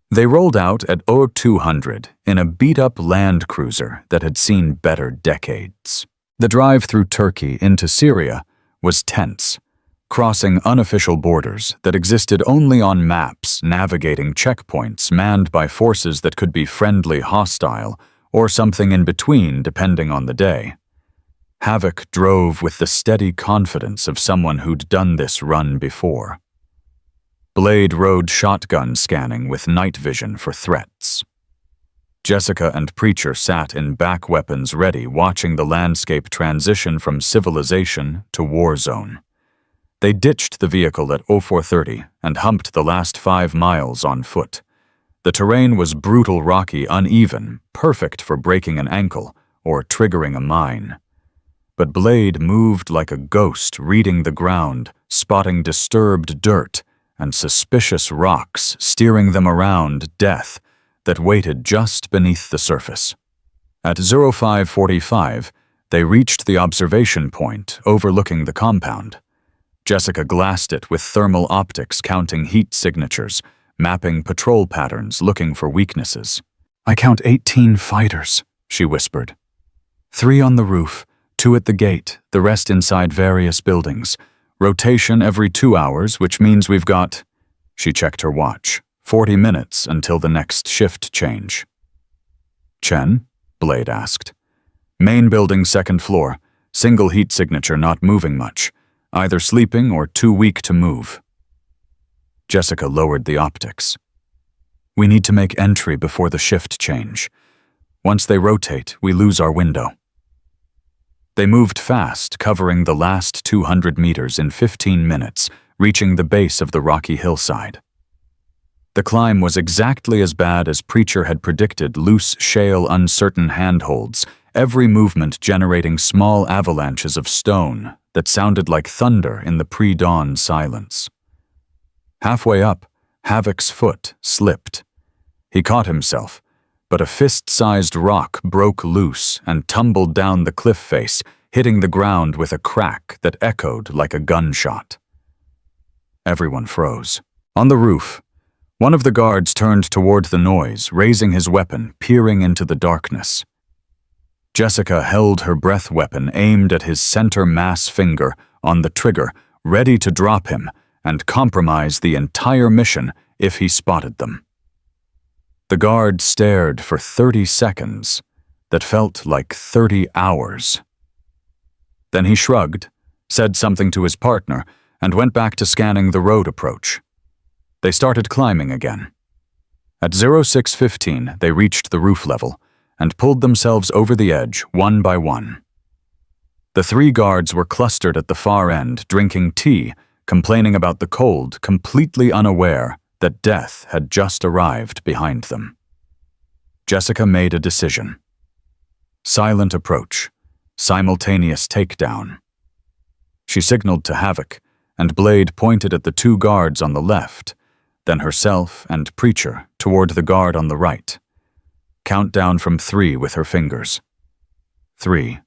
They rolled out at 0200 in a beat-up Land Cruiser that had seen better decades. The drive through Turkey into Syria was tense, crossing unofficial borders that existed only on maps, navigating checkpoints manned by forces that could be friendly, hostile, or something in between depending on the day. Havoc drove with the steady confidence of someone who'd done this run before. Blade rode shotgun scanning with night vision for threats. Jessica and Preacher sat in back weapons ready, watching the landscape transition from civilization to war zone. They ditched the vehicle at 0430 and humped the last 5 miles on foot. The terrain was brutal, rocky, uneven, perfect for breaking an ankle or triggering a mine. But Blade moved like a ghost, reading the ground, spotting disturbed dirt and suspicious rocks, steering them around death that waited just beneath the surface. At 0545, they reached the observation point overlooking the compound. Jessica glassed it with thermal optics, counting heat signatures, mapping patrol patterns, looking for weaknesses. I count 18 fighters, she whispered. 3 on the roof, 2 at the gate, the rest inside various buildings. Rotation every 2 hours, which means we've got, she checked her watch, 40 minutes until the next shift change. Chen? Blade asked. Main building, 2nd floor. Single heat signature, not moving much. Either sleeping or too weak to move. Jessica lowered the optics. We need to make entry before the shift change. Once they rotate, we lose our window. They moved fast, covering the last 200 meters in 15 minutes, reaching the base of the rocky hillside. The climb was exactly as bad as Preacher had predicted, loose shale, uncertain handholds, every movement generating small avalanches of stone that sounded like thunder in the pre-dawn silence. Halfway up, Havoc's foot slipped. He caught himself, but a fist-sized rock broke loose and tumbled down the cliff face, hitting the ground with a crack that echoed like a gunshot. Everyone froze. On the roof, one of the guards turned toward the noise, raising his weapon, peering into the darkness. Jessica held her breath weapon aimed at his center mass finger on the trigger, ready to drop him and compromise the entire mission if he spotted them. The guard stared for 30 seconds that felt like 30 hours. Then he shrugged, said something to his partner, and went back to scanning the road approach. They started climbing again. At 06:15, they reached the roof level and pulled themselves over the edge one by one. The 3 guards were clustered at the far end, drinking tea, complaining about the cold, completely unaware that death had just arrived behind them. Jessica made a decision. Silent approach, simultaneous takedown. She signaled to Havoc, and Blade pointed at the 2 guards on the left, then herself and Preacher toward the guard on the right. Count down from 3 with her fingers. 3,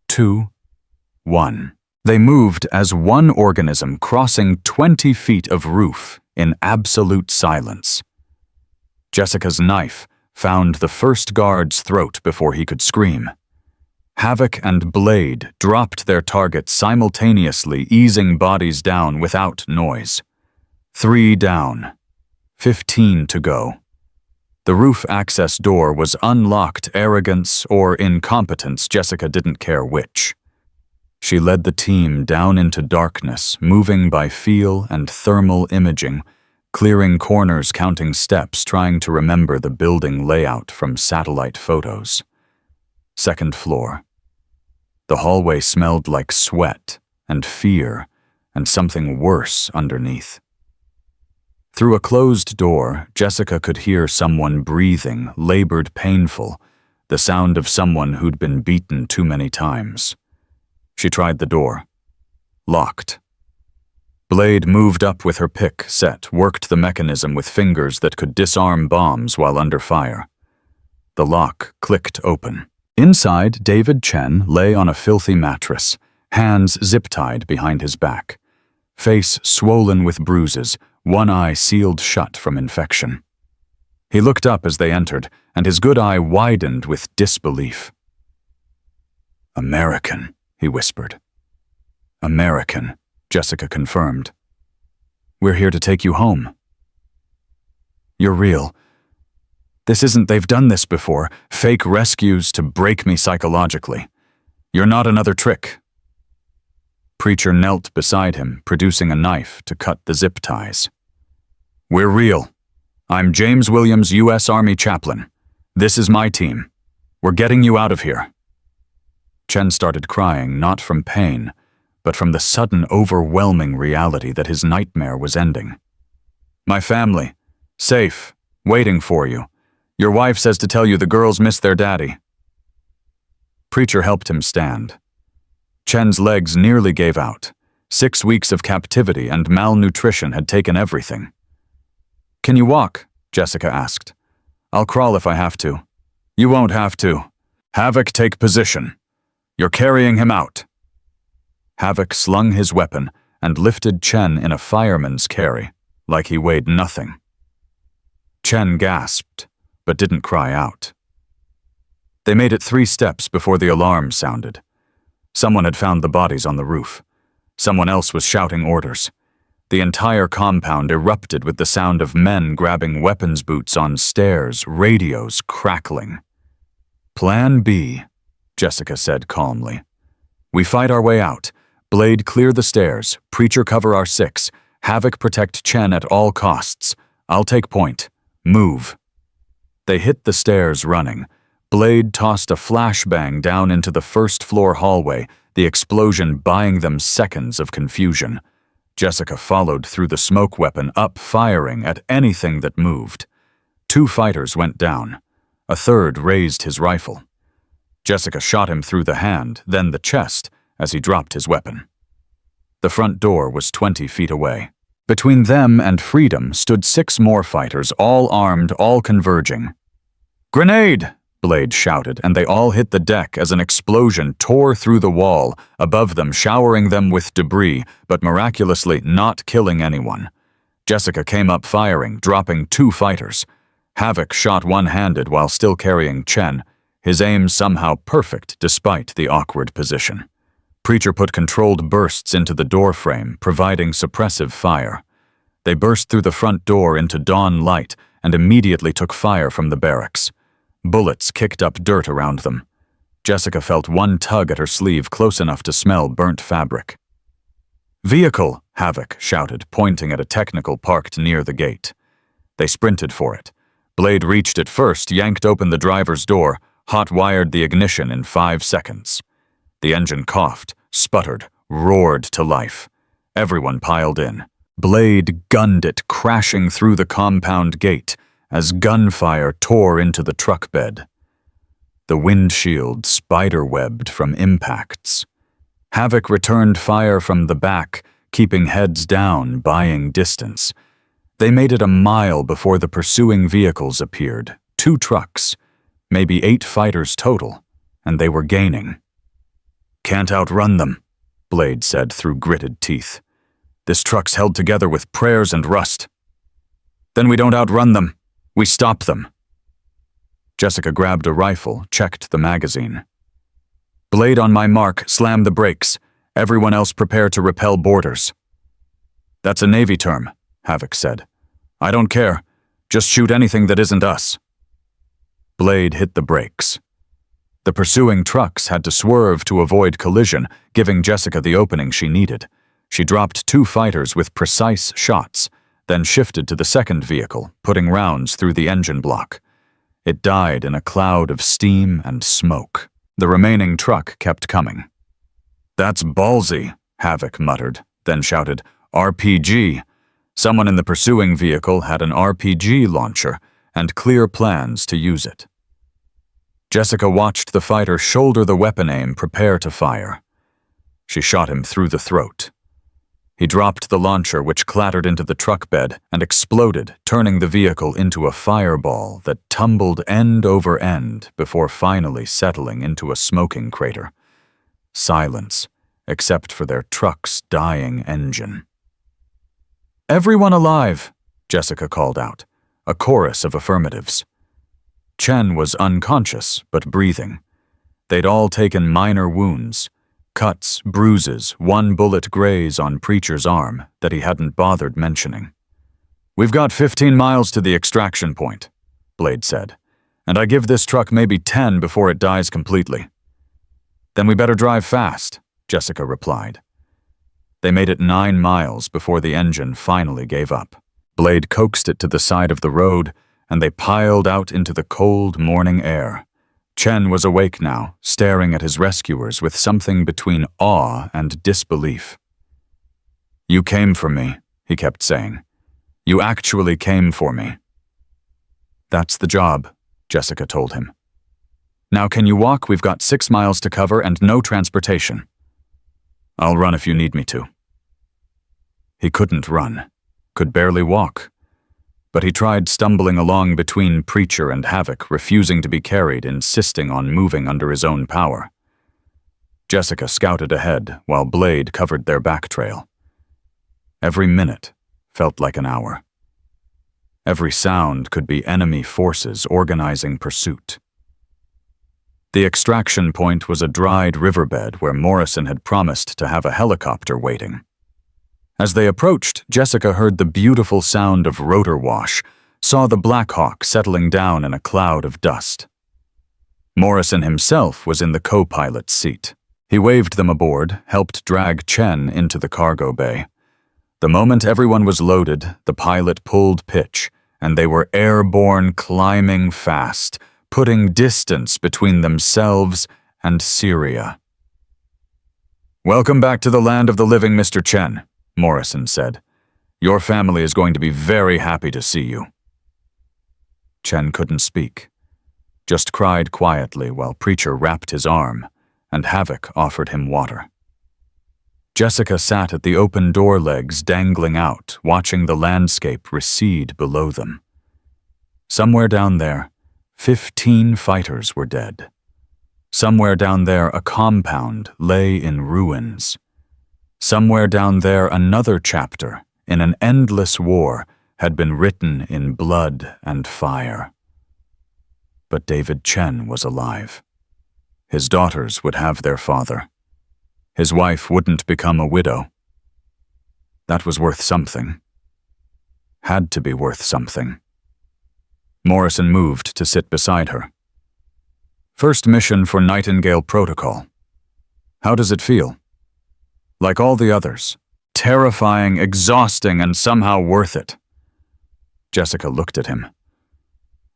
2, 1. They moved as one organism crossing 20 feet of roof in absolute silence. Jessica's knife found the first guard's throat before he could scream. Havoc and Blade dropped their targets simultaneously, easing bodies down without noise. 3 down. 15 to go. The roof access door was unlocked. Arrogance or incompetence, Jessica didn't care which. She led the team down into darkness, moving by feel and thermal imaging, clearing corners, counting steps, trying to remember the building layout from satellite photos. 2nd floor. The hallway smelled like sweat and fear and something worse underneath. Through a closed door, Jessica could hear someone breathing, labored, painful, the sound of someone who'd been beaten too many times. She tried the door. Locked. Blade moved up with her pick set, worked the mechanism with fingers that could disarm bombs while under fire. The lock clicked open. Inside, David Chen lay on a filthy mattress, hands zip-tied behind his back, face swollen with bruises, one eye sealed shut from infection. He looked up as they entered, and his good eye widened with disbelief. "American," he whispered. "American," Jessica confirmed. "We're here to take you home." "You're real. This isn't they've done this before, fake rescues to break me psychologically. You're not another trick." Preacher knelt beside him, producing a knife to cut the zip ties. "We're real. I'm James Williams, U.S. Army chaplain. This is my team. We're getting you out of here." Chen started crying, not from pain, but from the sudden, overwhelming reality that his nightmare was ending. "My family, safe, waiting for you. Your wife says to tell you the girls miss their daddy." Preacher helped him stand. Chen's legs nearly gave out. 6 weeks of captivity and malnutrition had taken everything. "Can you walk?" Jessica asked. "I'll crawl if I have to." "You won't have to. Havoc, take position. You're carrying him out." Havoc slung his weapon and lifted Chen in a fireman's carry, like he weighed nothing. Chen gasped, but didn't cry out. They made it 3 steps before the alarm sounded. Someone had found the bodies on the roof. Someone else was shouting orders. The entire compound erupted with the sound of men grabbing weapons boots on stairs, radios crackling. "Plan B," Jessica said calmly. "We fight our way out. Blade clear the stairs, Preacher cover our 6, Havoc protect Chen at all costs. I'll take point. Move." They hit the stairs running. Blade tossed a flashbang down into the 1st floor hallway, the explosion buying them seconds of confusion. Jessica followed through the smoke weapon up, firing at anything that moved. 2 fighters went down. A 3rd raised his rifle. Jessica shot him through the hand, then the chest, as he dropped his weapon. The front door was 20 feet away. Between them and freedom stood 6 more fighters, all armed, all converging. "Grenade!" Blade shouted, and they all hit the deck as an explosion tore through the wall, above them, showering them with debris, but miraculously not killing anyone. Jessica came up firing, dropping 2 fighters. Havoc shot one-handed while still carrying Chen, his aim somehow perfect despite the awkward position. Preacher put controlled bursts into the door frame, providing suppressive fire. They burst through the front door into dawn light and immediately took fire from the barracks. Bullets kicked up dirt around them. Jessica felt one tug at her sleeve close enough to smell burnt fabric. "Vehicle!" Havoc shouted, pointing at a technical parked near the gate. They sprinted for it. Blade reached it first, yanked open the driver's door, hot-wired the ignition in 5 seconds. The engine coughed, sputtered, roared to life. Everyone piled in. Blade gunned it, crashing through the compound gate as gunfire tore into the truck bed. The windshield spider-webbed from impacts. Havoc returned fire from the back, keeping heads down, buying distance. They made it a mile before the pursuing vehicles appeared. 2 trucks, maybe 8 fighters total, and they were gaining. "Can't outrun them," Blade said through gritted teeth. "This truck's held together with prayers and rust." "Then we don't outrun them. We stop them." Jessica grabbed a rifle, checked the magazine. "Blade on my mark, slam the brakes. Everyone else prepare to repel boarders." "That's a Navy term," Havoc said. "I don't care. Just shoot anything that isn't us." Blade hit the brakes. The pursuing trucks had to swerve to avoid collision, giving Jessica the opening she needed. She dropped 2 fighters with precise shots, then shifted to the second vehicle, putting rounds through the engine block. It died in a cloud of steam and smoke. The remaining truck kept coming. "That's ballsy," Havoc muttered, then shouted, "RPG!" Someone in the pursuing vehicle had an RPG launcher and clear plans to use it. Jessica watched the fighter shoulder the weapon aim, prepare to fire. She shot him through the throat. He dropped the launcher, which clattered into the truck bed and exploded, turning the vehicle into a fireball that tumbled end over end before finally settling into a smoking crater. Silence, except for their truck's dying engine. "Everyone alive," Jessica called out, a chorus of affirmatives. Chen was unconscious, but breathing. They'd all taken minor wounds. Cuts, bruises, 1 bullet graze on Preacher's arm that he hadn't bothered mentioning. "We've got 15 miles to the extraction point," Blade said, "and I give this truck maybe 10 before it dies completely." "Then we better drive fast," Jessica replied. They made it 9 miles before the engine finally gave up. Blade coaxed it to the side of the road, and they piled out into the cold morning air. Chen was awake now, staring at his rescuers with something between awe and disbelief. "You came for me," he kept saying. "You actually came for me." "That's the job," Jessica told him. "Now can you walk? We've got 6 miles to cover and no transportation." "I'll run if you need me to." He couldn't run, could barely walk. But he tried stumbling along between Preacher and Havoc, refusing to be carried, insisting on moving under his own power. Jessica scouted ahead while Blade covered their back trail. Every minute felt like an hour. Every sound could be enemy forces organizing pursuit. The extraction point was a dried riverbed where Morrison had promised to have a helicopter waiting. As they approached, Jessica heard the beautiful sound of rotor wash, saw the Black Hawk settling down in a cloud of dust. Morrison himself was in the co-pilot's seat. He waved them aboard, helped drag Chen into the cargo bay. The moment everyone was loaded, the pilot pulled pitch, and they were airborne, climbing fast, putting distance between themselves and Syria. "Welcome back to the land of the living, Mr. Chen," Morrison said. "Your family is going to be very happy to see you." Chen couldn't speak, just cried quietly while Preacher wrapped his arm, and Havoc offered him water. Jessica sat at the open door legs dangling out, watching the landscape recede below them. Somewhere down there, 15 fighters were dead. Somewhere down there, a compound lay in ruins. Somewhere down there, another chapter in an endless war had been written in blood and fire. But David Chen was alive. His daughters would have their father. His wife wouldn't become a widow. That was worth something. Had to be worth something. Morrison moved to sit beside her. First mission for Nightingale Protocol. How does it feel? Like all the others. Terrifying, exhausting, and somehow worth it. Jessica looked at him.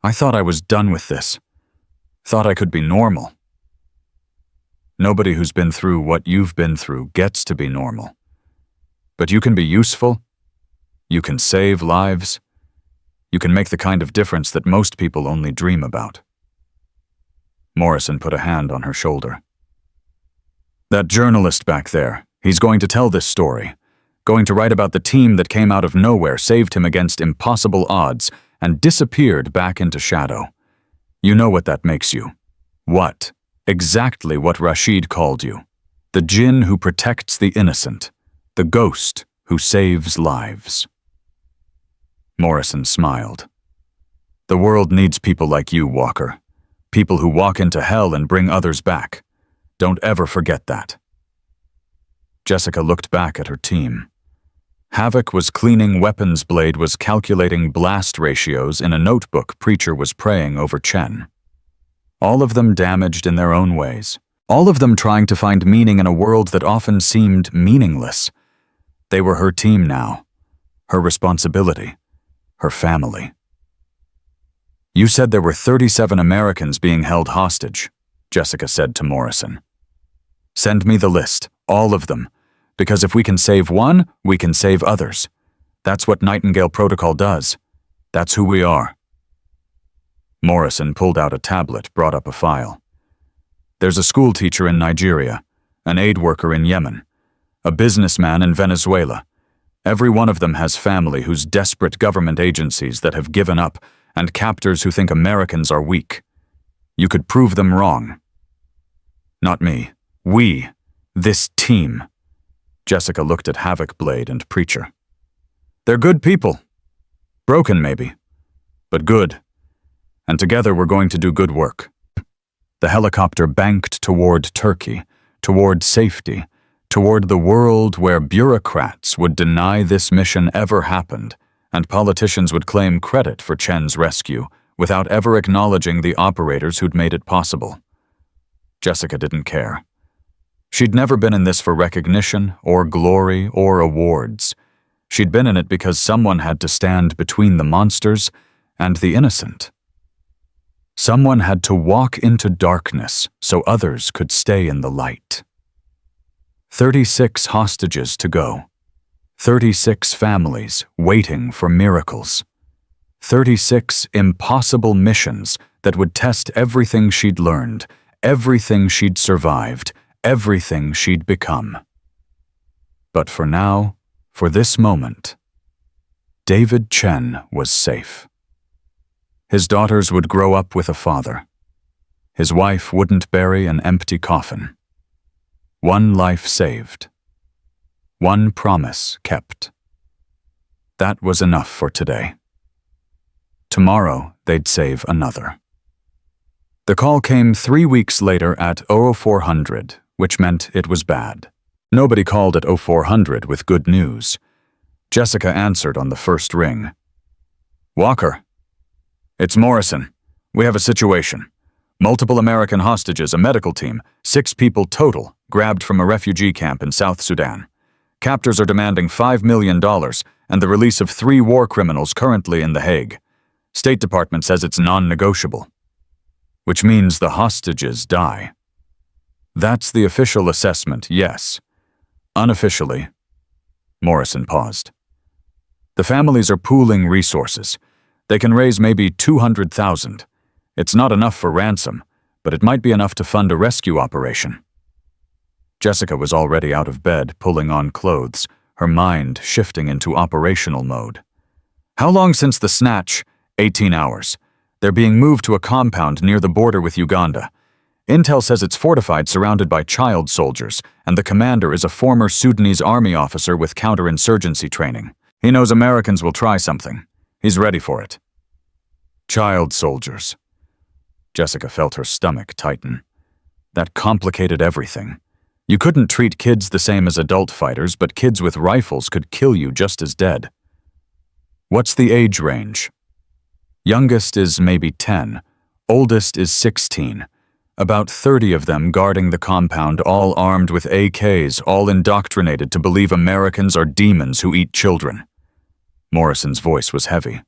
I thought I was done with this. Thought I could be normal. Nobody who's been through what you've been through gets to be normal. But you can be useful. You can save lives. You can make the kind of difference that most people only dream about. Morrison put a hand on her shoulder. That journalist back there, he's going to tell this story. Going to write about the team that came out of nowhere, saved him against impossible odds, and disappeared back into shadow. You know what that makes you. What? Exactly what Rashid called you. The jinn who protects the innocent. The ghost who saves lives. Morrison smiled. The world needs people like you, Walker. People who walk into hell and bring others back. Don't ever forget that. Jessica looked back at her team. Havoc was cleaning weapons, Blade was calculating blast ratios in a notebook, Preacher was praying over Chen. All of them damaged in their own ways. All of them trying to find meaning in a world that often seemed meaningless. They were her team now. Her responsibility. Her family. You said there were 37 Americans being held hostage, Jessica said to Morrison. Send me the list, all of them, because if we can save one, we can save others. That's what Nightingale Protocol does. That's who we are. Morrison pulled out a tablet, brought up a file. There's a school teacher in Nigeria, an aid worker in Yemen, a businessman in Venezuela. Every one of them has family whose desperate government agencies that have given up and captors who think Americans are weak. You could prove them wrong. Not me. We. This team. Jessica looked at Havoc, Blade, and Preacher. They're good people. Broken, maybe. But good. And together we're going to do good work. The helicopter banked toward Turkey, toward safety, toward the world where bureaucrats would deny this mission ever happened, and politicians would claim credit for Chen's rescue without ever acknowledging the operators who'd made it possible. Jessica didn't care. She'd never been in this for recognition or glory or awards. She'd been in it because someone had to stand between the monsters and the innocent. Someone had to walk into darkness so others could stay in the light. 36 hostages to go. 36 families waiting for miracles. 36 impossible missions that would test everything she'd learned, everything she'd survived, everything she'd become. But for now, for this moment, David Chen was safe. His daughters would grow up with a father. His wife wouldn't bury an empty coffin. One life saved. One promise kept. That was enough for today. Tomorrow, they'd save another. The call came 3 weeks later at 0400, which meant it was bad. Nobody called at 0400 with good news. Jessica answered on the first ring. Walker. It's Morrison. We have a situation. Multiple American hostages, a medical team, 6 people total, grabbed from a refugee camp in South Sudan. Captors are demanding $5 million and the release of 3 war criminals currently in The Hague. State Department says it's non-negotiable. Which means the hostages die. That's the official assessment, yes. Unofficially. Morrison paused. The families are pooling resources. They can raise maybe $200,000. It's not enough for ransom, but it might be enough to fund a rescue operation. Jessica was already out of bed, pulling on clothes, her mind shifting into operational mode. How long since the snatch? 18 hours. They're being moved to a compound near the border with Uganda. Intel says it's fortified, surrounded by child soldiers, and the commander is a former Sudanese army officer with counterinsurgency training. He knows Americans will try something. He's ready for it. Child soldiers. Jessica felt her stomach tighten. That complicated everything. You couldn't treat kids the same as adult fighters, but kids with rifles could kill you just as dead. What's the age range? Youngest is maybe 10. Oldest is 16. About 30 of them guarding the compound, all armed with AKs, all indoctrinated to believe Americans are demons who eat children. Morrison's voice was heavy.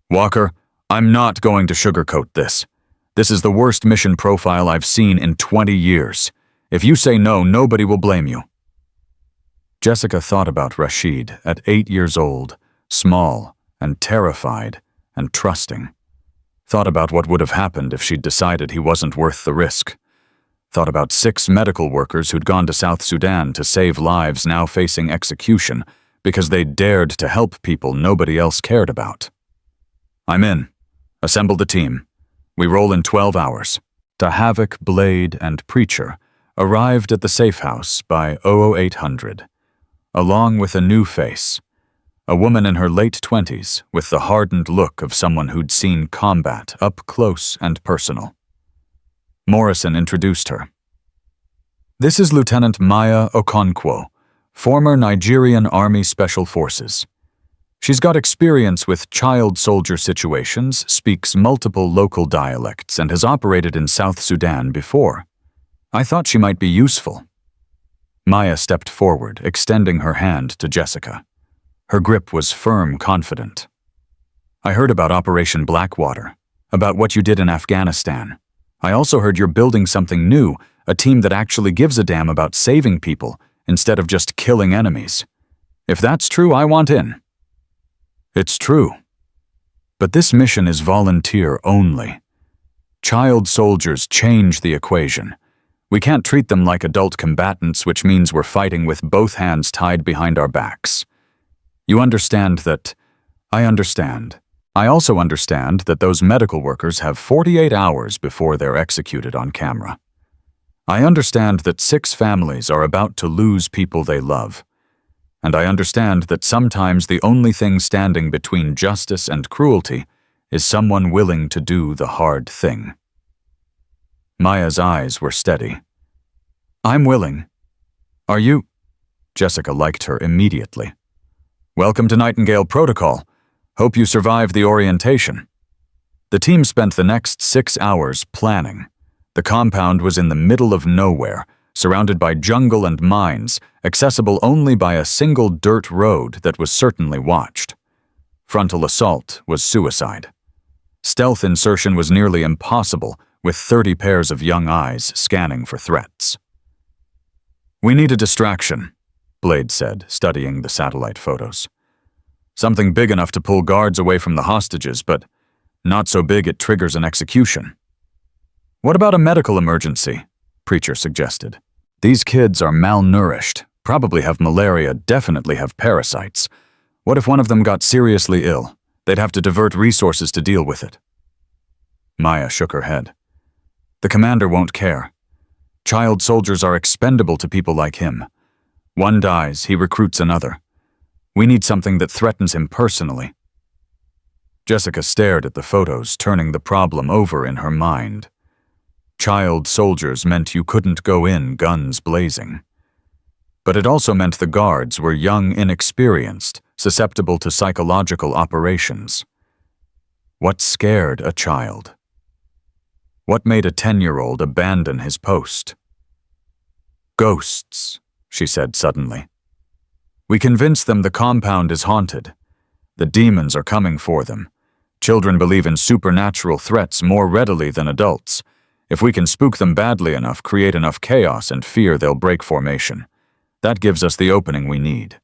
Walker, I'm not going to sugarcoat this. This is the worst mission profile I've seen in 20 years. If you say no, nobody will blame you. Jessica thought about Rashid at 8 years old, small and terrified and trusting. Thought about what would have happened if she'd decided he wasn't worth the risk. Thought about 6 medical workers who'd gone to South Sudan to save lives now facing execution because they dared to help people nobody else cared about. I'm in. Assemble the team. We roll in 12 hours. The Havoc, Blade, and Preacher arrived at the safe house by 00800, along with a new face. A woman in her late 20s with the hardened look of someone who'd seen combat up close and personal. Morrison introduced her. This is Lieutenant Maya Okonkwo, former Nigerian Army Special Forces. She's got experience with child soldier situations, speaks multiple local dialects, and has operated in South Sudan before. I thought she might be useful. Maya stepped forward, extending her hand to Jessica. Her grip was firm, confident. I heard about Operation Blackwater, about what you did in Afghanistan. I also heard you're building something new, a team that actually gives a damn about saving people instead of just killing enemies. If that's true, I want in. It's true. But this mission is volunteer only. Child soldiers change the equation. We can't treat them like adult combatants, which means we're fighting with both hands tied behind our backs. You understand that? I understand. I also understand that those medical workers have 48 hours before they're executed on camera. I understand that 6 families are about to lose people they love. And I understand that sometimes the only thing standing between justice and cruelty is someone willing to do the hard thing. Maya's eyes were steady. I'm willing. Are you? Jessica liked her immediately. Welcome to Nightingale Protocol. Hope you survived the orientation. The team spent the next 6 hours planning. The compound was in the middle of nowhere, surrounded by jungle and mines, accessible only by a single dirt road that was certainly watched. Frontal assault was suicide. Stealth insertion was nearly impossible, with 30 pairs of young eyes scanning for threats. We need a distraction, Blade said, studying the satellite photos. Something big enough to pull guards away from the hostages, but not so big it triggers an execution. What about a medical emergency? Preacher suggested. These kids are malnourished, probably have malaria, definitely have parasites. What if one of them got seriously ill? They'd have to divert resources to deal with it. Maya shook her head. The commander won't care. Child soldiers are expendable to people like him. One dies, he recruits another. We need something that threatens him personally. Jessica stared at the photos, turning the problem over in her mind. Child soldiers meant you couldn't go in guns blazing. But it also meant the guards were young, inexperienced, susceptible to psychological operations. What scared a child? What made a 10-year-old abandon his post? Ghosts, she said suddenly. We convince them the compound is haunted. The demons are coming for them. Children believe in supernatural threats more readily than adults. If we can spook them badly enough, create enough chaos and fear, they'll break formation. That gives us the opening we need.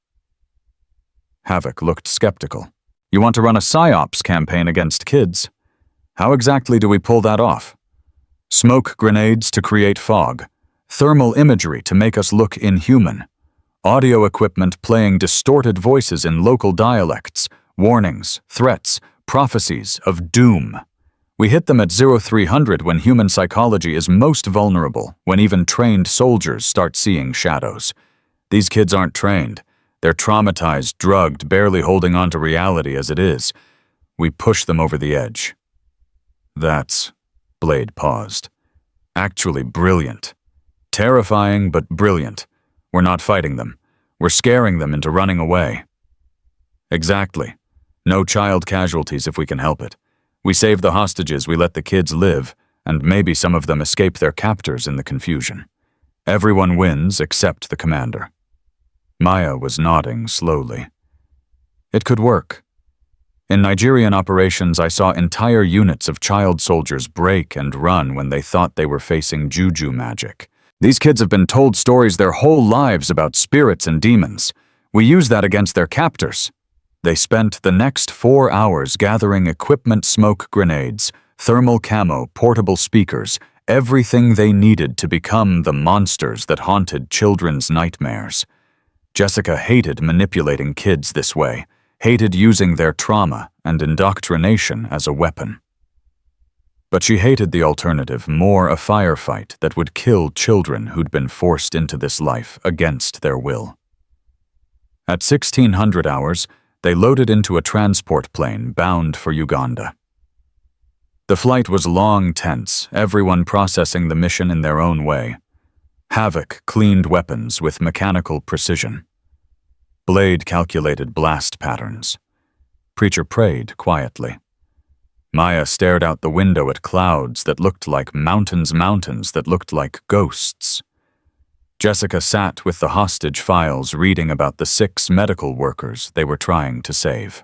Havoc looked skeptical. You want to run a psyops campaign against kids? How exactly do we pull that off? Smoke grenades to create fog, thermal imagery to make us look inhuman, audio equipment playing distorted voices in local dialects, warnings, threats, prophecies of doom. We hit them at 0300 when human psychology is most vulnerable, when even trained soldiers start seeing shadows. These kids aren't trained. They're traumatized, drugged, barely holding on to reality as it is. We push them over the edge. That's, Blade paused, actually brilliant. Terrifying, but brilliant. We're not fighting them. We're scaring them into running away. Exactly. No child casualties if we can help it. We save the hostages, we let the kids live, and maybe some of them escape their captors in the confusion. Everyone wins except the commander. Maya was nodding slowly. It could work. In Nigerian operations, I saw entire units of child soldiers break and run when they thought they were facing juju magic. These kids have been told stories their whole lives about spirits and demons. We use that against their captors. They spent the next 4 hours gathering equipment smoke grenades, thermal camo, portable speakers, everything they needed to become the monsters that haunted children's nightmares. Jessica hated manipulating kids this way, hated using their trauma and indoctrination as a weapon. But she hated the alternative more, a firefight that would kill children who'd been forced into this life against their will. At 1600 hours, they loaded into a transport plane bound for Uganda. The flight was long, tense, everyone processing the mission in their own way. Havoc cleaned weapons with mechanical precision. Blade calculated blast patterns. Preacher prayed quietly. Maya stared out the window at clouds that looked like mountains that looked like ghosts. Jessica sat with the hostage files reading about the 6 medical workers they were trying to save.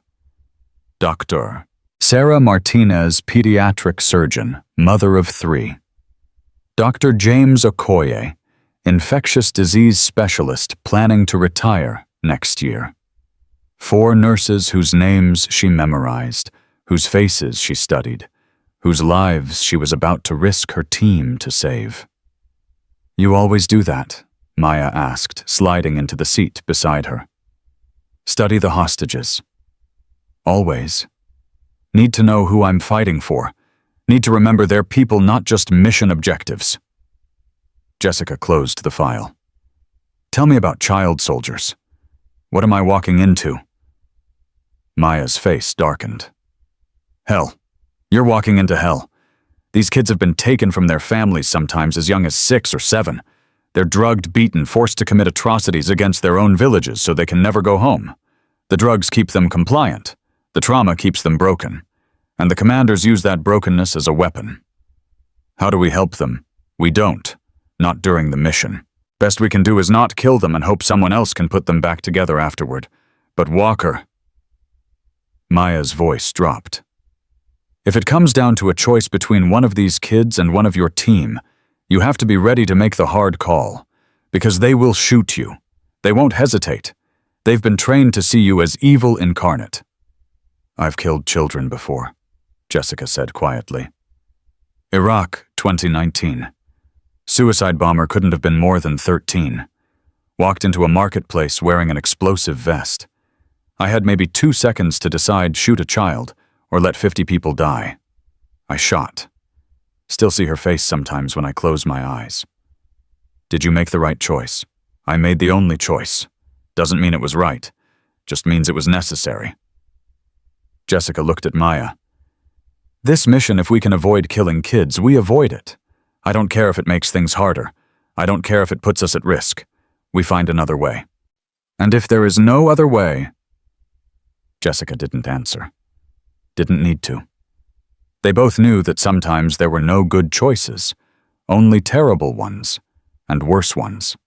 Dr. Sarah Martinez, pediatric surgeon, mother of 3. Dr. James Okoye, infectious disease specialist planning to retire next year. 4 nurses whose names she memorized, whose faces she studied, whose lives she was about to risk her team to save. "You always do that?" Maya asked, sliding into the seat beside her. "Study the hostages." "Always. Need to know who I'm fighting for. Need to remember they're people, not just mission objectives." Jessica closed the file. "Tell me about child soldiers. What am I walking into?" Maya's face darkened. "Hell. You're walking into hell. These kids have been taken from their families sometimes as young as 6 or 7. They're drugged, beaten, forced to commit atrocities against their own villages so they can never go home. The drugs keep them compliant. The trauma keeps them broken. And the commanders use that brokenness as a weapon. How do we help them? We don't. Not during the mission. Best we can do is not kill them and hope someone else can put them back together afterward. But Walker..." Maya's voice dropped. "If it comes down to a choice between one of these kids and one of your team, you have to be ready to make the hard call. Because they will shoot you. They won't hesitate. They've been trained to see you as evil incarnate." "I've killed children before," Jessica said quietly. "Iraq, 2019. Suicide bomber couldn't have been more than 13. Walked into a marketplace wearing an explosive vest. I had maybe 2 seconds to decide shoot a child or let 50 people die. I shot. Still see her face sometimes when I close my eyes. Did you make the right choice? I made the only choice. Doesn't mean it was right. Just means it was necessary." Jessica looked at Maya. "This mission, if we can avoid killing kids, we avoid it. I don't care if it makes things harder. I don't care if it puts us at risk. We find another way. And if there is no other way..." Jessica didn't answer. Didn't need to. They both knew that sometimes there were no good choices, only terrible ones, and worse ones.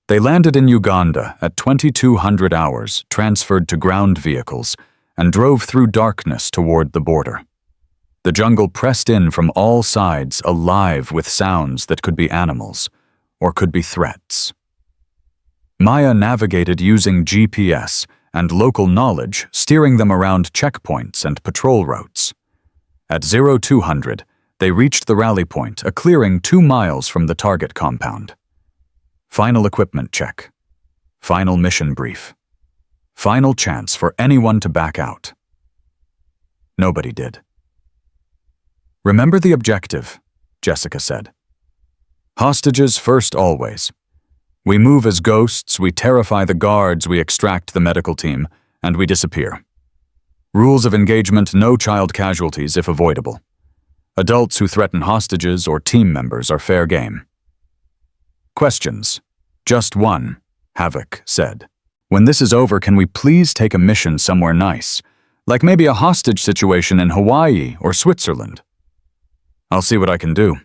They landed in Uganda at 2200 hours, transferred to ground vehicles, and drove through darkness toward the border. The jungle pressed in from all sides, alive with sounds that could be animals, or could be threats. Maya navigated using GPS and local knowledge, steering them around checkpoints and patrol routes. At 0200, they reached the rally point, a clearing 2 miles from the target compound. Final equipment check. Final mission brief. Final chance for anyone to back out. Nobody did. Remember the objective, Jessica said. Hostages first always. We move as ghosts, we terrify the guards, we extract the medical team, and we disappear. Rules of engagement: no child casualties if avoidable. Adults who threaten hostages or team members are fair game. Questions? Just one, Havoc said. When this is over, can we please take a mission somewhere nice? Like maybe a hostage situation in Hawaii or Switzerland. I'll see what I can do.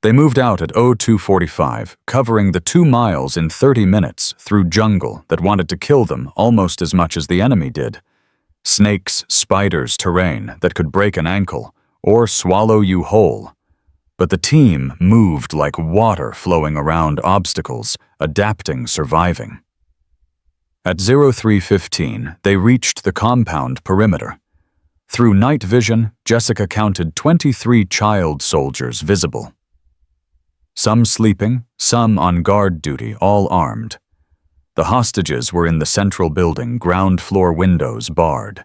They moved out at 02:45, covering the 2 miles in 30 minutes through jungle that wanted to kill them almost as much as the enemy did. Snakes, spiders, terrain that could break an ankle or swallow you whole. But the team moved like water flowing around obstacles, adapting, surviving. At 03:15, they reached the compound perimeter. Through night vision, Jessica counted 23 child soldiers visible. Some sleeping, some on guard duty, all armed. The hostages were in the central building, ground floor windows barred.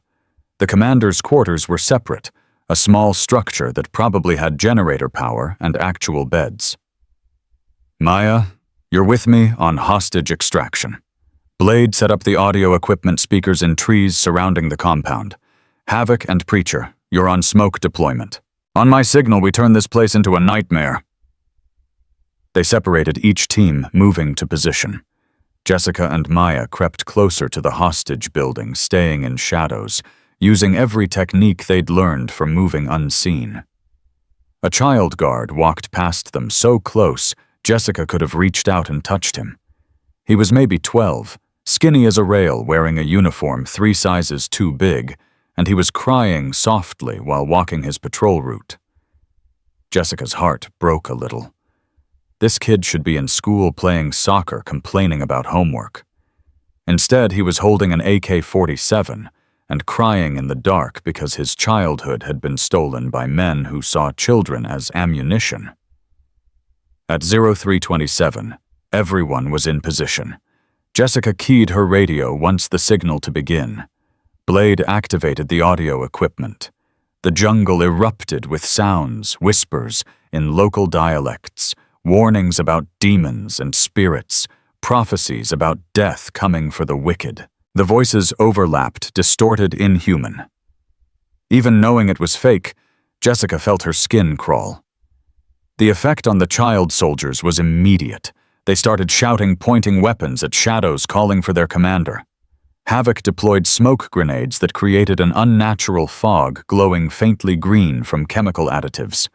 The commander's quarters were separate, a small structure that probably had generator power and actual beds. Maya, you're with me on hostage extraction. Blade set up the audio equipment speakers in trees surrounding the compound. Havoc and Preacher, you're on smoke deployment. On my signal, we turn this place into a nightmare. They separated, each team moving to position. Jessica and Maya crept closer to the hostage building, staying in shadows, using every technique they'd learned from moving unseen. A child guard walked past them so close, Jessica could have reached out and touched him. He was maybe 12, skinny as a rail, wearing a uniform 3 sizes too big, and he was crying softly while walking his patrol route. Jessica's heart broke a little. This kid should be in school playing soccer, complaining about homework. Instead, he was holding an AK-47 and crying in the dark because his childhood had been stolen by men who saw children as ammunition. At 03:27, everyone was in position. Jessica keyed her radio once the signal to begin. Blade activated the audio equipment. The jungle erupted with sounds, whispers, in local dialects, warnings about demons and spirits, prophecies about death coming for the wicked. The voices overlapped, distorted, inhuman. Even knowing it was fake, Jessica felt her skin crawl. The effect on the child soldiers was immediate. They started shouting, pointing weapons at shadows, calling for their commander. Havoc deployed smoke grenades that created an unnatural fog glowing faintly green from chemical additives.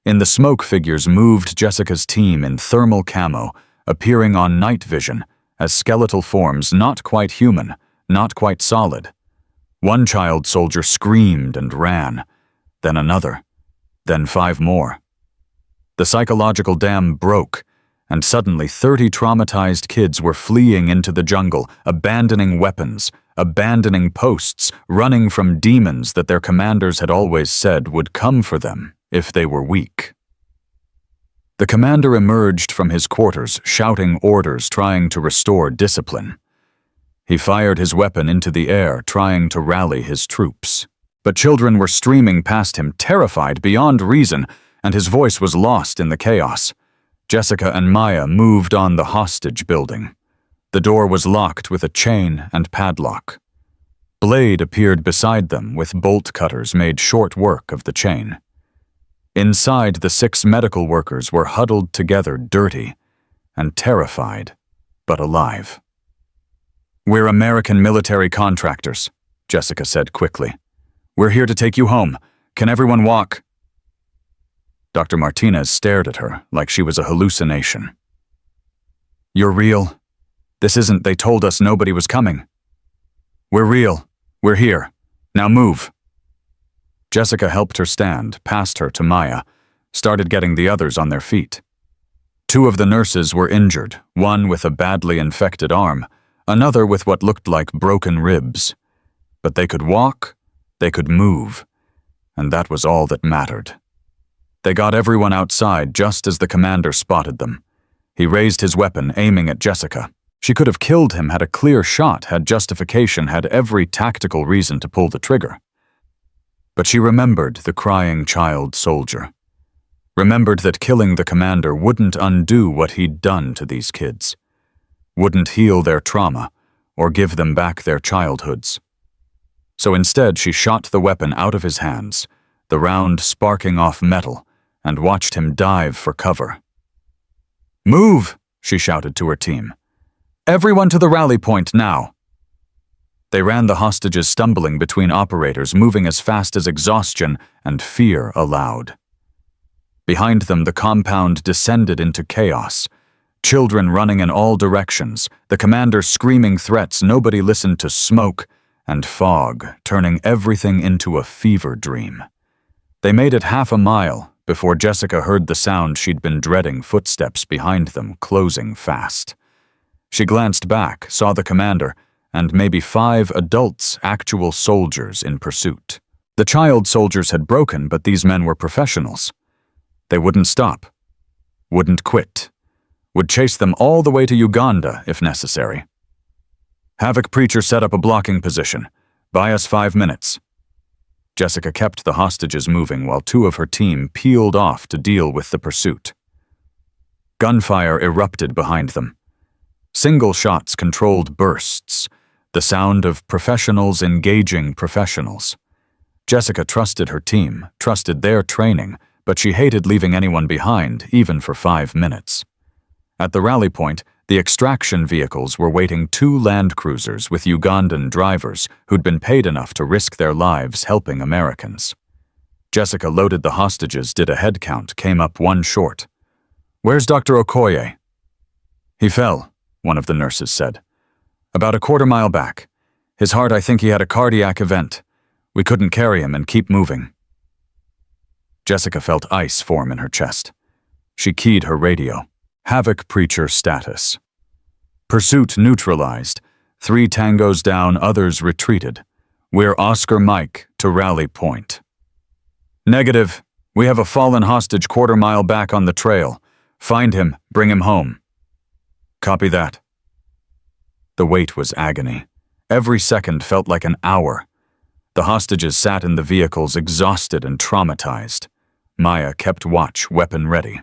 In the smoke, figures moved Jessica's team in thermal camo, appearing on night vision as skeletal forms, not quite human, not quite solid. One child soldier screamed and ran, then another, then 5 more. The psychological dam broke, and suddenly 30 traumatized kids were fleeing into the jungle, abandoning weapons, abandoning posts, running from demons that their commanders had always said would come for them if they were weak. The commander emerged from his quarters, shouting orders, trying to restore discipline. He fired his weapon into the air, trying to rally his troops. But children were streaming past him, terrified beyond reason, and his voice was lost in the chaos. Jessica and Maya moved on the hostage building. The door was locked with a chain and padlock. Blade appeared beside them with bolt cutters, made short work of the chain. Inside, the 6 medical workers were huddled together, dirty and terrified, but alive. "We're American military contractors," Jessica said quickly. "We're here to take you home. Can everyone walk?" Dr. Martinez stared at her like she was a hallucination. "You're real? This isn't, they told us nobody was coming." "We're real. We're here. Now move." Jessica helped her stand, passed her to Maya, started getting the others on their feet. 2 of the nurses were injured, one with a badly infected arm, another with what looked like broken ribs. But they could walk, they could move, and that was all that mattered. They got everyone outside just as the commander spotted them. He raised his weapon, aiming at Jessica. She could have killed him, had a clear shot, had justification, had every tactical reason to pull the trigger. But she remembered the crying child soldier. Remembered that killing the commander wouldn't undo what he'd done to these kids. Wouldn't heal their trauma or give them back their childhoods. So instead she shot the weapon out of his hands, the round sparking off metal, and watched him dive for cover. "Move!" she shouted to her team. "Everyone to the rally point now!" They ran the hostages stumbling between operators, moving as fast as exhaustion and fear allowed. Behind them, the compound descended into chaos. Children running in all directions, the commander screaming threats, nobody listened to smoke, and fog, turning everything into a fever dream. They made it half a mile before Jessica heard the sound she'd been dreading, footsteps behind them closing fast. She glanced back, saw the commander, and maybe 5 adults, actual soldiers in pursuit. The child soldiers had broken, but these men were professionals. They wouldn't stop, wouldn't quit, would chase them all the way to Uganda if necessary. Havoc Preacher set up a blocking position. Buy us 5 minutes. Jessica kept the hostages moving while 2 of her team peeled off to deal with the pursuit. Gunfire erupted behind them. Single shots controlled bursts, the sound of professionals engaging professionals. Jessica trusted her team, trusted their training, but she hated leaving anyone behind, even for 5 minutes. At the rally point, the extraction vehicles were waiting 2 land cruisers with Ugandan drivers who'd been paid enough to risk their lives helping Americans. Jessica loaded the hostages, did a head count, came up 1 short. "Where's Dr. Okoye?" "He fell," one of the nurses said. "About a quarter mile back. His heart, I think he had a cardiac event. We couldn't carry him and keep moving." Jessica felt ice form in her chest. She keyed her radio. Havoc Preacher status. Pursuit neutralized. 3 tangos down, others retreated. We're Oscar Mike to rally point. Negative. We have a fallen hostage quarter mile back on the trail. Find him, bring him home. Copy that. The wait was agony. Every second felt like an hour. The hostages sat in the vehicles exhausted and traumatized. Maya kept watch, weapon ready.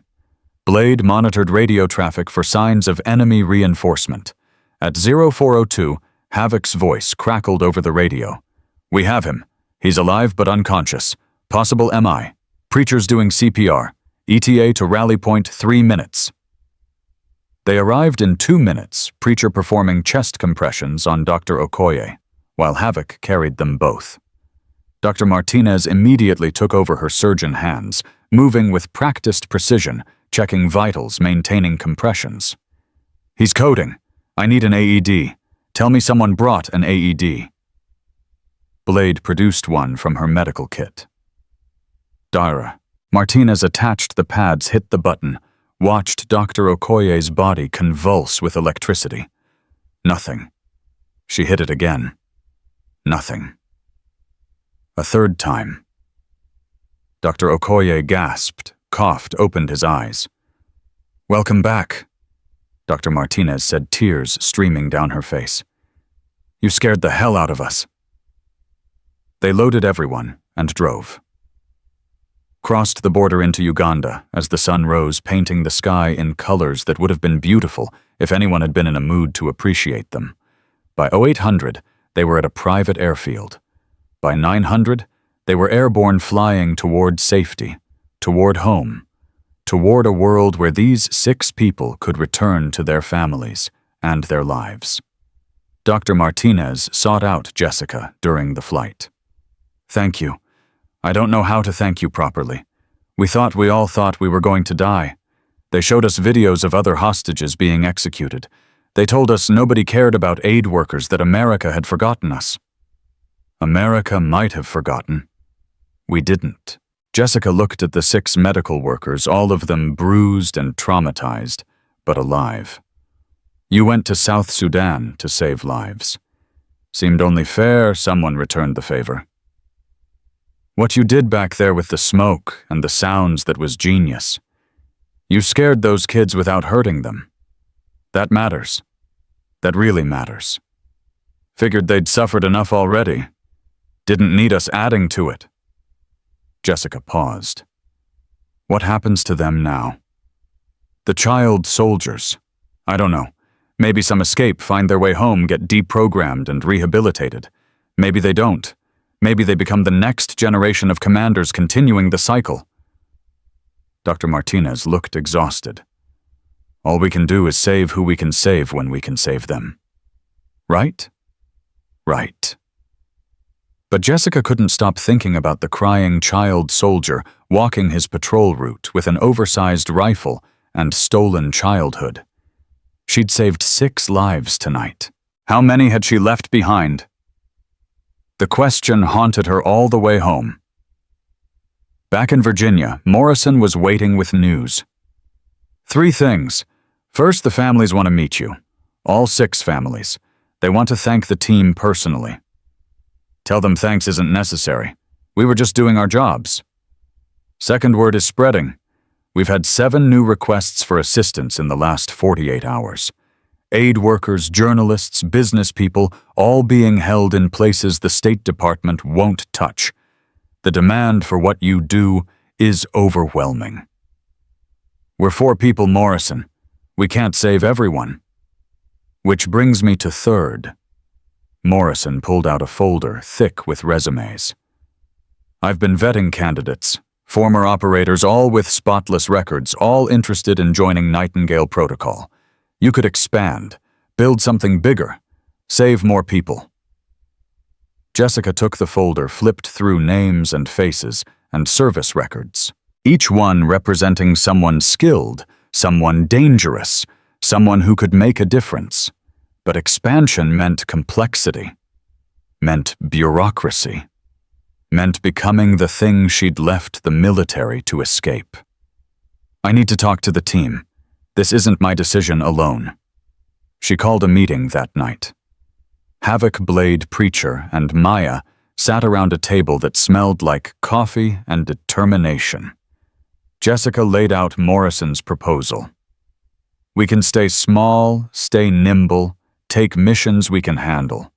Blade monitored radio traffic for signs of enemy reinforcement. At 0402, Havoc's voice crackled over the radio. "We have him. He's alive but unconscious. Possible MI. Preacher's doing CPR. ETA to rally point 3 minutes." They arrived in 2 minutes, Preacher performing chest compressions on Dr. Okoye, while Havoc carried them both. Dr. Martinez immediately took over her surgeon hands, moving with practiced precision, checking vitals, maintaining compressions. "He's coding. I need an AED. Tell me someone brought an AED." Blade produced one from her medical kit. Dara. Martinez attached the pads, hit the button, watched Dr. Okoye's body convulse with electricity. Nothing. She hit it again. Nothing. A 3rd time. Dr. Okoye gasped, coughed, opened his eyes. "Welcome back," Dr. Martinez said, tears streaming down her face. "You scared the hell out of us." They loaded everyone and drove. Crossed the border into Uganda as the sun rose, painting the sky in colors that would have been beautiful if anyone had been in a mood to appreciate them. By 0800, they were at a private airfield. By 900, they were airborne, flying toward safety, toward home, toward a world where these 6 people could return to their families and their lives. Dr. Martinez sought out Jessica during the flight. "Thank you. I don't know how to thank you properly. We all thought we were going to die. They showed us videos of other hostages being executed. They told us nobody cared about aid workers, that America had forgotten us." America might have forgotten. We didn't. Jessica looked at the 6 medical workers, all of them bruised and traumatized, but alive. "You went to South Sudan to save lives. Seemed only fair someone returned the favor. What you did back there with the smoke and the sounds, that was genius. You scared those kids without hurting them. That matters. That really matters. Figured they'd suffered enough already. Didn't need us adding to it. Jessica paused. What happens to them now? The child soldiers. I don't know. Maybe some escape, find their way home, get deprogrammed and rehabilitated. Maybe they don't. Maybe they become the next generation of commanders continuing the cycle. Dr. Martinez looked exhausted. All we can do is save who we can save when we can save them. Right? Right. But Jessica couldn't stop thinking about the crying child soldier walking his patrol route with an oversized rifle and stolen childhood. She'd saved 6 lives tonight. How many had she left behind? The question haunted her all the way home. Back in Virginia, Morrison was waiting with news. 3 things. First, the families want to meet you. All 6 families. They want to thank the team personally. Tell them thanks isn't necessary. We were just doing our jobs. Second, word is spreading. We've had 7 new requests for assistance in the last 48 hours. Aid workers, journalists, business people, all being held in places the State Department won't touch. The demand for what you do is overwhelming. We're 4 people, Morrison. We can't save everyone. Which brings me to third. Morrison pulled out a folder thick with resumes. I've been vetting candidates, former operators, all with spotless records, all interested in joining Nightingale Protocol. You could expand, build something bigger, save more people. Jessica took the folder, flipped through names and faces and service records, each one representing someone skilled, someone dangerous, someone who could make a difference. But expansion meant complexity, meant bureaucracy, meant becoming the thing she'd left the military to escape. I need to talk to the team. This isn't my decision alone. She called a meeting that night. Havoc Blade Preacher and Maya sat around a table that smelled like coffee and determination. Jessica laid out Morrison's proposal. We can stay small, stay nimble, take missions we can handle.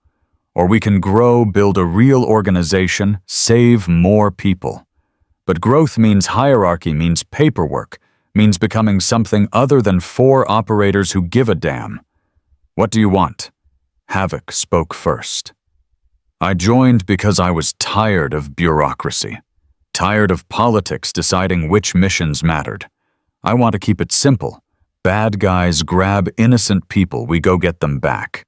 Or we can grow, build a real organization, save more people. But growth means hierarchy, means paperwork, means becoming something other than 4 operators who give a damn. What do you want? Havoc spoke first. I joined because I was tired of bureaucracy, tired of politics deciding which missions mattered. I want to keep it simple. Bad guys grab innocent people, we go get them back.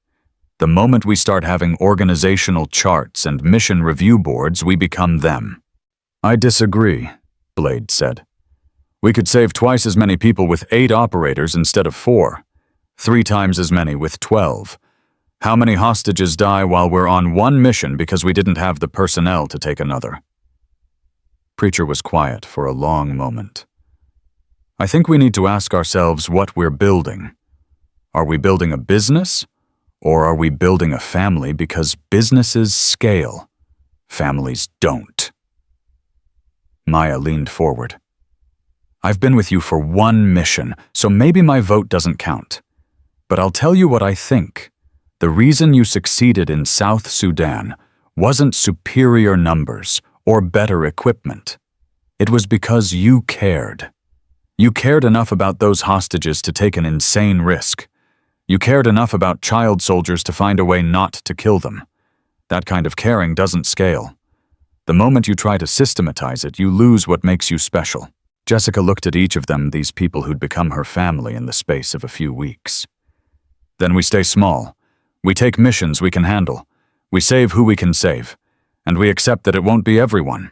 The moment we start having organizational charts and mission review boards, we become them. I disagree, Blade said. We could save twice as many people with 8 operators instead of 4, 3 times as many with 12. How many hostages die while we're on one mission because we didn't have the personnel to take another? Preacher was quiet for a long moment. I think we need to ask ourselves what we're building. Are we building a business, or are we building a family because businesses scale, families don't? Maya leaned forward. I've been with you for 1 mission, so maybe my vote doesn't count. But I'll tell you what I think. The reason you succeeded in South Sudan wasn't superior numbers or better equipment. It was because you cared. You cared enough about those hostages to take an insane risk. You cared enough about child soldiers to find a way not to kill them. That kind of caring doesn't scale. The moment you try to systematize it, you lose what makes you special. Jessica looked at each of them, these people who'd become her family in the space of a few weeks. Then we stay small. We take missions we can handle. We save who we can save. And we accept that it won't be everyone.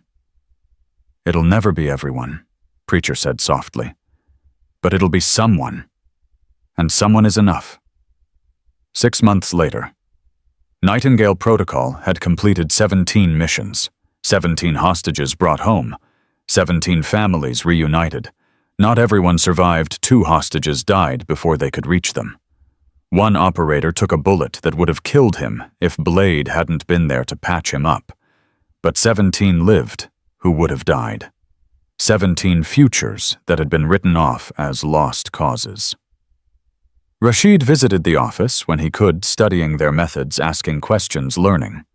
It'll never be everyone, Preacher said softly. But it'll be someone. And someone is enough. 6 months later, Nightingale Protocol had completed 17 missions, 17 hostages brought home, 17 families reunited. Not everyone survived. 2 hostages died before they could reach them. 1 operator took a bullet that would have killed him if Blade hadn't been there to patch him up. But 17 lived who would have died. 17 futures that had been written off as lost causes. Rashid visited the office when he could, studying their methods, asking questions, learning.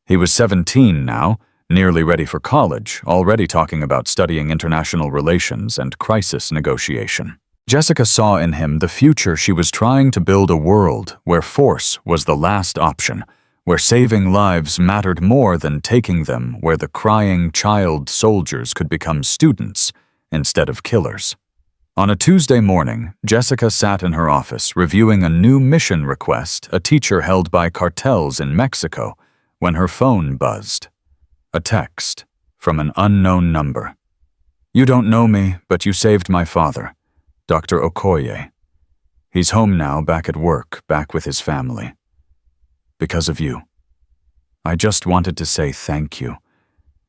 He was 17 now, nearly ready for college, already talking about studying international relations and crisis negotiation. Jessica saw in him the future she was trying to build, a world where force was the last option, where saving lives mattered more than taking them, where the crying child soldiers could become students instead of killers. On a Tuesday morning, Jessica sat in her office reviewing a new mission request a teacher held by cartels in Mexico when her phone buzzed. A text from an unknown number. "You don't know me, but you saved my father, Dr. Okoye. He's home now, back at work, back with his family. Because of you. I just wanted to say thank you,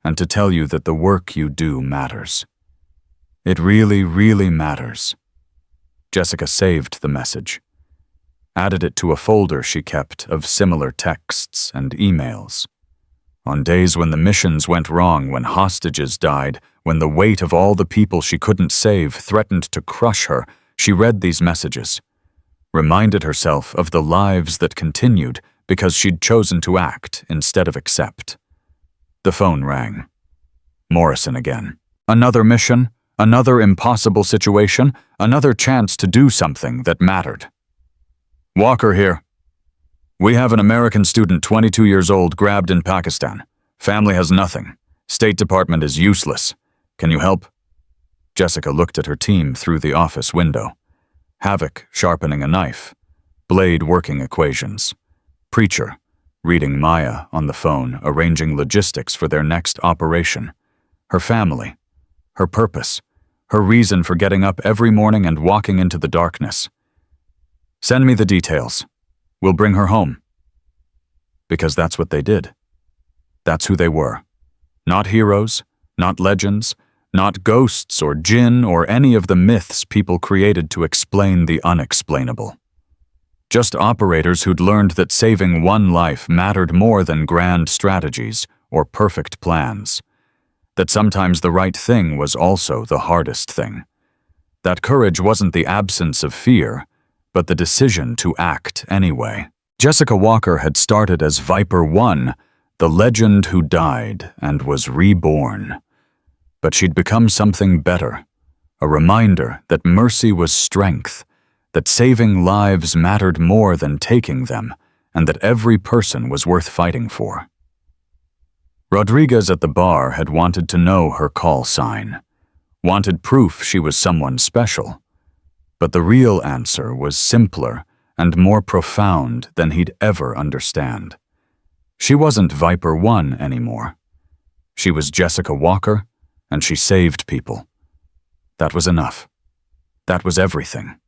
and to tell you that the work you do matters. It really, really matters." Jessica saved the message, added it to a folder she kept of similar texts and emails. On days when the missions went wrong, when hostages died, when the weight of all the people she couldn't save threatened to crush her, she read these messages, reminded herself of the lives that continued because she'd chosen to act instead of accept. The phone rang. Morrison again. Another mission, another impossible situation, another chance to do something that mattered. "Walker here. We have an American student, 22 years old, grabbed in Pakistan. Family has nothing. State Department is useless. Can you help?" Jessica looked at her team through the office window. Havoc sharpening a knife. Blade working equations. Preacher reading Maya on the phone, arranging logistics for their next operation. Her family. Her purpose. Her reason for getting up every morning and walking into the darkness. "Send me the details. We'll bring her home." Because that's what they did. That's who they were. Not heroes, not legends, not ghosts or jinn or any of the myths people created to explain the unexplainable. Just operators who'd learned that saving one life mattered more than grand strategies or perfect plans. That sometimes the right thing was also the hardest thing. That courage wasn't the absence of fear, but the decision to act anyway. Jessica Walker had started as Viper 1, the legend who died and was reborn. But she'd become something better, a reminder that mercy was strength, that saving lives mattered more than taking them, and that every person was worth fighting for. Rodriguez at the bar had wanted to know her call sign, wanted proof she was someone special. But the real answer was simpler and more profound than he'd ever understand. She wasn't Viper 1 anymore. She was Jessica Walker, and she saved people. That was enough. That was everything.